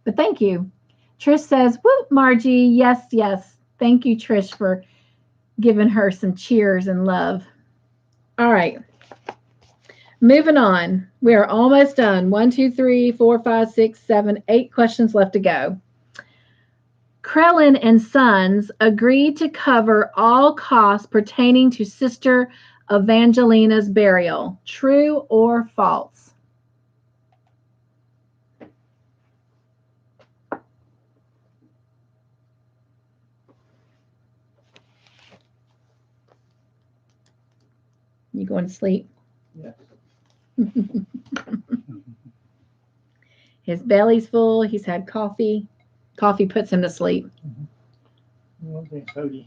But thank you. Trish says, whoop, Margie. Yes, yes. Thank you, Trish, for giving her some cheers and love. All right. Moving on. We are almost done. 1, 2, 3, 4, 5, 6, 7, 8 questions left to go. Krellin and Sons agreed to cover all costs pertaining to Sister Evangelina's burial. True or false? You going to sleep? Yes. His belly's full. He's had coffee. Coffee puts him to sleep. I'm drinking soda.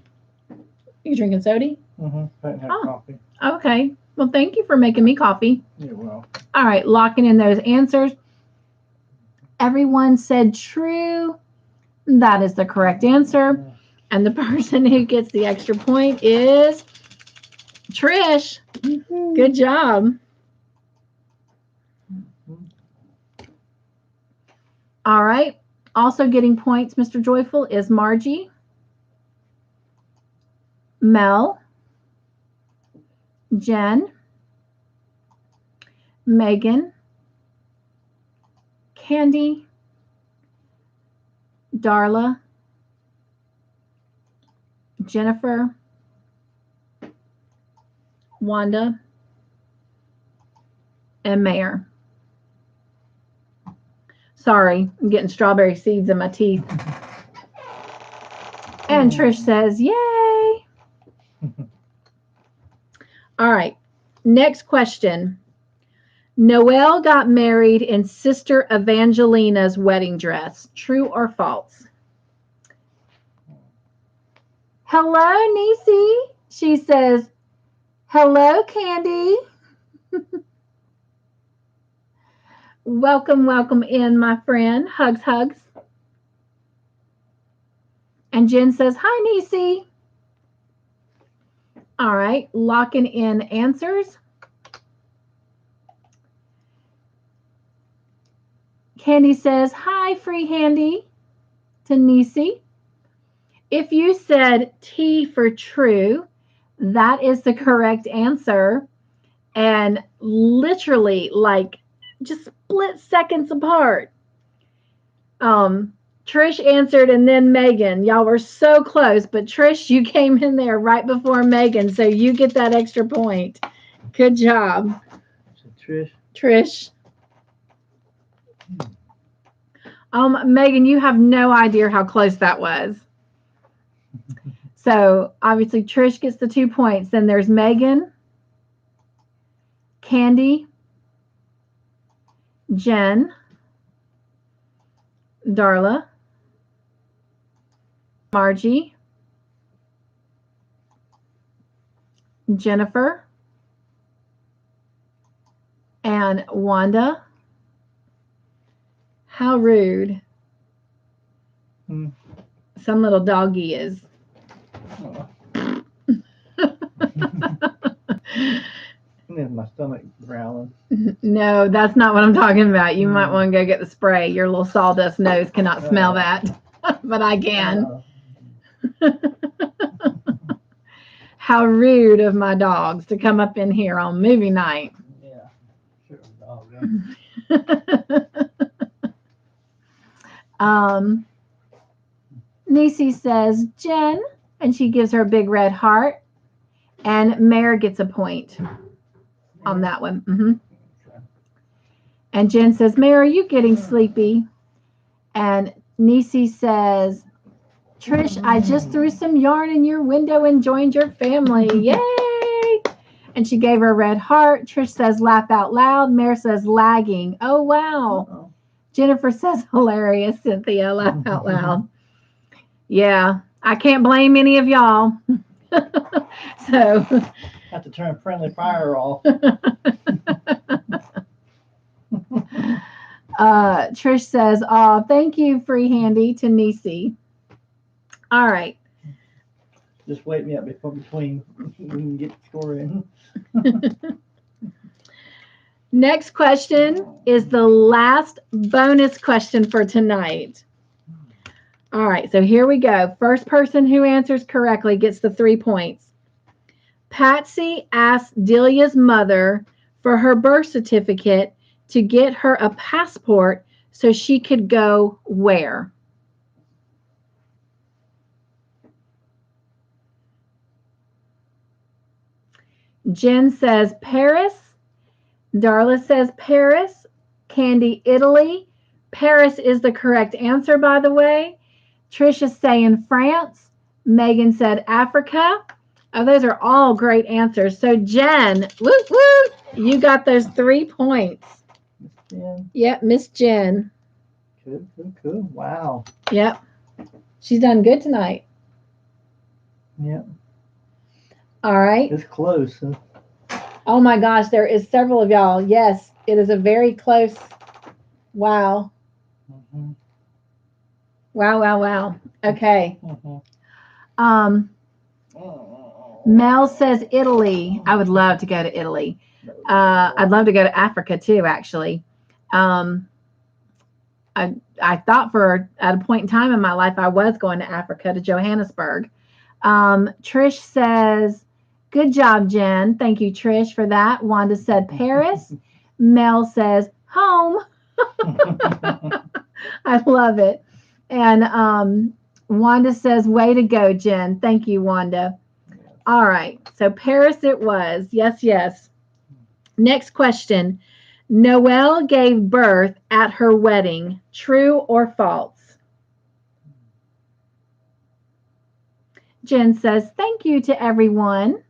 You drinking soda? I didn't have coffee. Okay. Well, thank you for making me coffee. You're welcome. All right, locking in those answers. Everyone said true. That is the correct answer. And the person who gets the extra point is Trish. Good job. All right. Also getting points, Mr. Joyful, is Margie, Mel, Jen, Megan, Candy, Darla, Jennifer, Wanda, and Mayor. Sorry, I'm getting strawberry seeds in my teeth. And Trish says, yay. All right, next question. Noelle got married in Sister Evangelina's wedding dress. True or false? Hello, Niese. She says, hello, Candy. Welcome, welcome in, my friend. Hugs, hugs. And Jen says, hi, Niese. All right, locking in answers. Candy says, hi, Freehandly to Niese. If you said T for true, that is the correct answer. And literally, like, just split seconds apart. Trish answered and then Megan. Y'all were so close, but Trish, you came in there right before Megan, so you get that extra point. Good job. So Trish. Megan, you have no idea how close that was. So obviously Trish gets the 2 points. Then there's Megan, Candy, Jen, Darla, Margie, Jennifer, and Wanda. How rude. Some little doggy is. me with my stomach growling. No, that's not what I'm talking about. You might want to go get the spray. Your little sawdust nose cannot smell that, but I can. How rude of my dogs to come up in here on movie night. Yeah, sure. Niese says, Jen, and she gives her a big red heart, and Mare gets a point on that one. And Jen says, Mare, are you getting sleepy? And Niese says, Trish, I just threw some yarn in your window and joined your family. Yay! And she gave her a red heart. Trish says, laugh out loud. Mare says, lagging. Oh, wow. Jennifer says, hilarious. Cynthia, laugh out loud. Yeah, I can't blame any of y'all. So have to turn friendly fire off. Trish says, oh, thank you, Freehandly, to Niese. All right. Just wake me up between we can get the score in. Next question is the last bonus question for tonight. All right, so here we go. First person who answers correctly gets the 3 points. Patsy asked Delia's mother for her birth certificate to get her a passport so she could go where? Jen says Paris. Darla says Paris. Candy, Italy. Paris is the correct answer, by the way. Trish is saying France. Megan said Africa. Oh, those are all great answers. So, Jen, woo, woo, you got those 3 points. Miss Jen. Yep, Miss Jen. Cool. Wow. Yep. She's done good tonight. Yep. All right. It's close. Huh? Oh, my gosh, there is several of y'all. Yes, it is a very close. Wow. Wow. Okay. Mel says Italy. I would love to go to Italy. I'd love to go to Africa too, actually. I thought at a point in time in my life I was going to Africa, to Johannesburg. Trish says, good job, Jen. Thank you, Trish, for that. Wanda said Paris. Mel says home. I love it. And Wanda says, way to go, Jen. Thank you, Wanda. All right. So Paris it was. Yes. Next question. Noelle gave birth at her wedding. True or false? Jen says, thank you to everyone.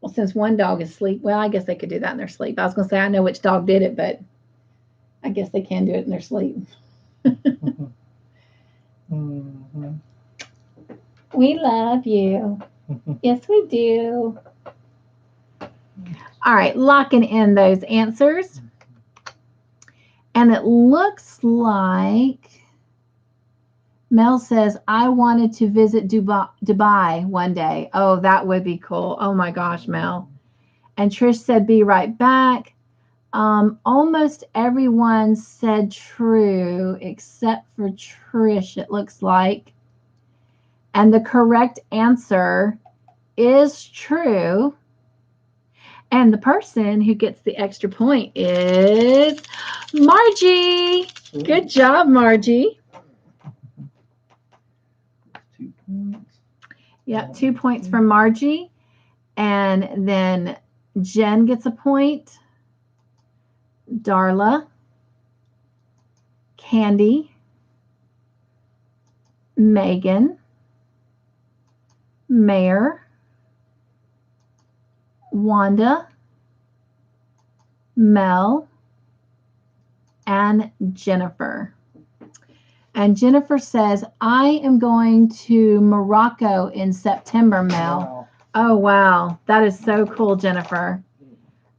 Well, since one dog is asleep, well, I guess they could do that in their sleep. I was going to say, I know which dog did it, but I guess they can do it in their sleep. We love you. Yes, we do. All right, locking in those answers. And it looks like Mel says, I wanted to visit Dubai one day. Oh, that would be cool. Oh, my gosh, Mel. And Trish said, be right back. Almost everyone said true except for Trish, it looks like. And the correct answer is true. And the person who gets the extra point is Margie. Good job, Margie. 2 points. Yep, 2 points for Margie. And then Jen gets a point. Darla. Candy. Megan. Mare. Wanda. Mel. And Jennifer. And Jennifer says, I am going to Morocco in September, Mel. Wow. Oh, wow. That is so cool, Jennifer.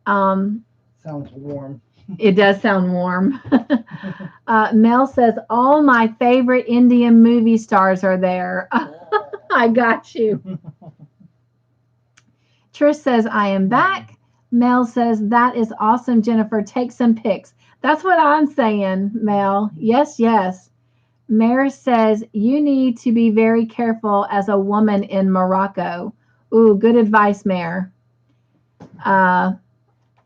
Sounds Sounds warm. It does sound warm. Mel says, all my favorite Indian movie stars are there. I got you. Trish says, I am back. Mel says, that is awesome, Jennifer. Take some pics. That's what I'm saying, Mel. Yes, yes. Mare says, you need to be very careful as a woman in Morocco. Ooh, good advice, Mare.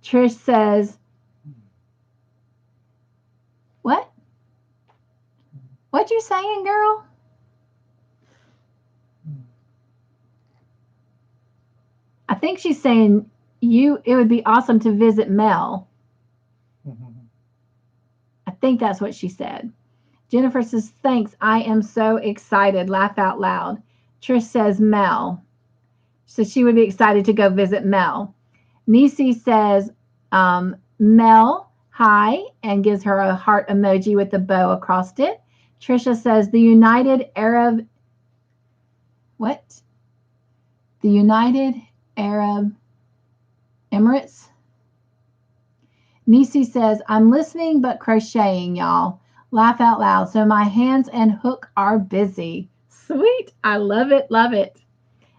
Trish says, what? What you saying, girl? I think she's saying it would be awesome to visit Mel. I think that's what she said. Jennifer says, thanks. I am so excited. Laugh out loud. Trish says, Mel. So she would be excited to go visit Mel. Niese says, Mel, hi, and gives her a heart emoji with the bow across it. Trisha says, the United Arab Emirates? Niese says, I'm listening but crocheting, y'all. Laugh out loud. So my hands and hook are busy. Sweet. I love it. Love it.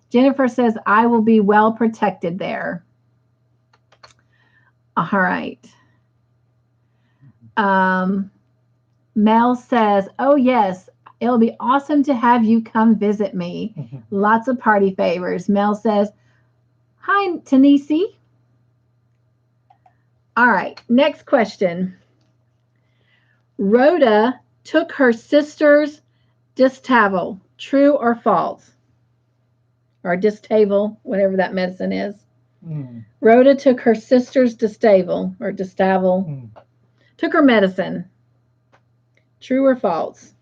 Jennifer says, I will be well protected there. All right. Mel says, oh, yes, it'll be awesome to have you come visit me. Lots of party favors. Mel says, hi, Niese. All right. Next question. Rhoda took her sister's distavel. True or false? Or distavel, whatever that medicine is. Rhoda took her sister's distavel. Took her medicine. True or false?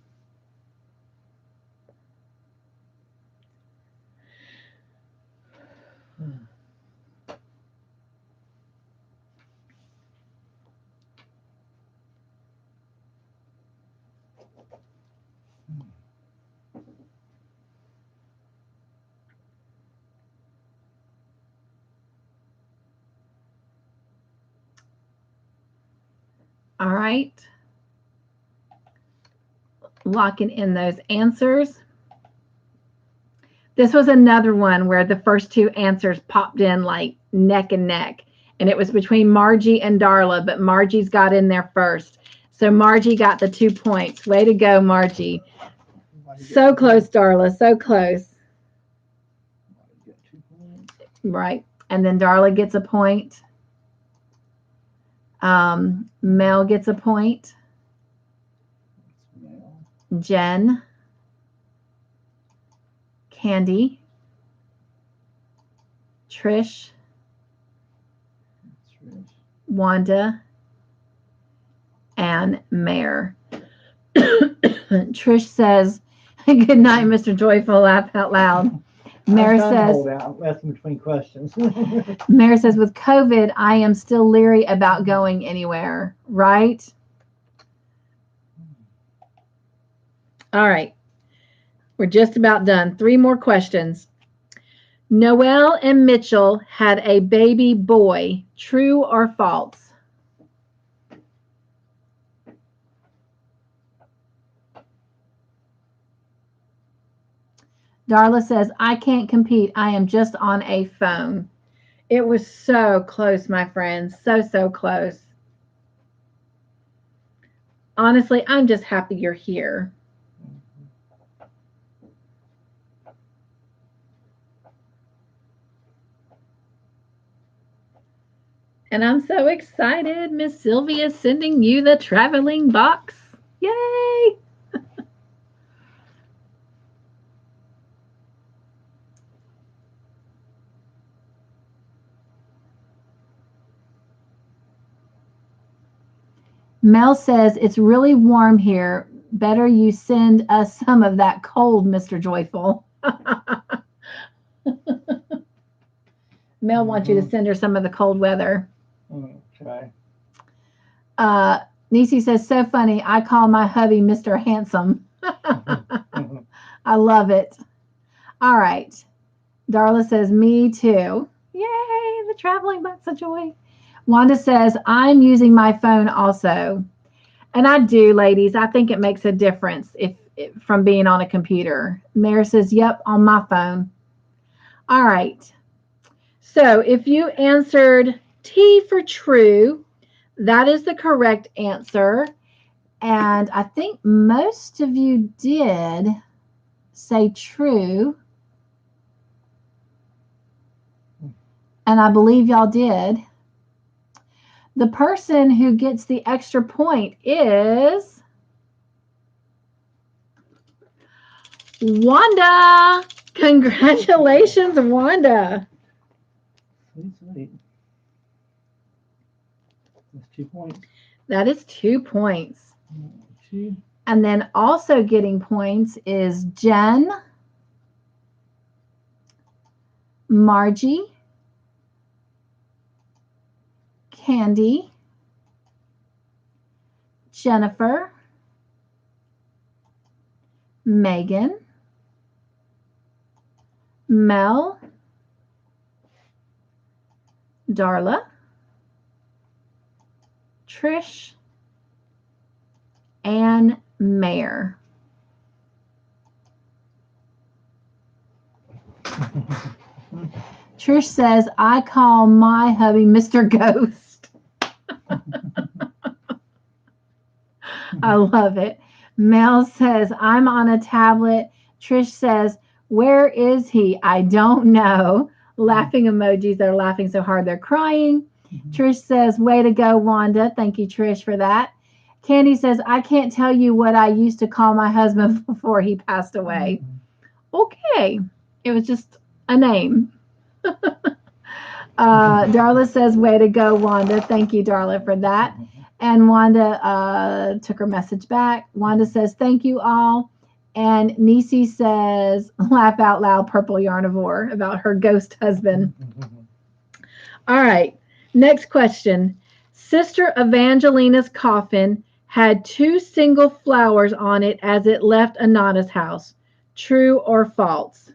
All right. Locking in those answers. This was another one where the first two answers popped in like neck and neck. And it was between Margie and Darla, but Margie's got in there first. So Margie got the 2 points. Way to go, Margie. So close, Darla. So close. Right. And then Darla gets a point. Mel gets a point. Jen. Candy. Trish. Wanda. And Mare. Trish says, good night, Mr. Joyful. Laugh out loud. Mare says, I'm asking between questions. Mare says, with COVID, I am still leery about going anywhere. Right? All right. We're just about done. 3 more questions. Noelle and Mitchell had a baby boy. True or false? Darla says, I can't compete. I am just on a phone. It was so close, my friends. So, so close. Honestly, I'm just happy you're here. And I'm so excited. Miss Sylvia's sending you the traveling box. Yay! Mel says, it's really warm here. Better you send us some of that cold, Mr. Joyful. Mel wants you to send her some of the cold weather. Okay. Niese says, so funny. I call my hubby Mr. Handsome. I love it. All right. Darla says, me too. Yay, the traveling box of joy. Wanda says, I'm using my phone also. And I do, ladies. I think it makes a difference if from being on a computer. Mary says, yep, on my phone. All right. So if you answered T for true, that is the correct answer. And I think most of you did say true. And I believe y'all did. The person who gets the extra point is Wanda. Congratulations, Wanda. Sweet. That's 2 points. That is 2 points. 2. And then also getting points is Jen, Margie, Candy, Jennifer, Megan, Mel, Darla, Trish, and Mayor. Trish says, I call my hubby Mr. Ghost. I love it. Mel says, I'm on a tablet. Trish says, where is he? I don't know. Laughing emojis. They're laughing so hard they're crying. Trish says, way to go, Wanda. Thank you, Trish, for that. Candy says, I can't tell you what I used to call my husband before he passed away. Okay. It was just a name. Darla says, way to go, Wanda. Thank you, Darla, for that. And Wanda took her message back. Wanda says, thank you all. And Niese says, laugh out loud, Purple Yarnivore, about her ghost husband. All right. Next question. Sister Evangelina's coffin had 2 single flowers on it as it left Anana's house. True or false?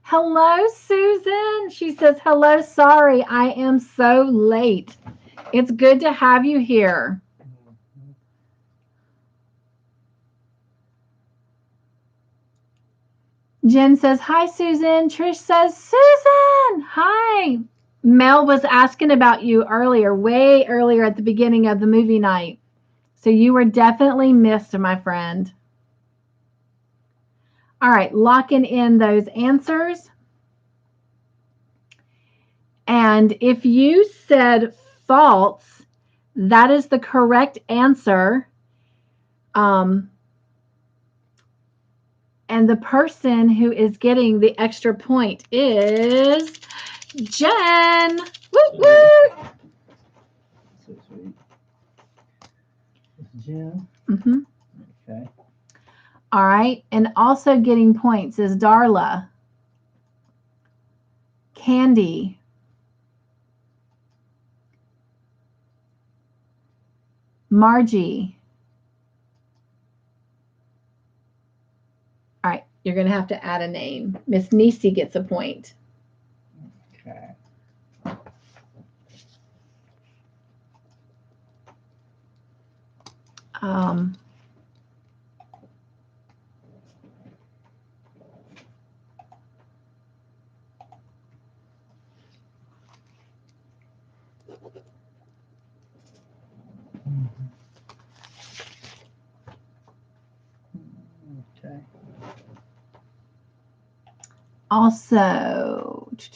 Hello, Susan. She says, hello, sorry, I am so late. It's good to have you here. Jen says, hi, Susan. Trish says, Susan, hi. Mel was asking about you earlier, way earlier at the beginning of the movie night. So you were definitely missed, my friend. All right, locking in those answers. And if you said false, that is the correct answer. And the person who is getting the extra point is Jen. Woo, woo. So sweet. It's Jen. Mm-hmm. Okay. All right. And also getting points is Darla, Candy, Margie. All right. You're going to have to add a name. Miss Niese gets a point. Okay. Okay. Also, did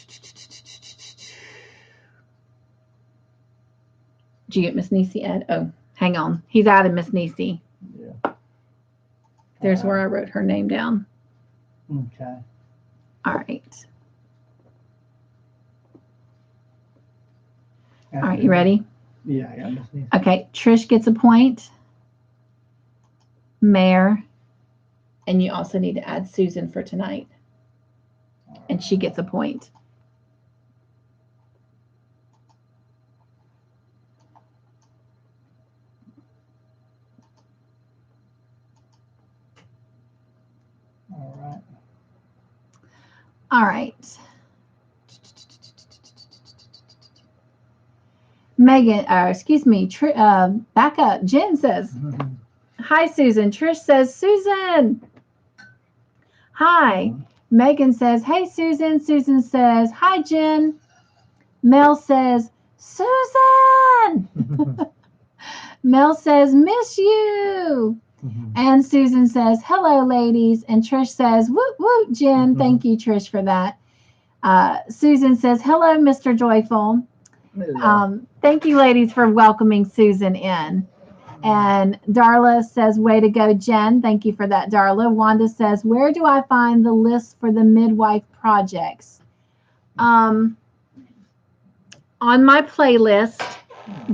you get Miss Niese, Ed? Oh, hang on. He's added Miss Niese. Yeah. There's where I wrote her name down. Okay. All right. All right, you ready? Yeah, I got Miss Niese. Okay, Trish gets a point. Mare. And you also need to add Susan for tonight. And she gets a point. All right. All right. Megan, excuse me, back up. Jen says, hi, Susan. Trish says, Susan. Hi. Megan says, hey, Susan. Susan says, hi, Jen. Mel says, Susan. Mel says, miss you. And Susan says, hello, ladies. And Trish says, woot, woot, Jen. Thank you, Trish, for that. Susan says, hello, Mr. Joyful. Thank you, ladies, for welcoming Susan in. And Darla says, way to go, Jen. Thank you for that, Darla. Wanda says, where do I find the list for the midwife projects? On my playlist,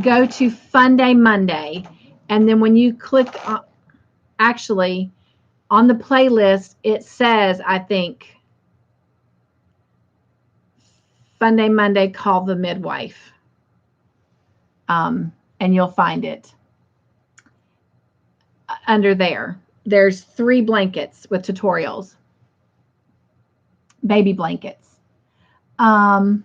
go to Fun Day Monday. And then when you click, actually, on the playlist, it says, I think, Fun Day Monday, Call the Midwife. And you'll find it under there. There's 3 blankets with tutorials, baby blankets. Candy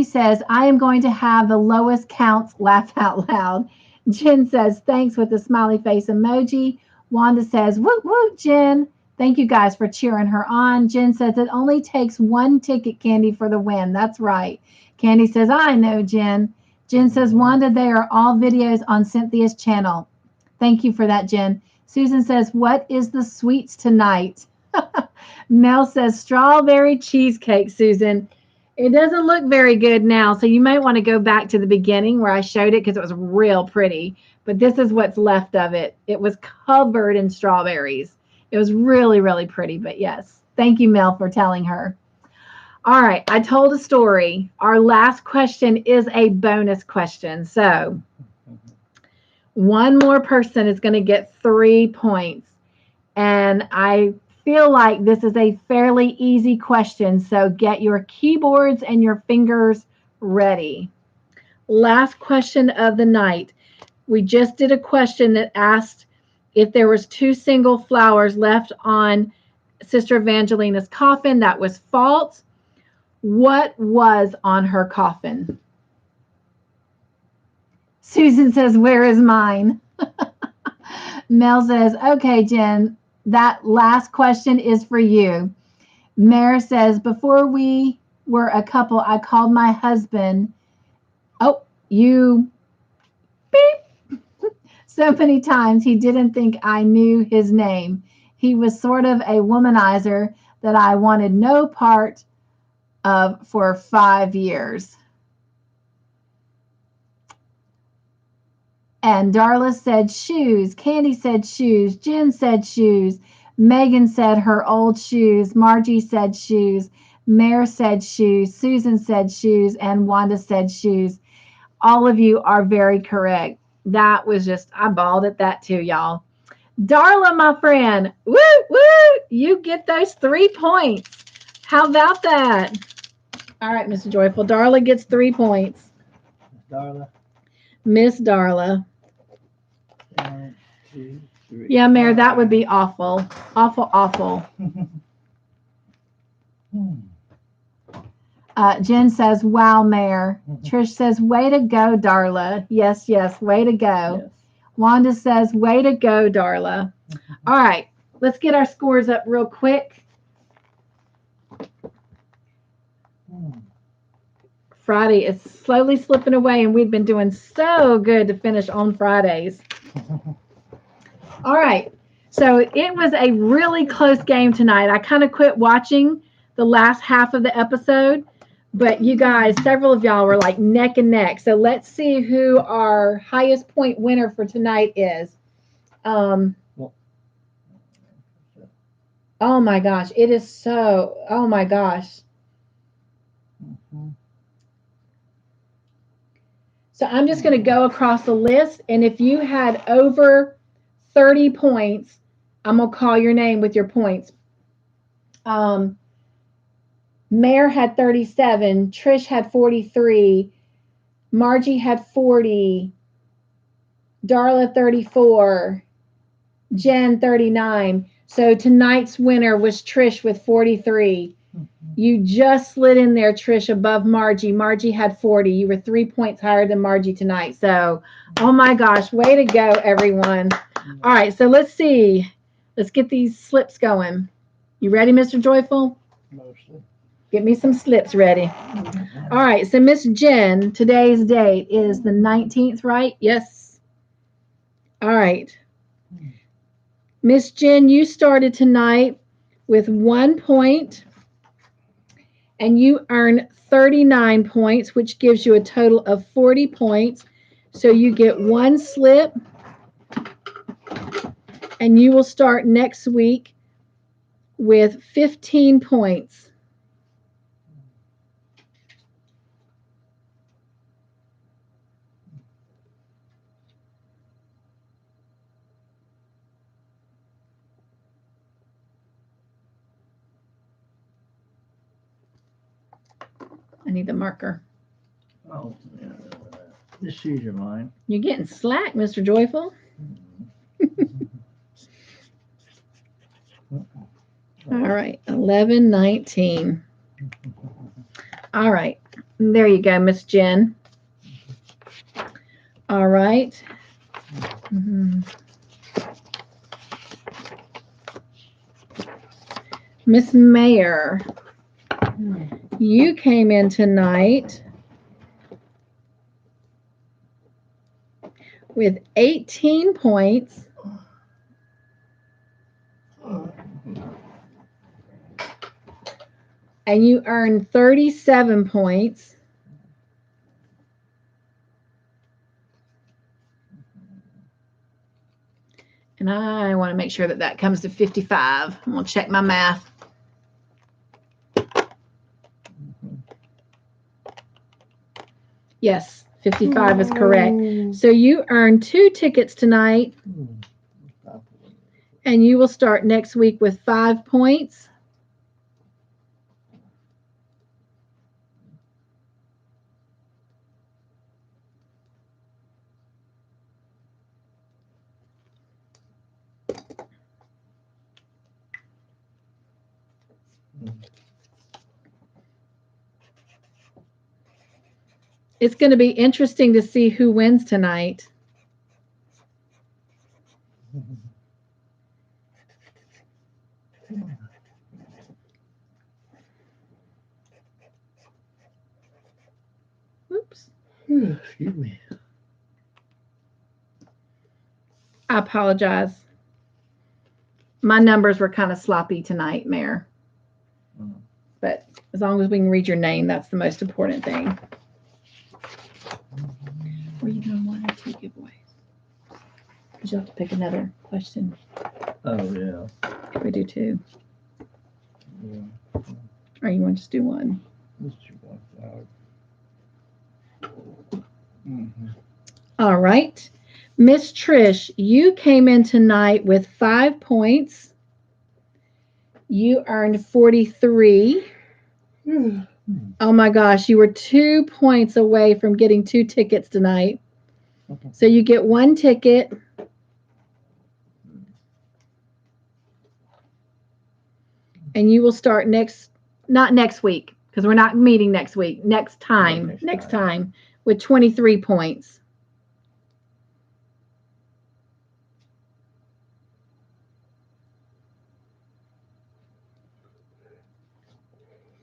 says, I am going to have the lowest counts laugh out loud. Jen says, thanks with a smiley face emoji. Wanda says, woot, woot, Jen. Thank you guys for cheering her on. Jen says, it only takes 1 ticket, Candy, for the win. That's right. Candy says, I know, Jen. Jen says, Wanda, they are all videos on Cynthia's channel. Thank you for that, Jen. Susan says, what is the sweets tonight? Mel says, strawberry cheesecake, Susan. It doesn't look very good now, so you might want to go back to the beginning where I showed it because it was real pretty. But this is what's left of it. It was covered in strawberries. It was really, really pretty. But yes, thank you, Mel, for telling her. All right, I told a story. Our last question is a bonus question. So one more person is going to get 3 points. And I feel like this is a fairly easy question. So get your keyboards and your fingers ready. Last question of the night. We just did a question that asked if there was 2 single flowers left on Sister Evangelina's coffin. That was false. What was on her coffin? Susan says, where is mine? Mel says, okay, Jen, that last question is for you. Mare says, before we were a couple, I called my husband. Oh, you beep. So many times he didn't think I knew his name. He was sort of a womanizer that I wanted no part of for 5 years. And Darla said shoes. Candy said shoes. Jen said shoes. Megan said her old shoes. Margie said shoes. Mare said shoes. Susan said shoes. And Wanda said shoes. All of you are very correct. That was just, I bawled at that too, y'all. Darla, my friend, woo, woo, you get those 3 points. How about that? All right, Mr. Joyful. Darla gets 3 points. Darla. Miss Darla. 1, 2, 3. Yeah, Mare, that would be awful. Awful, awful. Jen says, wow, Mare. Trish says, way to go, Darla. Yes, yes, way to go. Yes. Wanda says, way to go, Darla. All right, let's get our scores up real quick. Friday is slowly slipping away, and we've been doing so good to finish on Fridays. All right, so it was a really close game tonight. I kind of quit watching the last half of the episode, but you guys, several of y'all were like neck and neck. So let's see who our highest point winner for tonight is. Oh my gosh, it is so, oh my gosh. So I'm just going to go across the list, and if you had over 30 points, I'm going to call your name with your points. Mare had 37, Trish had 43, Margie had 40, Darla 34, Jen 39. So tonight's winner was Trish with 43. You just slid in there, Trish, above Margie. Margie had 40. You were 3 points higher than Margie tonight. So, oh my gosh, way to go, everyone. All right, so let's see. Let's get these slips going. You ready, Mr. Joyful? Mostly. Get me some slips ready. All right, so Miss Jen, today's date is the 19th, right? Yes. All right. Miss Jen, you started tonight with 1 point, and you earn 39 points, which gives you a total of 40 points. So you get 1 slip, and you will start next week with 15 points. I need the marker. Oh, yeah. The shoes are mine. You're getting slack, Mr. Joyful. All right, 11, 19. All right, there you go, Miss Jen. All right. Miss Mayer, you came in tonight with 18 points. And you earned 37 points. And I want to make sure that that comes to 55. I'm going to check my math. Yes, 55 is correct. So you earned 2 tickets tonight. And you will start next week with 5 points. It's going to be interesting to see who wins tonight. Oops. Excuse me. I apologize. My numbers were kind of sloppy tonight, Mayor. But as long as we can read your name, that's the most important thing. Or you doing 1 or 2 giveaways? Because you'll have to pick another question. Oh, yeah. If we do 2. Yeah. Or you want to just do 1? Let's do 1. All right. Miss Trish, you came in tonight with 5 points. You earned 43. Oh my gosh, you were 2 points away from getting 2 tickets tonight. So you get 1 ticket. And you will start not next week, because we're not meeting next week, next time with 23 points.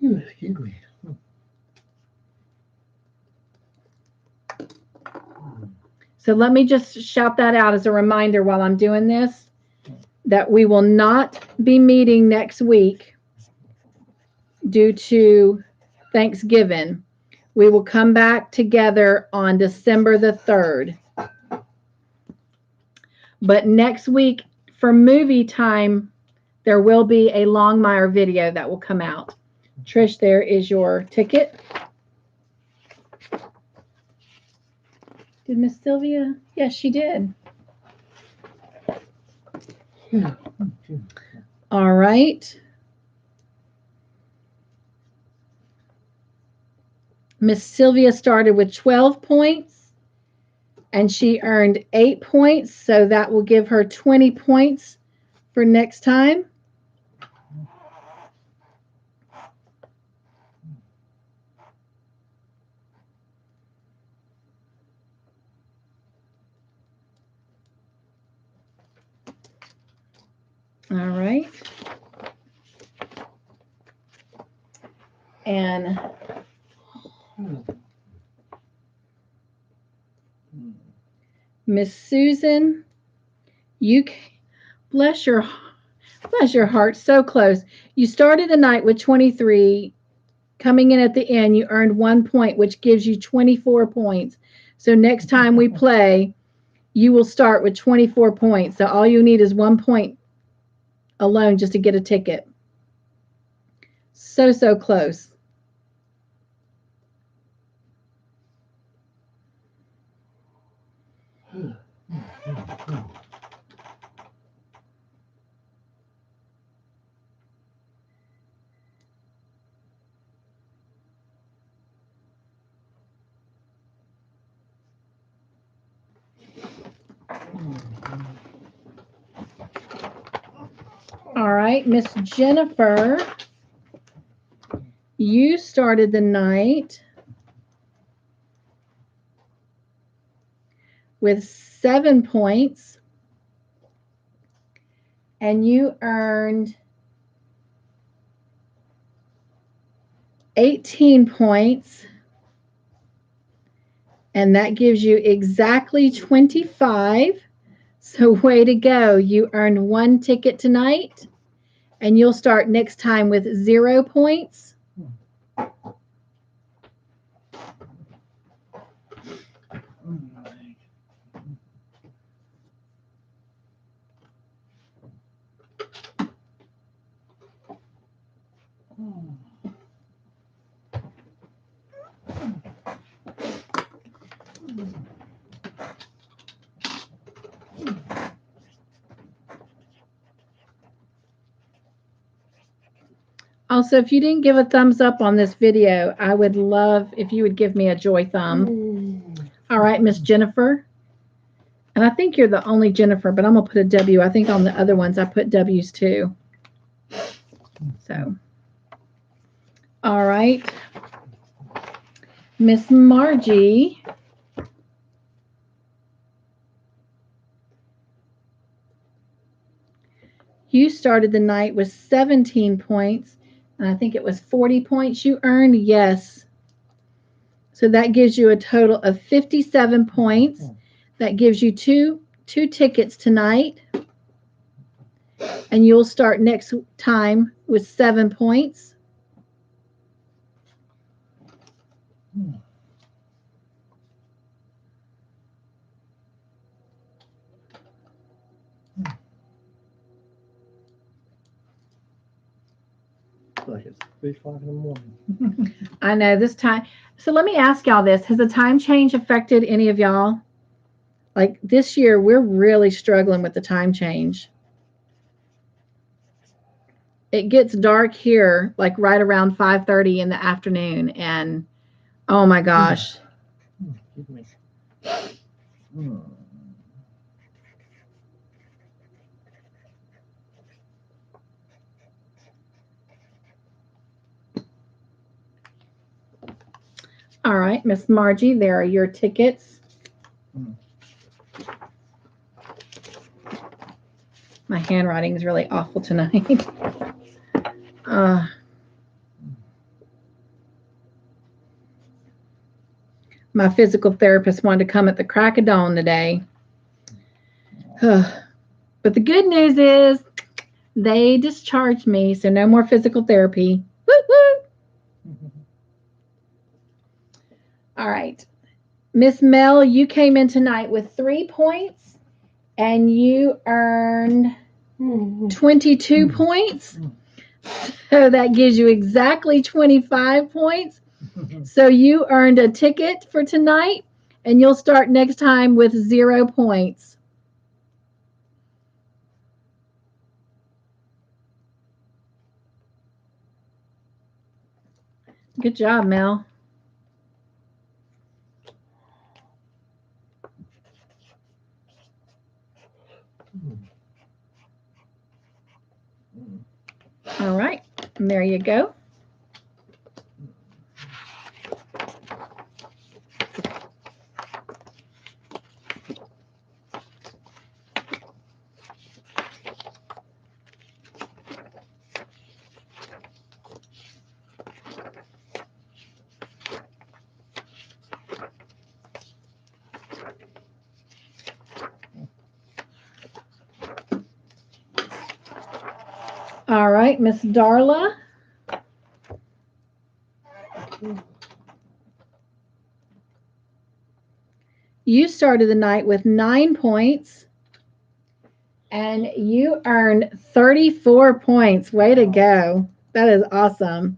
Excuse me. So let me just shout that out as a reminder while I'm doing this, that we will not be meeting next week due to Thanksgiving. We will come back together on December the 3rd. But next week for movie time, there will be a Longmire video that will come out. Trish, there is your ticket. Did Miss Sylvia? Yes, she did. All right. Miss Sylvia started with 12 points and she earned 8 points, so that will give her 20 points for next time. All right. And Miss Susan, you bless your heart, so close. You started the night with 23. Coming in at the end, you earned 1 point, which gives you 24 points. So next time we play, you will start with 24 points. So all you need is 1 point alone just to get a ticket. So close. All right, Miss Jennifer, you started the night with 7 points and you earned 18 points, and that gives you exactly 25. So way to go. You earned 1 ticket tonight, and you'll start next time with 0 points. Also, if you didn't give a thumbs up on this video, I would love if you would give me a joy thumb. All right, Miss Jennifer. And I think you're the only Jennifer, but I'm going to put a W. I think on the other ones I put W's too. So, all right. Miss Margie. You started the night with 17 points, and I think it was 40 points you earned. Yes. So that gives you a total of 57 points. That gives you two tickets tonight. And you'll start next time with 7 points. Like it's 3 o'clock in the morning. I know this time. So let me ask y'all this. Has the time change affected any of y'all? Like this year, we're really struggling with the time change. It gets dark here like right around 5:30 in the afternoon. And oh my gosh. Excuse me. All right, Miss Margie, there are your tickets. My handwriting is really awful tonight. My physical therapist wanted to come at the crack of dawn today. But the good news is they discharged me, so no more physical therapy. Woo woo! All right. Miss Mel, you came in tonight with 3 points, and you earned 22 points. So that gives you exactly 25 points. So you earned a ticket for tonight, And you'll start next time with 0 points. Good job, Mel. All right, and there you go. All right, Miss Darla. You started the night with 9 points, and you earned 34 points. Way to go. That is awesome.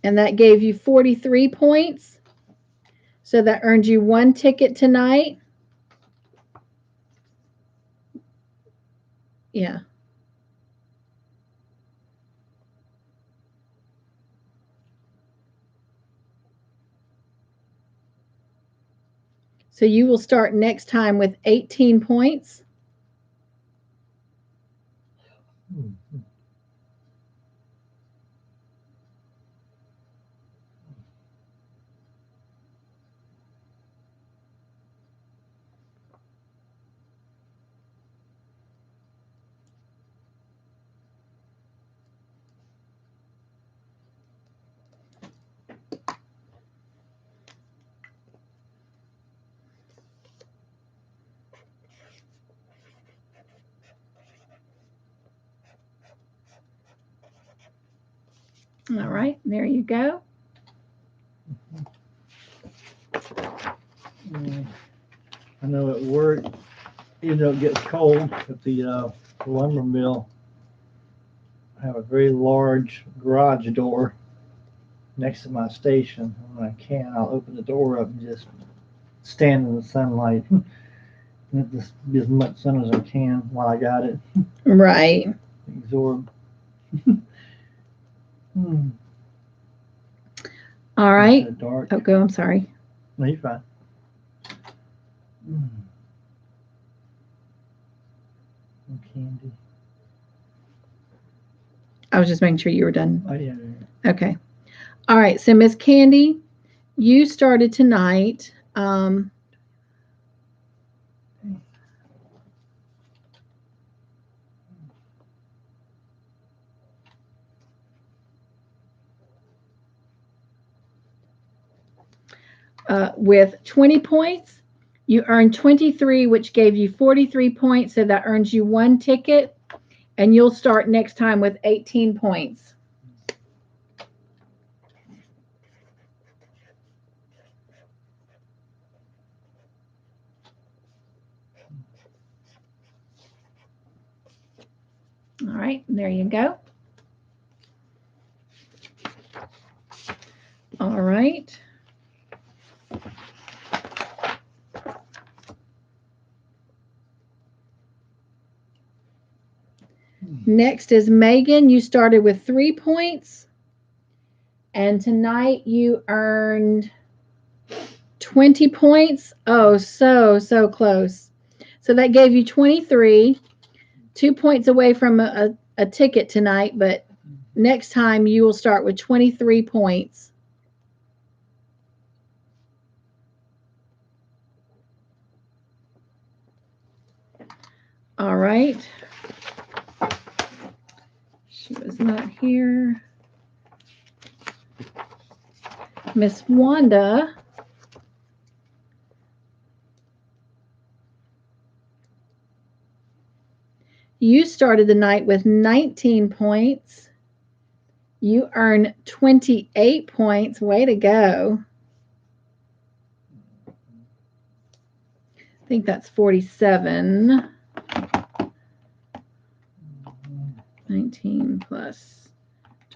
And that gave you 43 points. So that earned you 1 ticket tonight. Yeah. So you will start next time with 18 points. All right, there you go. I know at work, even though it gets cold at the lumber mill, I have a very large garage door next to my station. When I can, I'll open the door up and just stand in the sunlight and just get as much sun as I can while I got it. Right. Absorb. All right. Dark. Oh, go. I'm sorry. No, you're fine. Candy. I was just making sure you were done. Oh, yeah. Okay. All right. So, Miss Candy, you started tonight. With 20 points. You earned 23, which gave you 43 points. So that earns you 1 ticket. And you'll start next time with 18 points. All right, there you go. All right. Next is Megan. You started with 3 points. And tonight you earned 20 points. Oh, so close. So that gave you 23, 2 points away from a ticket tonight, but next time you will start with 23 points. All right. She was not here. Miss Wanda. You started the night with 19 points. You earn 28 points. Way to go. I think that's 47. 19 plus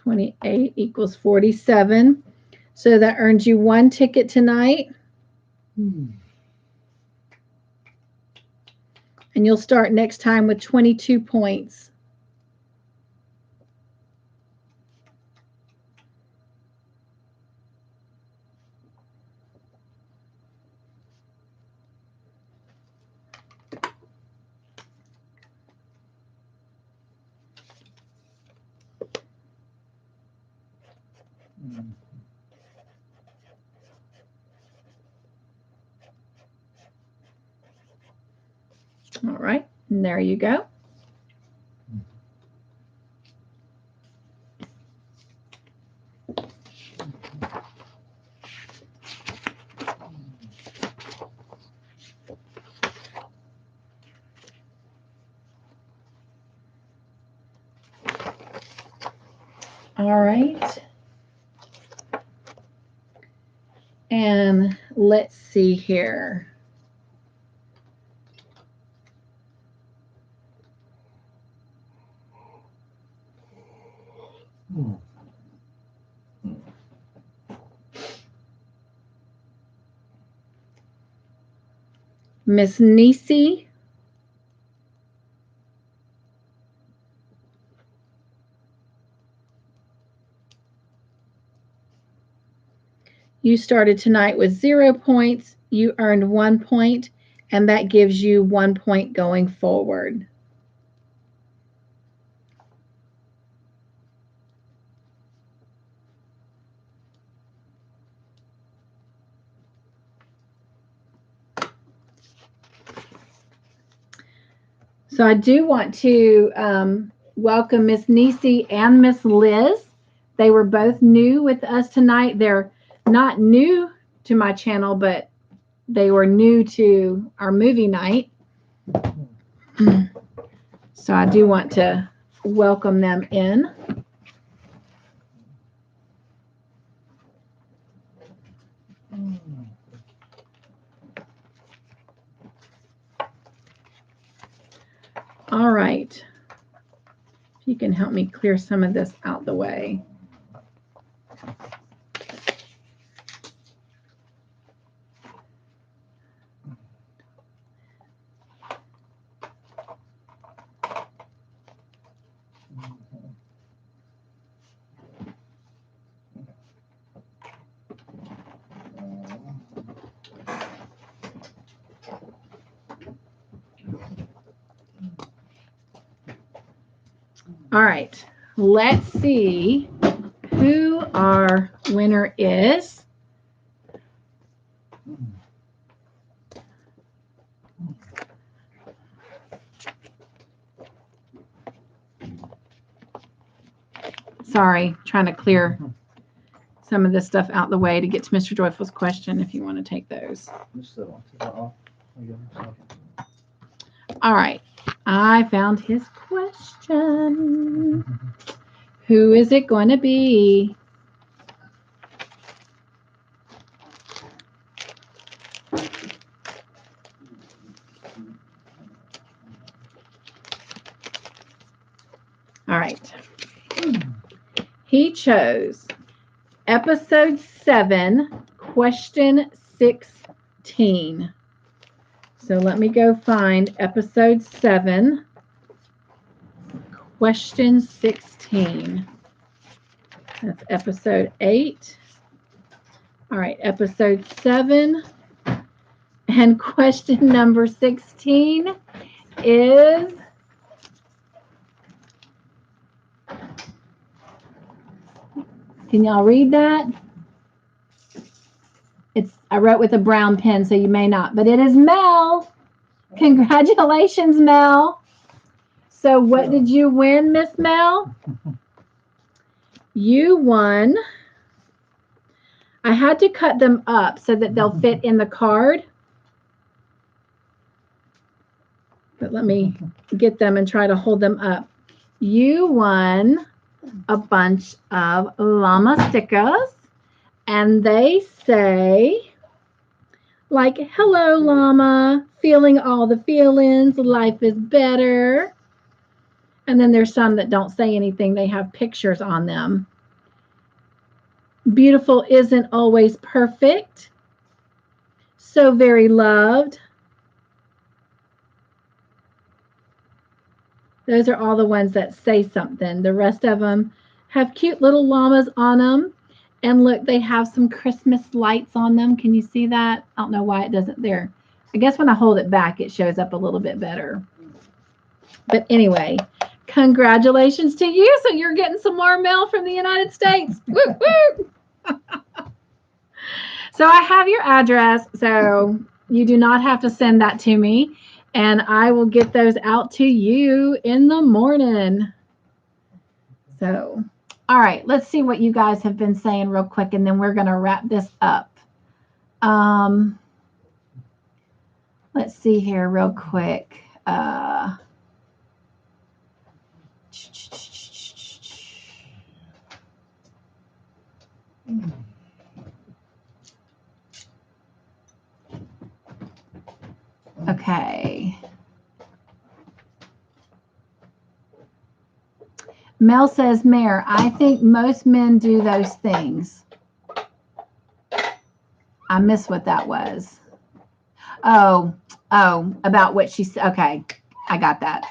28 equals 47. So that earns you 1 ticket tonight. And you'll start next time with 22 points. All right, and there you go. All right. And let's see here. Miss Niese. You started tonight with 0 points. You earned 1 point, and that gives you 1 point going forward. So I do want to welcome Miss Niese and Miss Liz. They were both new with us tonight. They're not new to my channel, but they were new to our movie night. So I do want to welcome them in. All right. If you can help me clear some of this out the way. All right, let's see who our winner is. Sorry, trying to clear some of this stuff out the way to get to Mr. Joyful's question if you want to take those. All right, I found his question. Who is it going to be? All right. He chose episode 7, question 16. So let me go find episode 7, question 16. That's episode 8. All right, episode 7. And question number 16 is... Can y'all read that? I wrote with a brown pen, so you may not, but it is Mel. Congratulations, Mel. So what did you win, Miss Mel? You won. I had to cut them up so that they'll fit in the card. But let me get them and try to hold them up. You won a bunch of llama stickers, and they say, like, hello, llama, feeling all the feelings, life is better. And then there's some that don't say anything. They have pictures on them. Beautiful isn't always perfect. So very loved. Those are all the ones that say something. The rest of them have cute little llamas on them. And look, they have some Christmas lights on them. Can you see that? I don't know why it doesn't there. I guess when I hold it back, it shows up a little bit better. But anyway, congratulations to you. So you're getting some more mail from the United States. Woo, woo. So I have your address. So you do not have to send that to me. And I will get those out to you in the morning. So, all right, let's see what you guys have been saying real quick, and then we're going to wrap this up. Let's see here real quick. Okay. Mel says, Mayor, I think most men do those things. I missed what that was. Oh, about what she said. Okay, I got that.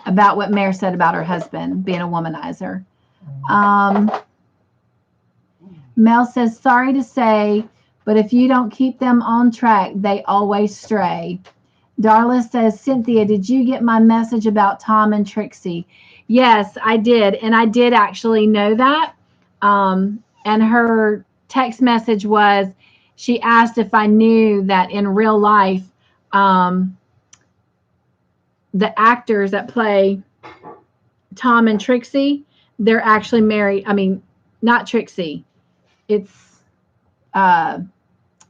About what Mayor said about her husband being a womanizer. Mel says, sorry to say, but if you don't keep them on track, they always stray. Darla says, Cynthia, did you get my message about Tom and Trixie? Yes, I did. And I did actually know that. And her text message was, she asked if I knew that in real life, the actors that play Tom and Trixie, they're actually married. I mean, not Trixie. It's,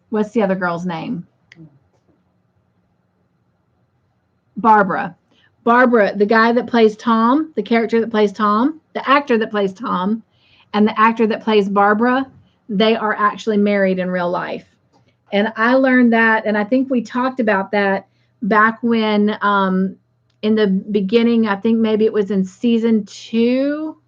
what's the other girl's name? Barbara. Barbara, the guy that plays Tom, the character that plays Tom, the actor that plays Tom, and the actor that plays Barbara, they are actually married in real life. And I learned that, and I think we talked about that back when, in the beginning, I think maybe it was in season 2,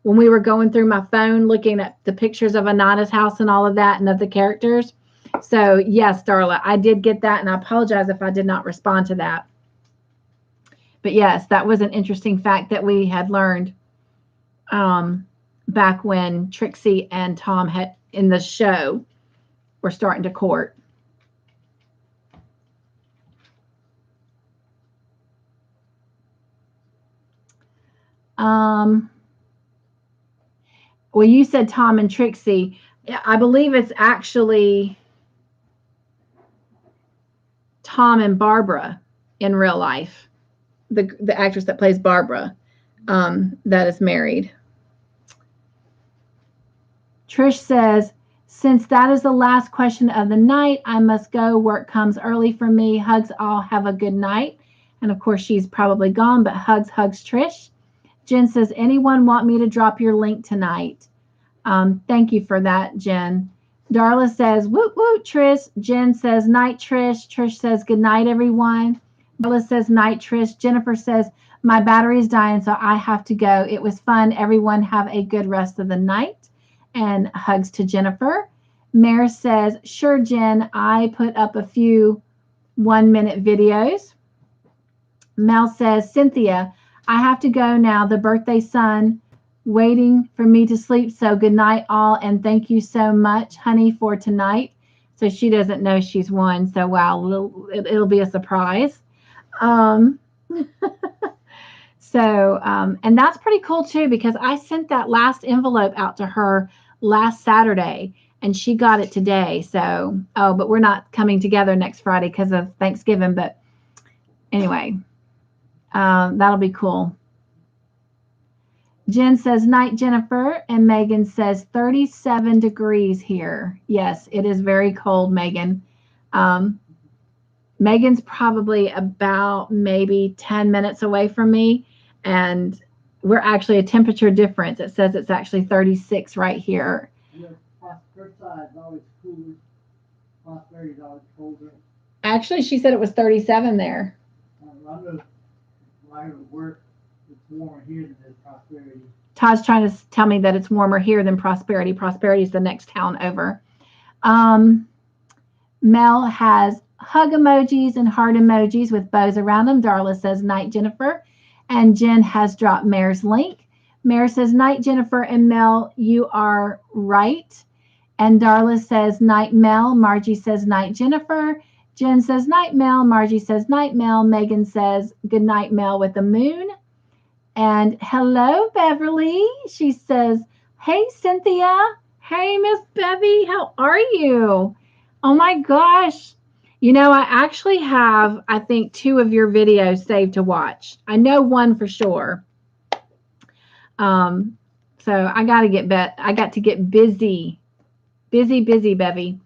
when we were going through my phone looking at the pictures of Anana's house and all of that and of the characters. So yes, Darla, I did get that, and I apologize if I did not respond to that. But yes, that was an interesting fact that we had learned back when Trixie and Tom had in the show were starting to court. Well, you said Tom and Trixie. I believe it's actually Tom and Barbara in real life. The actress that plays Barbara, that is married. Trish says, since that is the last question of the night, I must go. Work comes early for me. Hugs all. Have a good night. And of course, she's probably gone, but hugs, Trish. Jen says, anyone want me to drop your link tonight? Thank you for that, Jen. Darla says, woot, woot, Trish. Jen says, night, Trish. Trish says, good night, everyone. Darla says, night, Trish. Jennifer says, my battery's dying, so I have to go. It was fun. Everyone have a good rest of the night. And hugs to Jennifer. Mare says, sure, Jen. I put up a few 1-minute videos. Mel says, Cynthia, I have to go now. The birthday son waiting for me to sleep. So good night, all. And thank you so much, honey, for tonight. So she doesn't know she's won. So, wow, it'll be a surprise. And that's pretty cool, too, because I sent that last envelope out to her last Saturday, and she got it today. So, but we're not coming together next Friday because of Thanksgiving. But anyway, that'll be cool. Jen says, night, Jennifer. And Megan says, 37 degrees here. Yes, it is very cold, Megan. Megan's probably about maybe 10 minutes away from me. And we're actually a temperature difference. It says it's actually 36 right here. Yeah, her side's always cooler. Prosperity's always colder. Actually, she said it was 37 there. I know when I go to work, it's warmer here than it is Prosperity. Todd's trying to tell me that it's warmer here than Prosperity. Prosperity is the next town over. Mel has hug emojis and heart emojis with bows around them. Darla says, night, Jennifer. And Jen has dropped Mare's link. Mare says, night, Jennifer and Mel, you are right. And Darla says, night, Mel. Margie says, night, Jennifer. Jen says, night, Mel. Margie says, night, Mel. Megan says, good night, Mel, with a moon. And hello, Beverly. She says, hey, Cynthia. Hey, Miss Bevy. How are you? Oh, my gosh. You know, I actually have, I think, 2 of your videos saved to watch. I know one for sure. So I got to get I got to get busy, Bevy.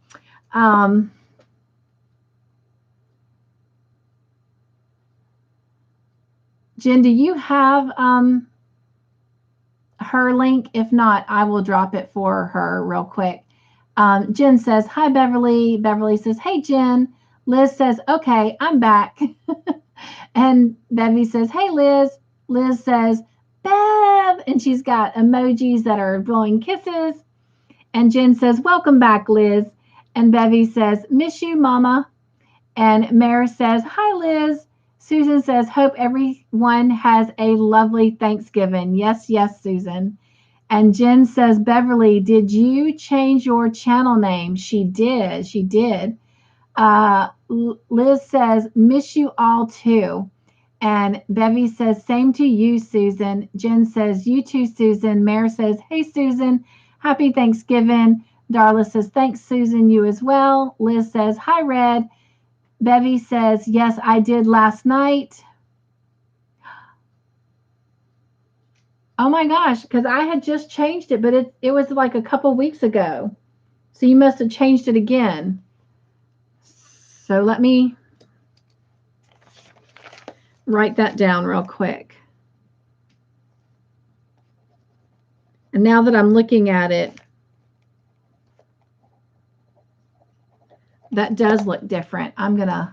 Jen, do you have her link? If not, I will drop it for her real quick. Jen says, hi, Beverly. Beverly says, hey, Jen. Liz says, okay, I'm back. And Bevy says, hey, Liz. Liz says, Bev. And she's got emojis that are blowing kisses. And Jen says, welcome back, Liz. And Bevy says, miss you, Mama. And Mare says, hi, Liz. Susan says, hope everyone has a lovely Thanksgiving. Yes, yes, Susan. And Jen says, Beverly, did you change your channel name? She did. She did. Liz says, miss you all too. And Bevy says, same to you, Susan. Jen says, you too, Susan. Mare says, hey, Susan, happy Thanksgiving. Darla says, thanks, Susan, you as well. Liz says, hi, Red. Bevy says, yes, I did last night. Oh my gosh, because I had just changed it, but it was like a couple weeks ago. So you must have changed it again. So let me write that down real quick. And now that I'm looking at it, that does look different. I'm going to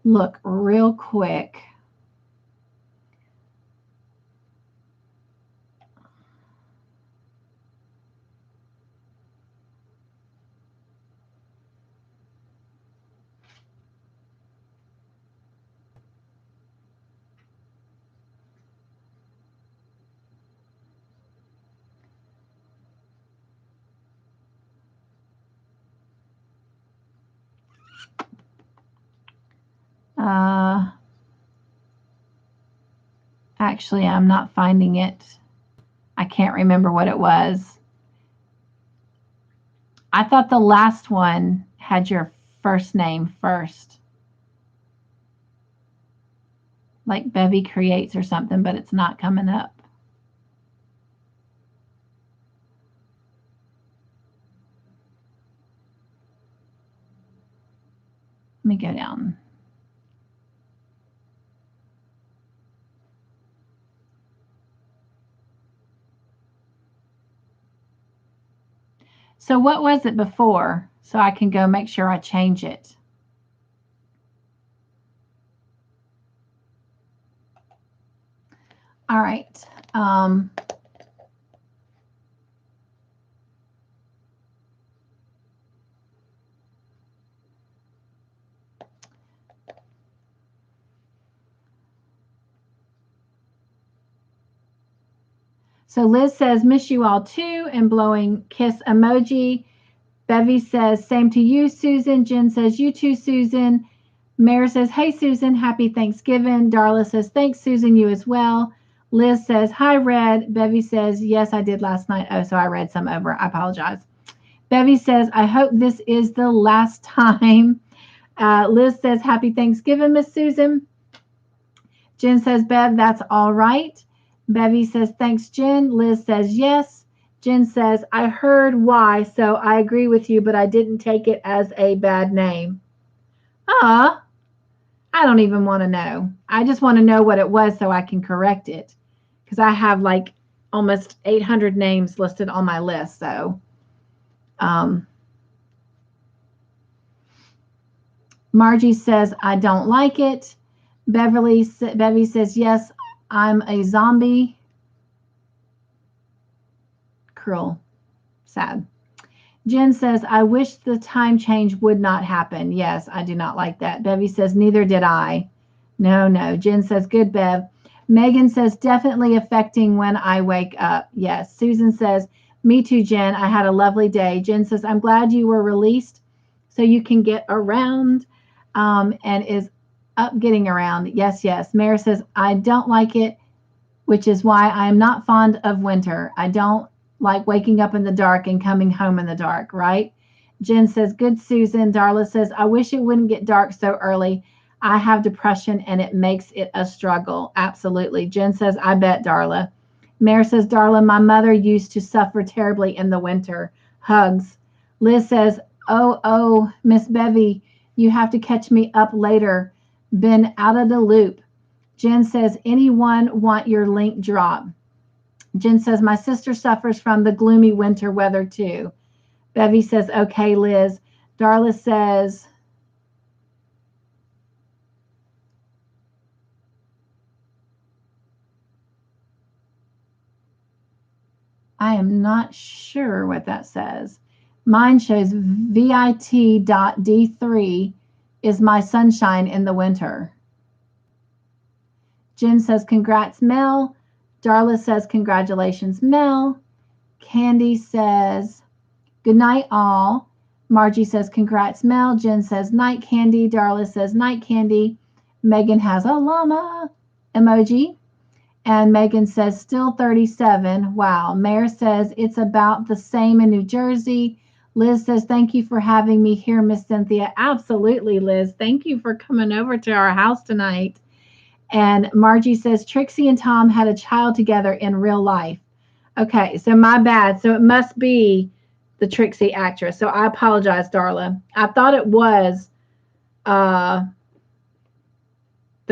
look real quick. Actually, I'm not finding it. I can't remember what it was. I thought the last one had your first name first. Like Bevy Creates or something, but it's not coming up. Let me go down. So what was it before? So I can go make sure I change it. All right. So Liz says, miss you all too, and blowing kiss emoji. Bevy says, same to you, Susan. Jen says, you too, Susan. Mare says, hey, Susan, happy Thanksgiving. Darla says, thanks, Susan, you as well. Liz says, hi, Red. Bevy says, yes, I did last night. Oh, so I read some over. I apologize. Bevy says, I hope this is the last time. Liz says, happy Thanksgiving, Miss Susan. Jen says, Bev, that's all right. Bevy says, thanks, Jen. Liz says, yes. Jen says, I heard why, so I agree with you, but I didn't take it as a bad name. I don't even want to know. I just want to know what it was so I can correct it, because I have like almost 800 names listed on my list. So Margie says, I don't like it. Bevy says, yes, I'm a zombie. cruel. Sad. Jen says, I wish the time change would not happen. Yes, I do not like that. Bevy says, neither did I. No. Jen says, good, Bev. Megan says, definitely affecting when I wake up. Yes. Susan says, me too, Jen. I had a lovely day. Jen says, I'm glad you were released so you can get around, and is up getting around. Yes. Mary says, I don't like it, which is why I am not fond of winter. I don't like waking up in the dark and coming home in the dark, right? Jen says, good, Susan. Darla says, I wish it wouldn't get dark so early. I have depression and it makes it a struggle. Absolutely. Jen says, I bet, Darla. Mary says, Darla, my mother used to suffer terribly in the winter. Hugs. Liz says, oh, Miss Bevy, you have to catch me up later. Been out of the loop. Jen says, anyone want your link drop? Jen says, my sister suffers from the gloomy winter weather too. Bevy says, okay, Liz. Darla says, I am not sure what that says. Mine shows VIT.D3 is my sunshine in the winter. Jen says, congrats, Mel. Darla says, congratulations, Mel. Candy says, good night, all. Margie says, congrats, Mel. Jen says, night, Candy. Darla says, night, Candy. Megan has a llama emoji. And Megan says, still 37. Wow. Mayor says, it's about the same in New Jersey. Liz says, thank you for having me here, Miss Cynthia. Absolutely, Liz. Thank you for coming over to our house tonight. And Margie says, Trixie and Tom had a child together in real life. Okay, so my bad. So it must be the Trixie actress. So I apologize, Darla. I thought it was the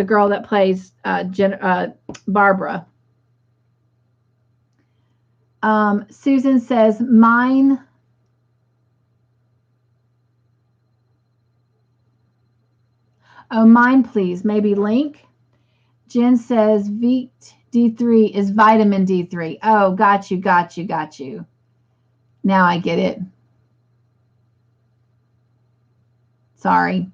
girl that plays Barbara. Susan says, mine. Oh, mine, please. Maybe link. Jen says, VIT D3 is vitamin D3. Oh, got you. Now I get it. Sorry.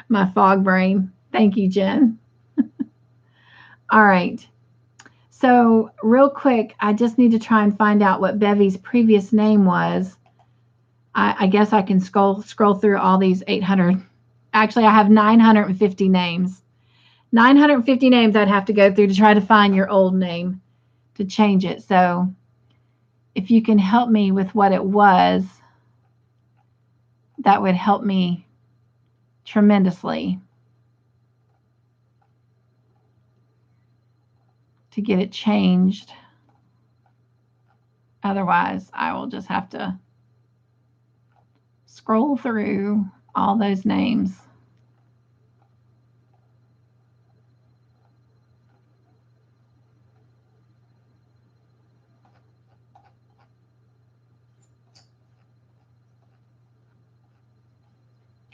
My fog brain. Thank you, Jen. All right. So real quick, I just need to try and find out what Bevy's previous name was. I guess I can scroll through all these 800. Actually, I have 950 names. 950 names I'd have to go through to try to find your old name to change it. So if you can help me with what it was, that would help me tremendously to get it changed. Otherwise, I will just have to scroll through all those names.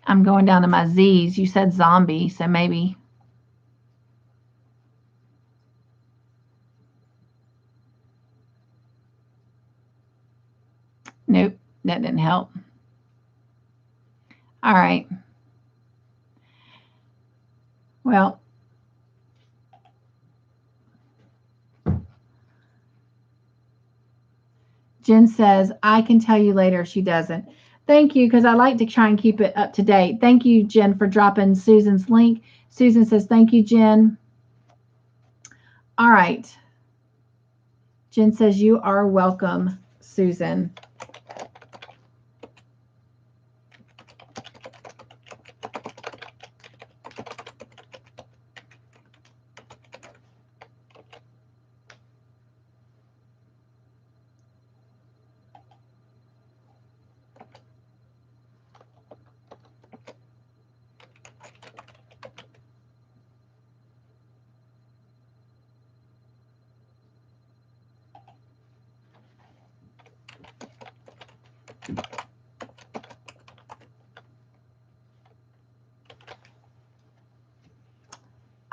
I'm going down to my Z's. You said zombie, so maybe. Nope, that didn't help. All right. Well, Jen says, I can tell you later. She doesn't. Thank you, because I like to try and keep it up to date. Thank you, Jen, for dropping Susan's link. Susan says, thank you, Jen. All right. Jen says, you are welcome, Susan.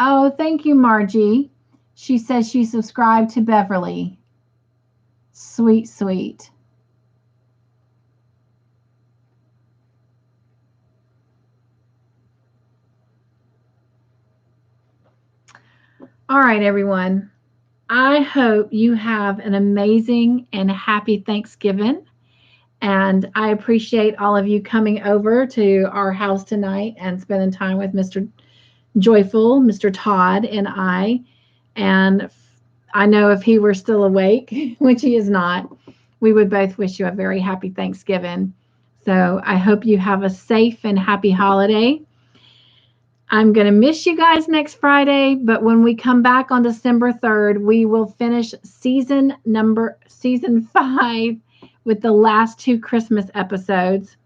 Oh, thank you, Margie. She says she subscribed to Beverly. Sweet, sweet. All right, everyone. I hope you have an amazing and happy Thanksgiving. And I appreciate all of you coming over to our house tonight and spending time with Mr. Joyful, Mr. Todd, and I. And I know if he were still awake, which he is not, we would both wish you a very happy Thanksgiving. So I hope you have a safe and happy holiday. I'm going to miss you guys next Friday, but when we come back on December 3rd, we will finish season 5 with the last 2 Christmas episodes.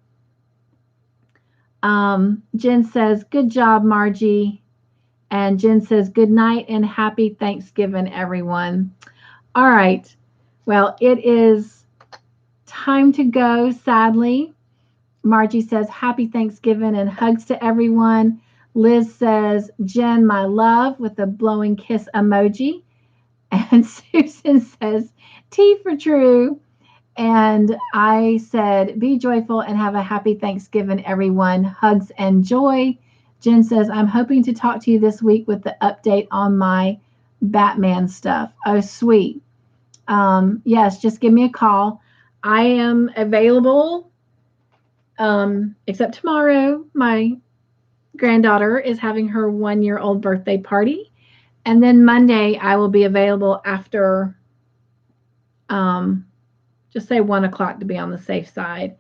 Jen says, good job, Margie. And Jen says, good night and happy Thanksgiving, everyone. All right. Well, it is time to go, sadly. Margie says, happy Thanksgiving and hugs to everyone. Liz says, Jen, my love, with a blowing kiss emoji. And Susan says, T for true. And I said, be joyful and have a happy Thanksgiving, everyone. Hugs and joy. Jen says, I'm hoping to talk to you this week with the update on my Batman stuff. Oh, sweet. Yes, just give me a call. I am available, except tomorrow. My granddaughter is having her 1-year-old birthday party. And then Monday, I will be available after, just say 1 o'clock to be on the safe side.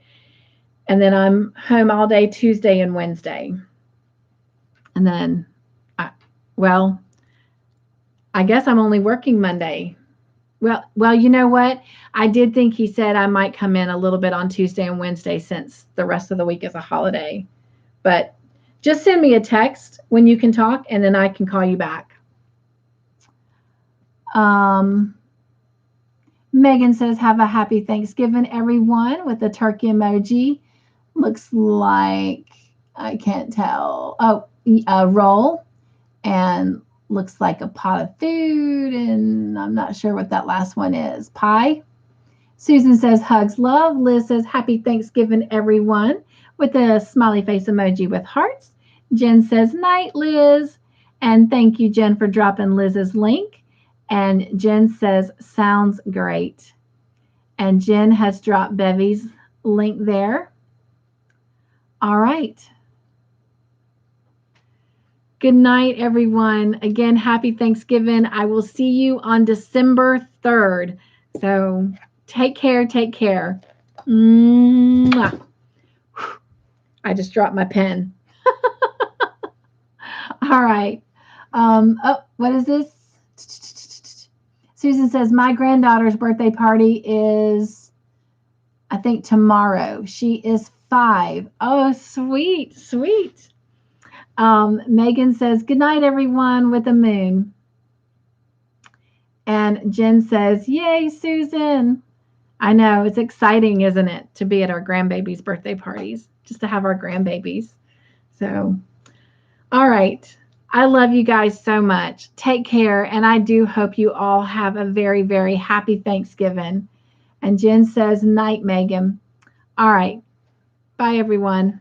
And then I'm home all day Tuesday and Wednesday. And then, I guess I'm only working Monday. Well, you know what? I did think he said I might come in a little bit on Tuesday and Wednesday since the rest of the week is a holiday. But just send me a text when you can talk, and then I can call you back. Megan says, have a happy Thanksgiving, everyone, with a turkey emoji. Looks like, I can't tell. Oh, a roll, and looks like a pot of food, and I'm not sure what that last one is. Pie. Susan says, hugs, love. Liz says, happy Thanksgiving, everyone, with a smiley face emoji with hearts. Jen says, night, Liz. And thank you, Jen, for dropping Liz's link. And Jen says, sounds great. And Jen has dropped Bevy's link there. All right. Good night, everyone. Again, happy Thanksgiving. I will see you on December 3rd. So take care. Take care. Mwah. I just dropped my pen. All right. Oh, what is this? Susan says, my granddaughter's birthday party is, I think, tomorrow. She is 5. Oh, sweet, sweet. Megan says, good night, everyone, with a moon. And Jen says, yay, Susan. I know, it's exciting, isn't it, to be at our grandbabies' birthday parties, just to have our grandbabies. So, all right. I love you guys so much. Take care, and I do hope you all have a very, very happy Thanksgiving. And Jen says, night, Megan. All right. Bye, everyone.